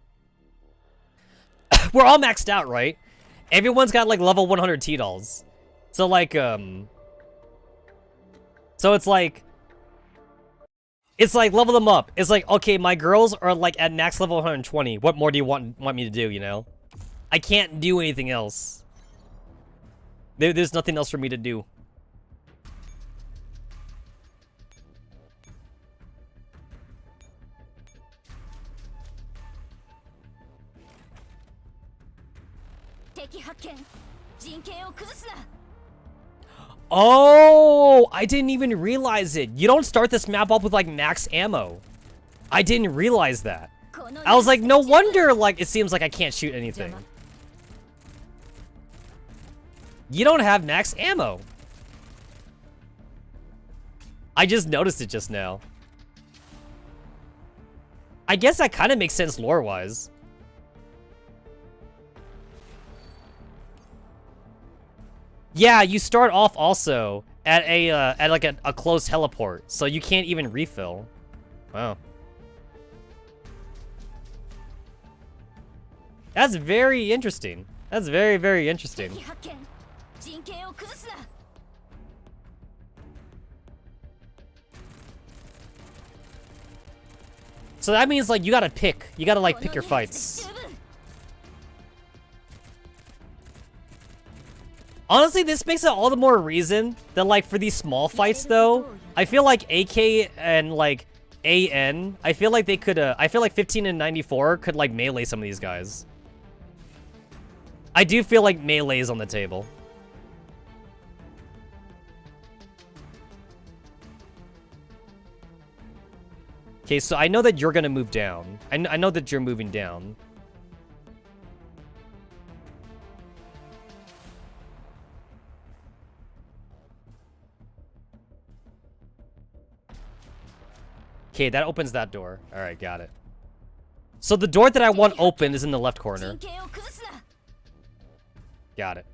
We're all maxed out, right? Everyone's got like level 100 T-dolls. So like, so it's like level them up. It's like, okay, my girls are like at max level 120. What more do you want me to do, you know? I can't do anything else. There's nothing else for me to do. Oh, I didn't even realize it. You don't start this map off with like max ammo. I didn't realize that. I was like, no wonder like it seems like I can't shoot anything. You don't have max ammo. I just noticed it just now. I guess that kind of makes sense lore-wise. Yeah, you start off also at like a closed heliport, so you can't even refill. Wow. That's very interesting. That's very, very interesting. So that means like you gotta pick. You gotta like pick your fights. Honestly, this makes it all the more reason that, like, for these small fights, though, I feel like AK and, like, AN, I feel like they could, I feel like 15 and 94 could, like, melee some of these guys. I do feel like melee is on the table. Okay, so I know that you're gonna move down. I know that you're moving down. Okay, that opens that door. Alright, got it. So the door that I want open is in the left corner. Got it.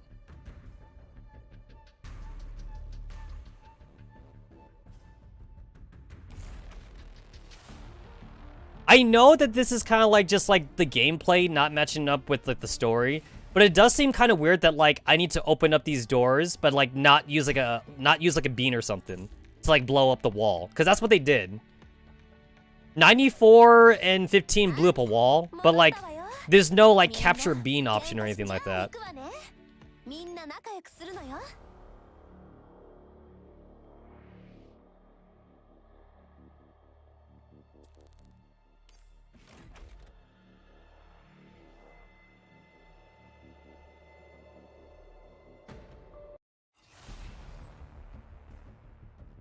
I know that this is kind of like just like the gameplay not matching up with like the story, but it does seem kind of weird that like I need to open up these doors, but like not use like a bean or something to like blow up the wall, because that's what they did. 94 and 15 blew up a wall, but like there's no like capture bean option or anything like that.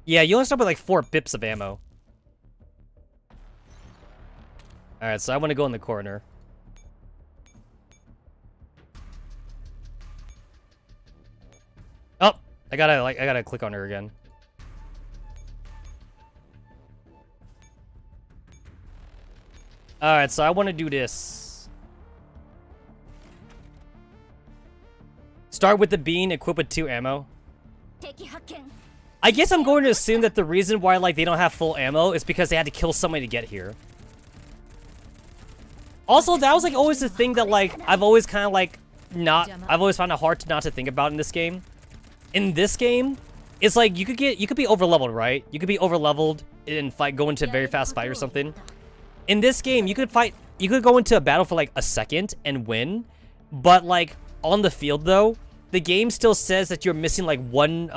Yeah, you only start with like 4 bips of ammo. Alright, so I want to go in the corner. Oh! I gotta click on her again. Alright, so I want to do this. Start with the bean, equip with 2 ammo. I guess I'm going to assume that the reason why like they don't have full ammo is because they had to kill somebody to get here. Also, that was like always the thing that like I've always kind of like I've always found it hard to not to think about in this game. In this game, it's like you could be overleveled, right? You could be overleveled and go into a very fast fight or something. In this game, you could go into a battle for like a second and win, but like on the field though, the game still says that you're missing like one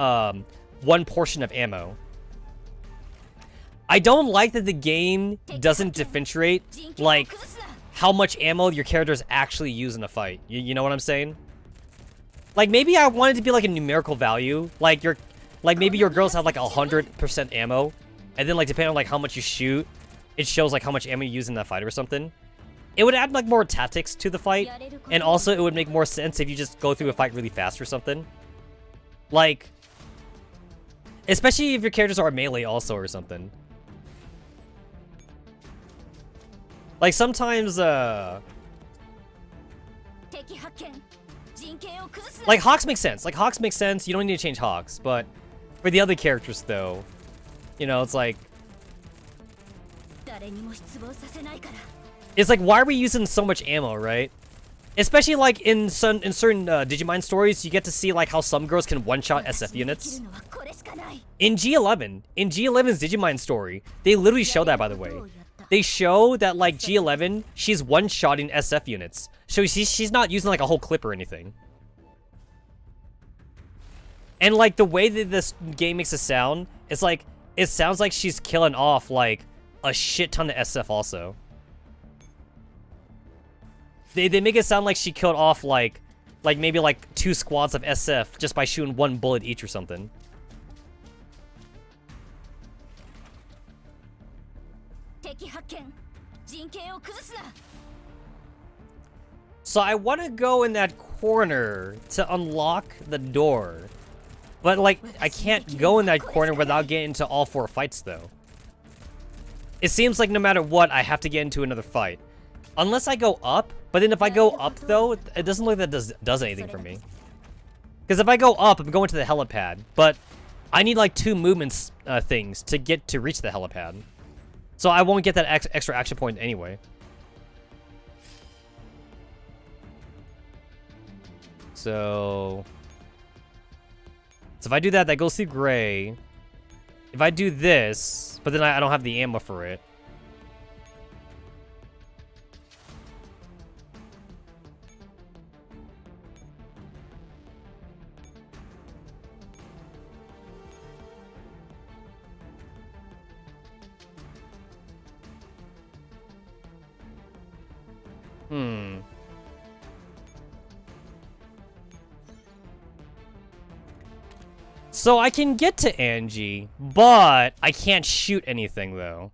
portion of ammo. I don't like that the game doesn't differentiate like how much ammo your characters actually use in a fight. You know what I'm saying? Like maybe I want it to be like a numerical value. Like maybe your girls have like 100% ammo, and then like depending on like how much you shoot, it shows like how much ammo you use in that fight or something. It would add like more tactics to the fight, and also it would make more sense if you just go through a fight really fast or something. Like, especially if your characters are melee also or something. Like sometimes, like Hawks make sense. Like Hawks make sense. You don't need to change Hawks, but for the other characters though, you know, it's like It's like, why are we using so much ammo, right? Especially like in certain Digimon stories, you get to see like how some girls can one-shot SF units. In G11's Digimon story, they literally show that, by the way. They show that like G11, she's one-shotting SF units. So she's not using like a whole clip or anything. And like the way that this game makes it sound, it's like, it sounds like she's killing off like a shit ton of SF also. They make it sound like she killed off like maybe like 2 squads of SF just by shooting 1 bullet each or something. So I want to go in that corner to unlock the door. But like, I can't go in that corner without getting into all 4 fights though. It seems like no matter what, I have to get into another fight. Unless I go up, but then if I go up though, it doesn't look like that does anything for me. Because if I go up, I'm going to the helipad, but I need like 2 movements things to reach the helipad. So I won't get that extra action point anyway. So if I do that, that goes through gray. If I do this, but then I don't have the ammo for it. So I can get to Angie, but I can't shoot anything though.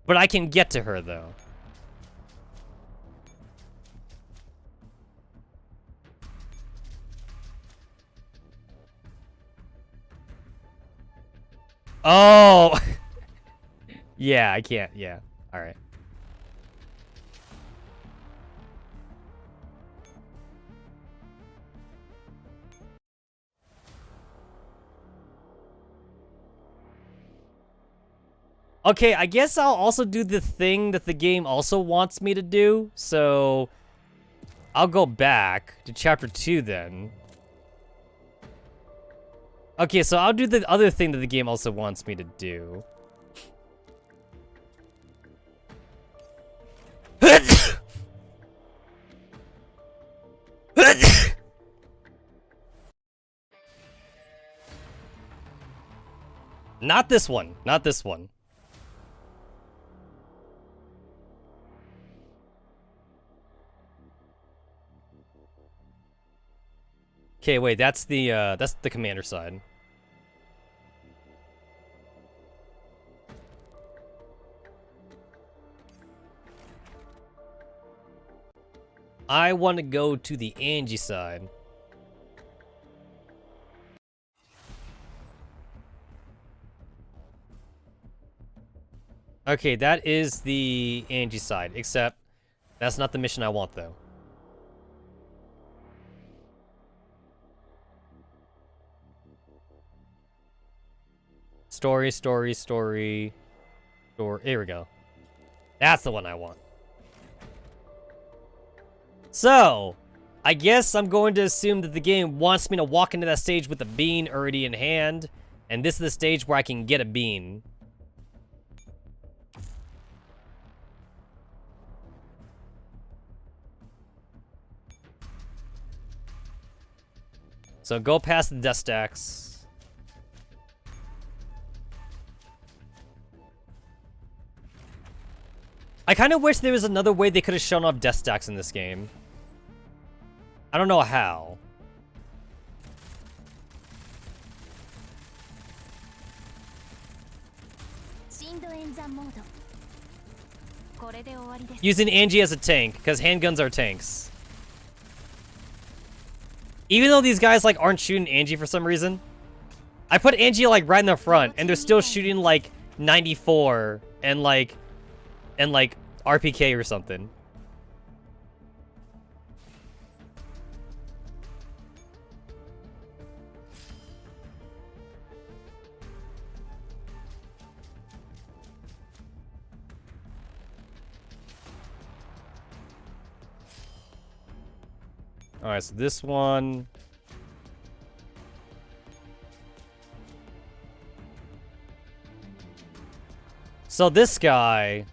But I can get to her though. Oh! Yeah, I can't. Yeah. All right. Okay, I guess I'll also do the thing that the game also wants me to do. So I'll go back to chapter 2 then. Okay, so I'll do the other thing that the game also wants me to do. Not this one. Not this one. Okay, wait, that's the commander side. I want to go to the Angie side. Okay, that is the Angie side, except that's not the mission I want, though. Story. Here we go. That's the one I want. So, I guess I'm going to assume that the game wants me to walk into that stage with a bean already in hand, and this is the stage where I can get a bean. So go past the death stacks. I kind of wish there was another way they could have shown off death stacks in this game. I don't know how. Using Angie as a tank, because handguns are tanks. Even though these guys like aren't shooting Angie for some reason. I put Angie like right in the front, and they're still shooting like 94 and like RPK or something. Alright, so this one. So this guy.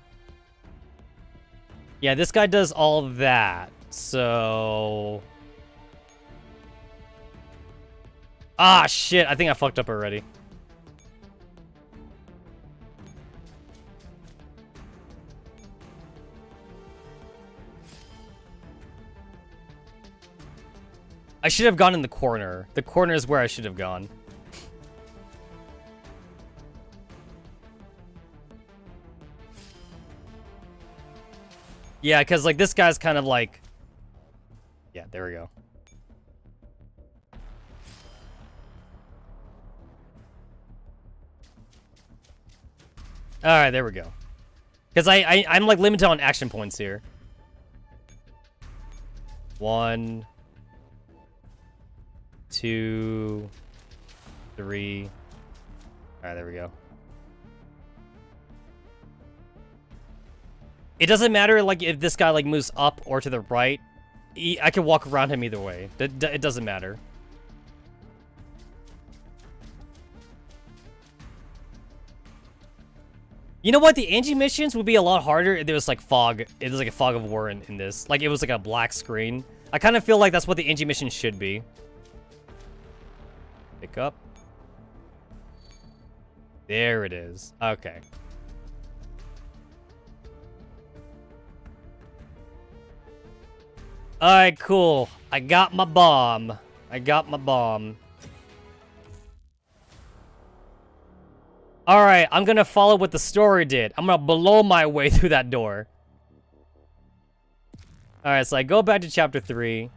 Yeah, this guy does all of that. So. Ah, shit. I think I fucked up already. I should have gone in the corner. The corner is where I should have gone. Yeah, because, like, this guy's kind of like... Yeah, there we go. Alright, there we go. Because I'm, like, limited on action points here. 1... 2, 3. Alright, there we go. It doesn't matter, like, if this guy, like, moves up or to the right. I can walk around him either way. It doesn't matter. You know what? The Angie missions would be a lot harder if there was, like, fog. It was, like, a fog of war in this. Like, it was, like, a black screen. I kind of feel like that's what the Angie mission should be. Pick up. There it is. Okay. Alright, cool. I got my bomb. I got my bomb. Alright, I'm gonna follow what the story did. I'm gonna blow my way through that door. Alright, so I go back to chapter 3.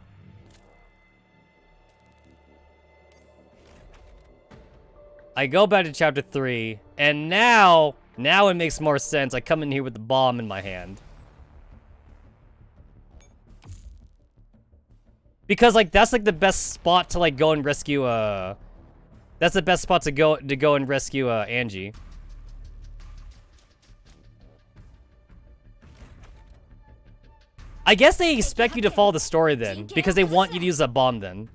I go back to chapter 3, and now it makes more sense. I come in here with the bomb in my hand. Because, like, that's, like, the best spot to, like, go and rescue, That's the best spot to go and rescue, Angie. I guess they expect you to follow the story then, because they want you to use a bomb then.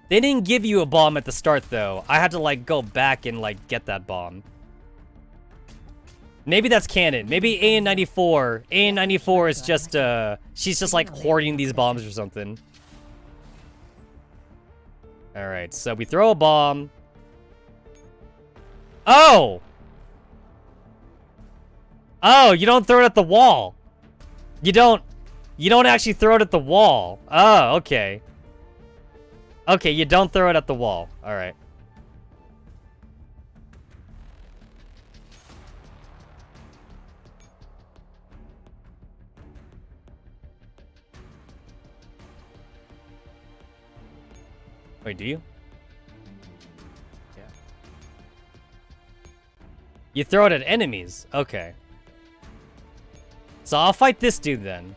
They didn't give you a bomb at the start, though. I had to, like, go back and, like, get that bomb. Maybe that's canon. Maybe AN94 is just, she's just, like, hoarding these bombs or something. Alright, so we throw a bomb. Oh! Oh, you don't throw it at the wall. You don't actually throw it at the wall. Oh, okay. Okay, you don't throw it at the wall. Alright. Wait, do you? Yeah. You throw it at enemies. Okay. So I'll fight this dude then.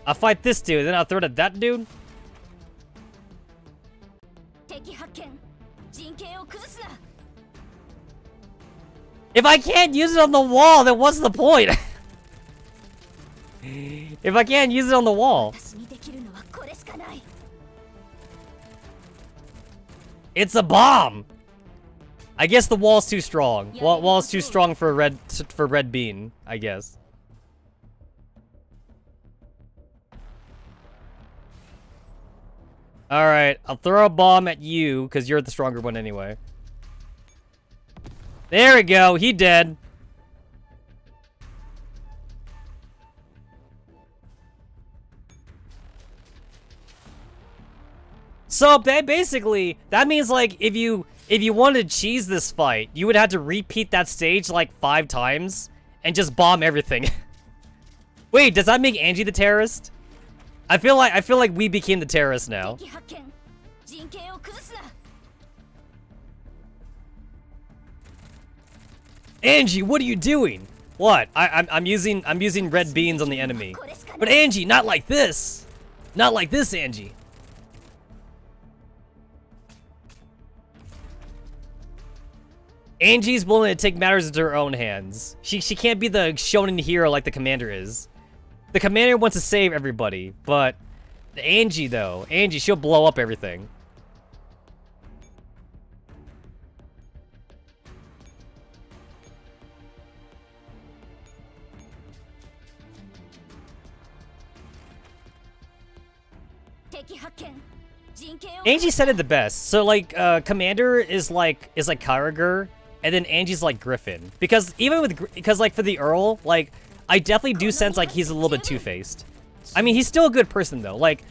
I'll fight this dude, then I'll throw it at that dude? If I can't use it on the wall, then what's the point? If I can't use it on the wall. It's a bomb! I guess the wall's too strong. Wall's too strong for red bean, I guess. Alright, I'll throw a bomb at you, because you're the stronger one anyway. There we go, he dead. So, basically, that means, like, if you wanted to cheese this fight, you would have to repeat that stage, like, 5 times, and just bomb everything. Wait, does that make Angie the terrorist? I feel like we became the terrorists now. Angie, what are you doing? What? I'm using red beans on the enemy. But Angie, not like this. Not like this, Angie. Angie's willing to take matters into her own hands. She can't be the shonen hero like the commander is. The commander wants to save everybody, but Angie, though. Angie, she'll blow up everything. Angie said it the best. So like, Commander is like Karager, and then Angie's like Griffin. Because even with, because like for the Earl, like I definitely do sense like he's a little bit two-faced. I mean, he's still a good person though. Like,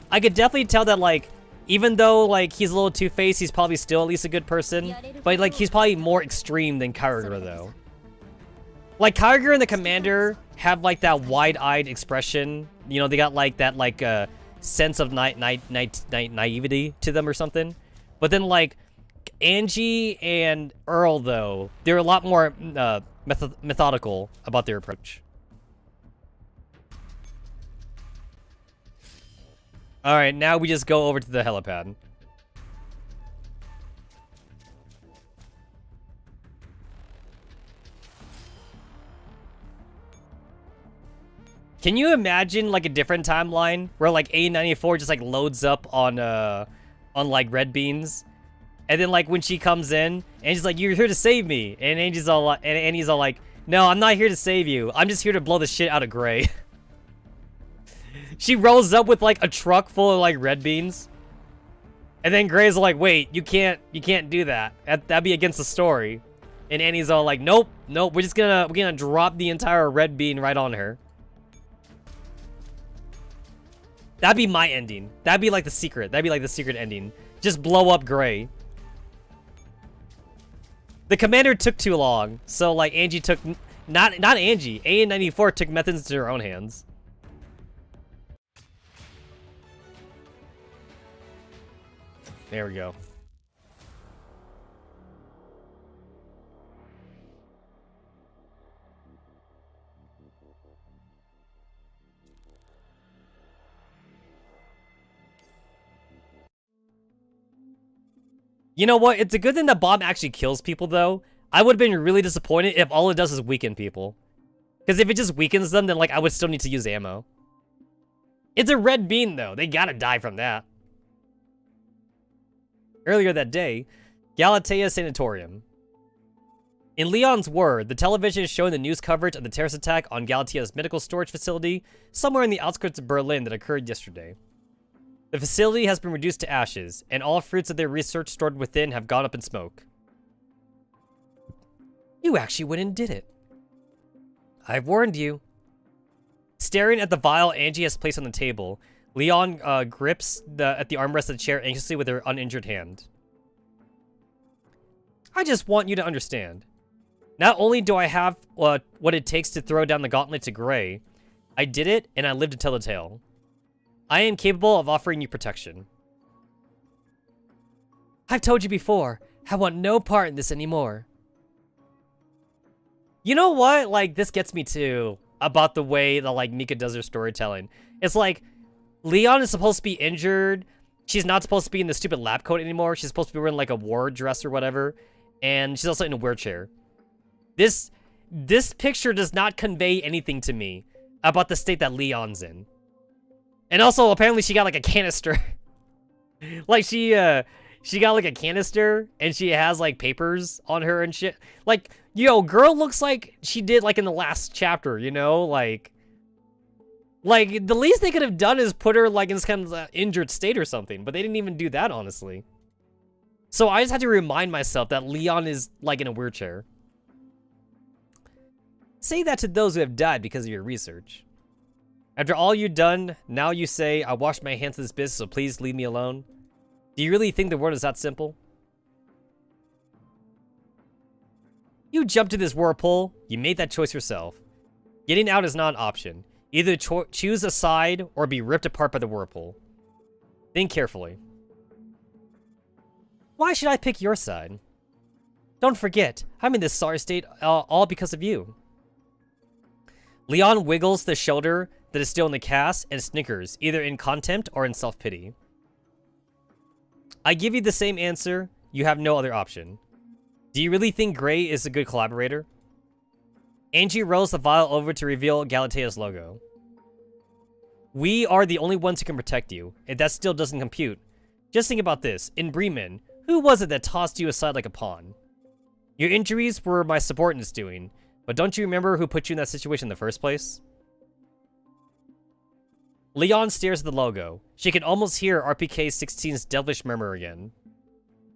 I could definitely tell that like, even though like he's a little two-faced, he's probably still at least a good person. But like, he's probably more extreme than Karager though. Like Karager and the Commander have like that wide-eyed expression. You know, they got like that like sense of naivety to them or something. But then like Angie and Earl though, they're a lot more methodical about their approach. All right, now we just go over to the helipad. Can you imagine like a different timeline where like A94 just like loads up on like red beans, and then like when she comes in and she's like, "You're here to save me," and Angie's all like, and Annie's all like, "No, I'm not here to save you. I'm just here to blow the shit out of Gray." She rolls up with like a truck full of like red beans, and then Gray's like, "Wait, you can't do that. That'd be against the story." And Annie's all like, "Nope, we're gonna drop the entire red bean right on her." That'd be my ending. That'd be like the secret. That'd be like the secret ending. Just blow up Gray. The commander took too long, so like Angie took not Angie. A94 took methods into her own hands. There we go. You know what? It's a good thing the bomb actually kills people, though. I would have been really disappointed if all it does is weaken people. Because if it just weakens them, then like I would still need to use ammo. It's a red bean, though. They gotta die from that. Earlier that day, Galatea Sanatorium. In Leon's word, the television is showing the news coverage of the terrorist attack on Galatea's medical storage facility somewhere in the outskirts of Berlin that occurred yesterday. The facility has been reduced to ashes, and all fruits of their research stored within have gone up in smoke. You actually went and did it. I've warned you. Staring at the vial Angie has placed on the table, Leon grips at the armrest of the chair anxiously with her uninjured hand. I just want you to understand. Not only do I have what it takes to throw down the gauntlet to Gray, I did it, and I live to tell the tale. I am capable of offering you protection. I've told you before, I want no part in this anymore. You know what? Like, this gets me too, about the way that, like, Mika does her storytelling. It's like, Leon is supposed to be injured. She's not supposed to be in the stupid lab coat anymore. She's supposed to be wearing, like, a war dress or whatever. And she's also in a wheelchair. This picture does not convey anything to me about the state that Leon's in. And also, apparently, she got, like, a canister. Like, she got, like, a canister, and she has, like, papers on her and shit. Like, yo, girl looks like she did, like, in the last chapter, you know? Like, the least they could have done is put her, like, in this kind of injured state or something. But they didn't even do that, honestly. So I just had to remind myself that Leon is, like, in a wheelchair. Say that to those who have died because of your research. After all you've done, now you say, I washed my hands of this business, so please leave me alone. Do you really think the world is that simple? You jumped to this whirlpool, you made that choice yourself. Getting out is not an option. Either choose a side or be ripped apart by the whirlpool. Think carefully. Why should I pick your side? Don't forget, I'm in this sorry state all because of you. Leon wiggles the shoulder that is still in the cast and snickers, either in contempt or in self-pity. I give you the same answer. You have no other option. Do you really think Gray is a good collaborator? Angie rolls the vial over to reveal Galatea's logo. We are the only ones who can protect you, and that still doesn't compute. Just think about this. In Bremen, who was it that tossed you aside like a pawn? Your injuries were my subordinates doing, but don't you remember who put you in that situation in the first place? Leon stares at the logo. She can almost hear RPK-16's devilish murmur again.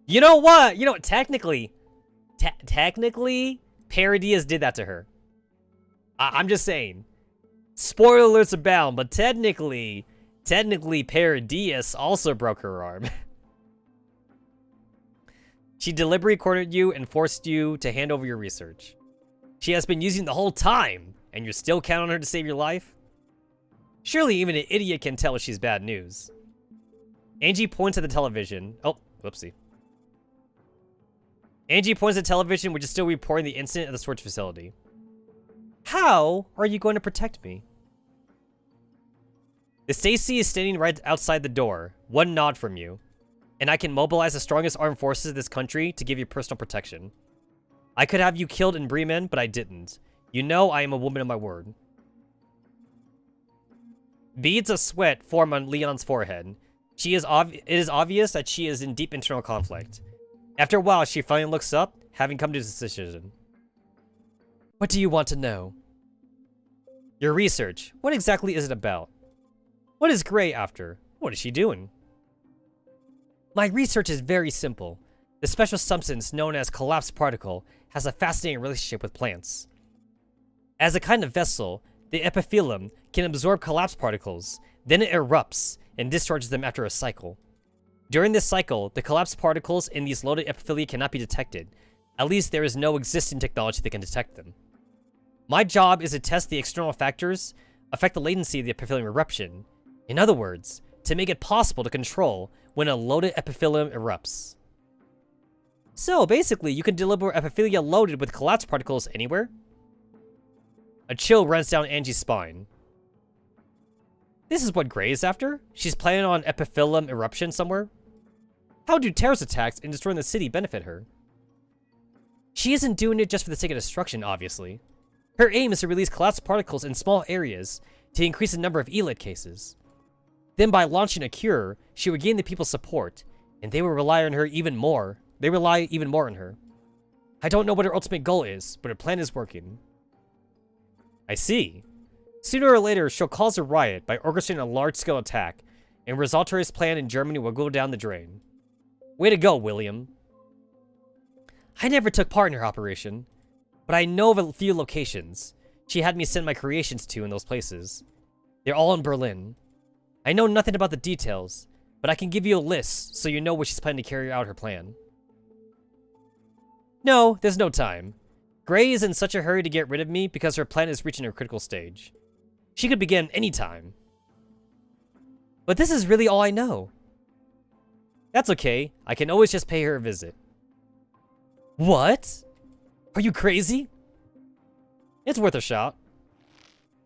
You know what? Technically, Paradias did that to her. I'm just saying. Spoiler alerts abound, but technically Paradias also broke her arm. She deliberately cornered you and forced you to hand over your research. She has been using the whole time, and you're still counting on her to save your life? Surely even an idiot can tell she's bad news. Angie points at the television. Oh, whoopsie. Angie points at the television, which is still reporting the incident at the storage facility. How are you going to protect me? The Stacy is standing right outside the door, one nod from you, and I can mobilize the strongest armed forces of this country to give you personal protection. I could have you killed in Bremen, but I didn't. You know I am a woman of my word. Beads of sweat form on Leon's forehead. It is obvious that she is in deep internal conflict. After a while, she finally looks up, having come to this decision. What do you want to know? Your research. What exactly is it about? What is Gray after? What is she doing? My research is very simple. The special substance known as collapsed particle has a fascinating relationship with plants. As a kind of vessel, the epithelium can absorb collapsed particles, then it erupts and discharges them after a cycle. During this cycle, the collapsed particles in these loaded epithelia cannot be detected. At least there is no existing technology that can detect them. My job is to test the external factors affect the latency of the epithelium eruption. In other words, to make it possible to control when a loaded epithelium erupts. So basically, you can deliver epithelia loaded with collapsed particles anywhere? A chill runs down Angie's spine. This is what Gray is after? She's planning on epithelium eruption somewhere? How do terrorist attacks and destroying the city benefit her? She isn't doing it just for the sake of destruction, obviously. Her aim is to release collapsed particles in small areas to increase the number of ELIT cases. Then by launching a cure, she would gain the people's support, and they will rely on her even more. They rely even more on her. I don't know what her ultimate goal is, but her plan is working. I see. Sooner or later, she'll cause a riot by orchestrating a large-scale attack, and Rosalteri's plan in Germany will go down the drain. Way to go, William. I never took part in her operation, but I know of a few locations she had me send my creations to in those places. They're all in Berlin. I know nothing about the details, but I can give you a list so you know where she's planning to carry out her plan. No, there's no time. Gray is in such a hurry to get rid of me because her plan is reaching her critical stage. She could begin any time. But this is really all I know. That's okay. I can always just pay her a visit. What? Are you crazy? It's worth a shot.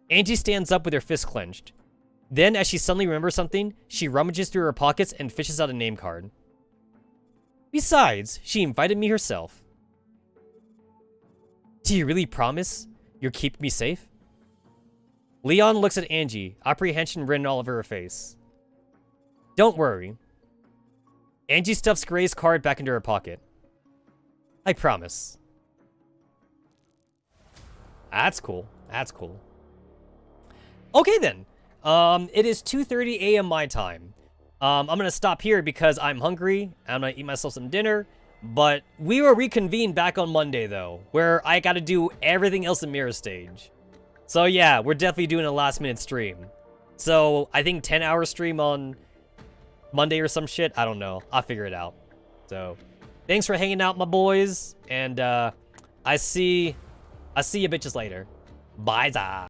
Angie stands up with her fist clenched. Then, as she suddenly remembers something, she rummages through her pockets and fishes out a name card. Besides, she invited me herself. Do you really promise you'll keep me safe? Leon looks at Angie, apprehension written all over her face. Don't worry. Angie stuffs Gray's card back into her pocket. I promise. That's cool. That's cool. Okay then. It is 2:30 a.m. my time. I'm gonna stop here because I'm hungry. I'm gonna eat myself some dinner. But we will reconvene back on Monday though, where I gotta do everything else in Mirror Stage. So yeah, we're definitely doing a last minute stream. So I think 10-hour stream on Monday or some shit. I don't know. I'll figure it out. So thanks for hanging out, my boys. And I see you bitches later. Bye-za.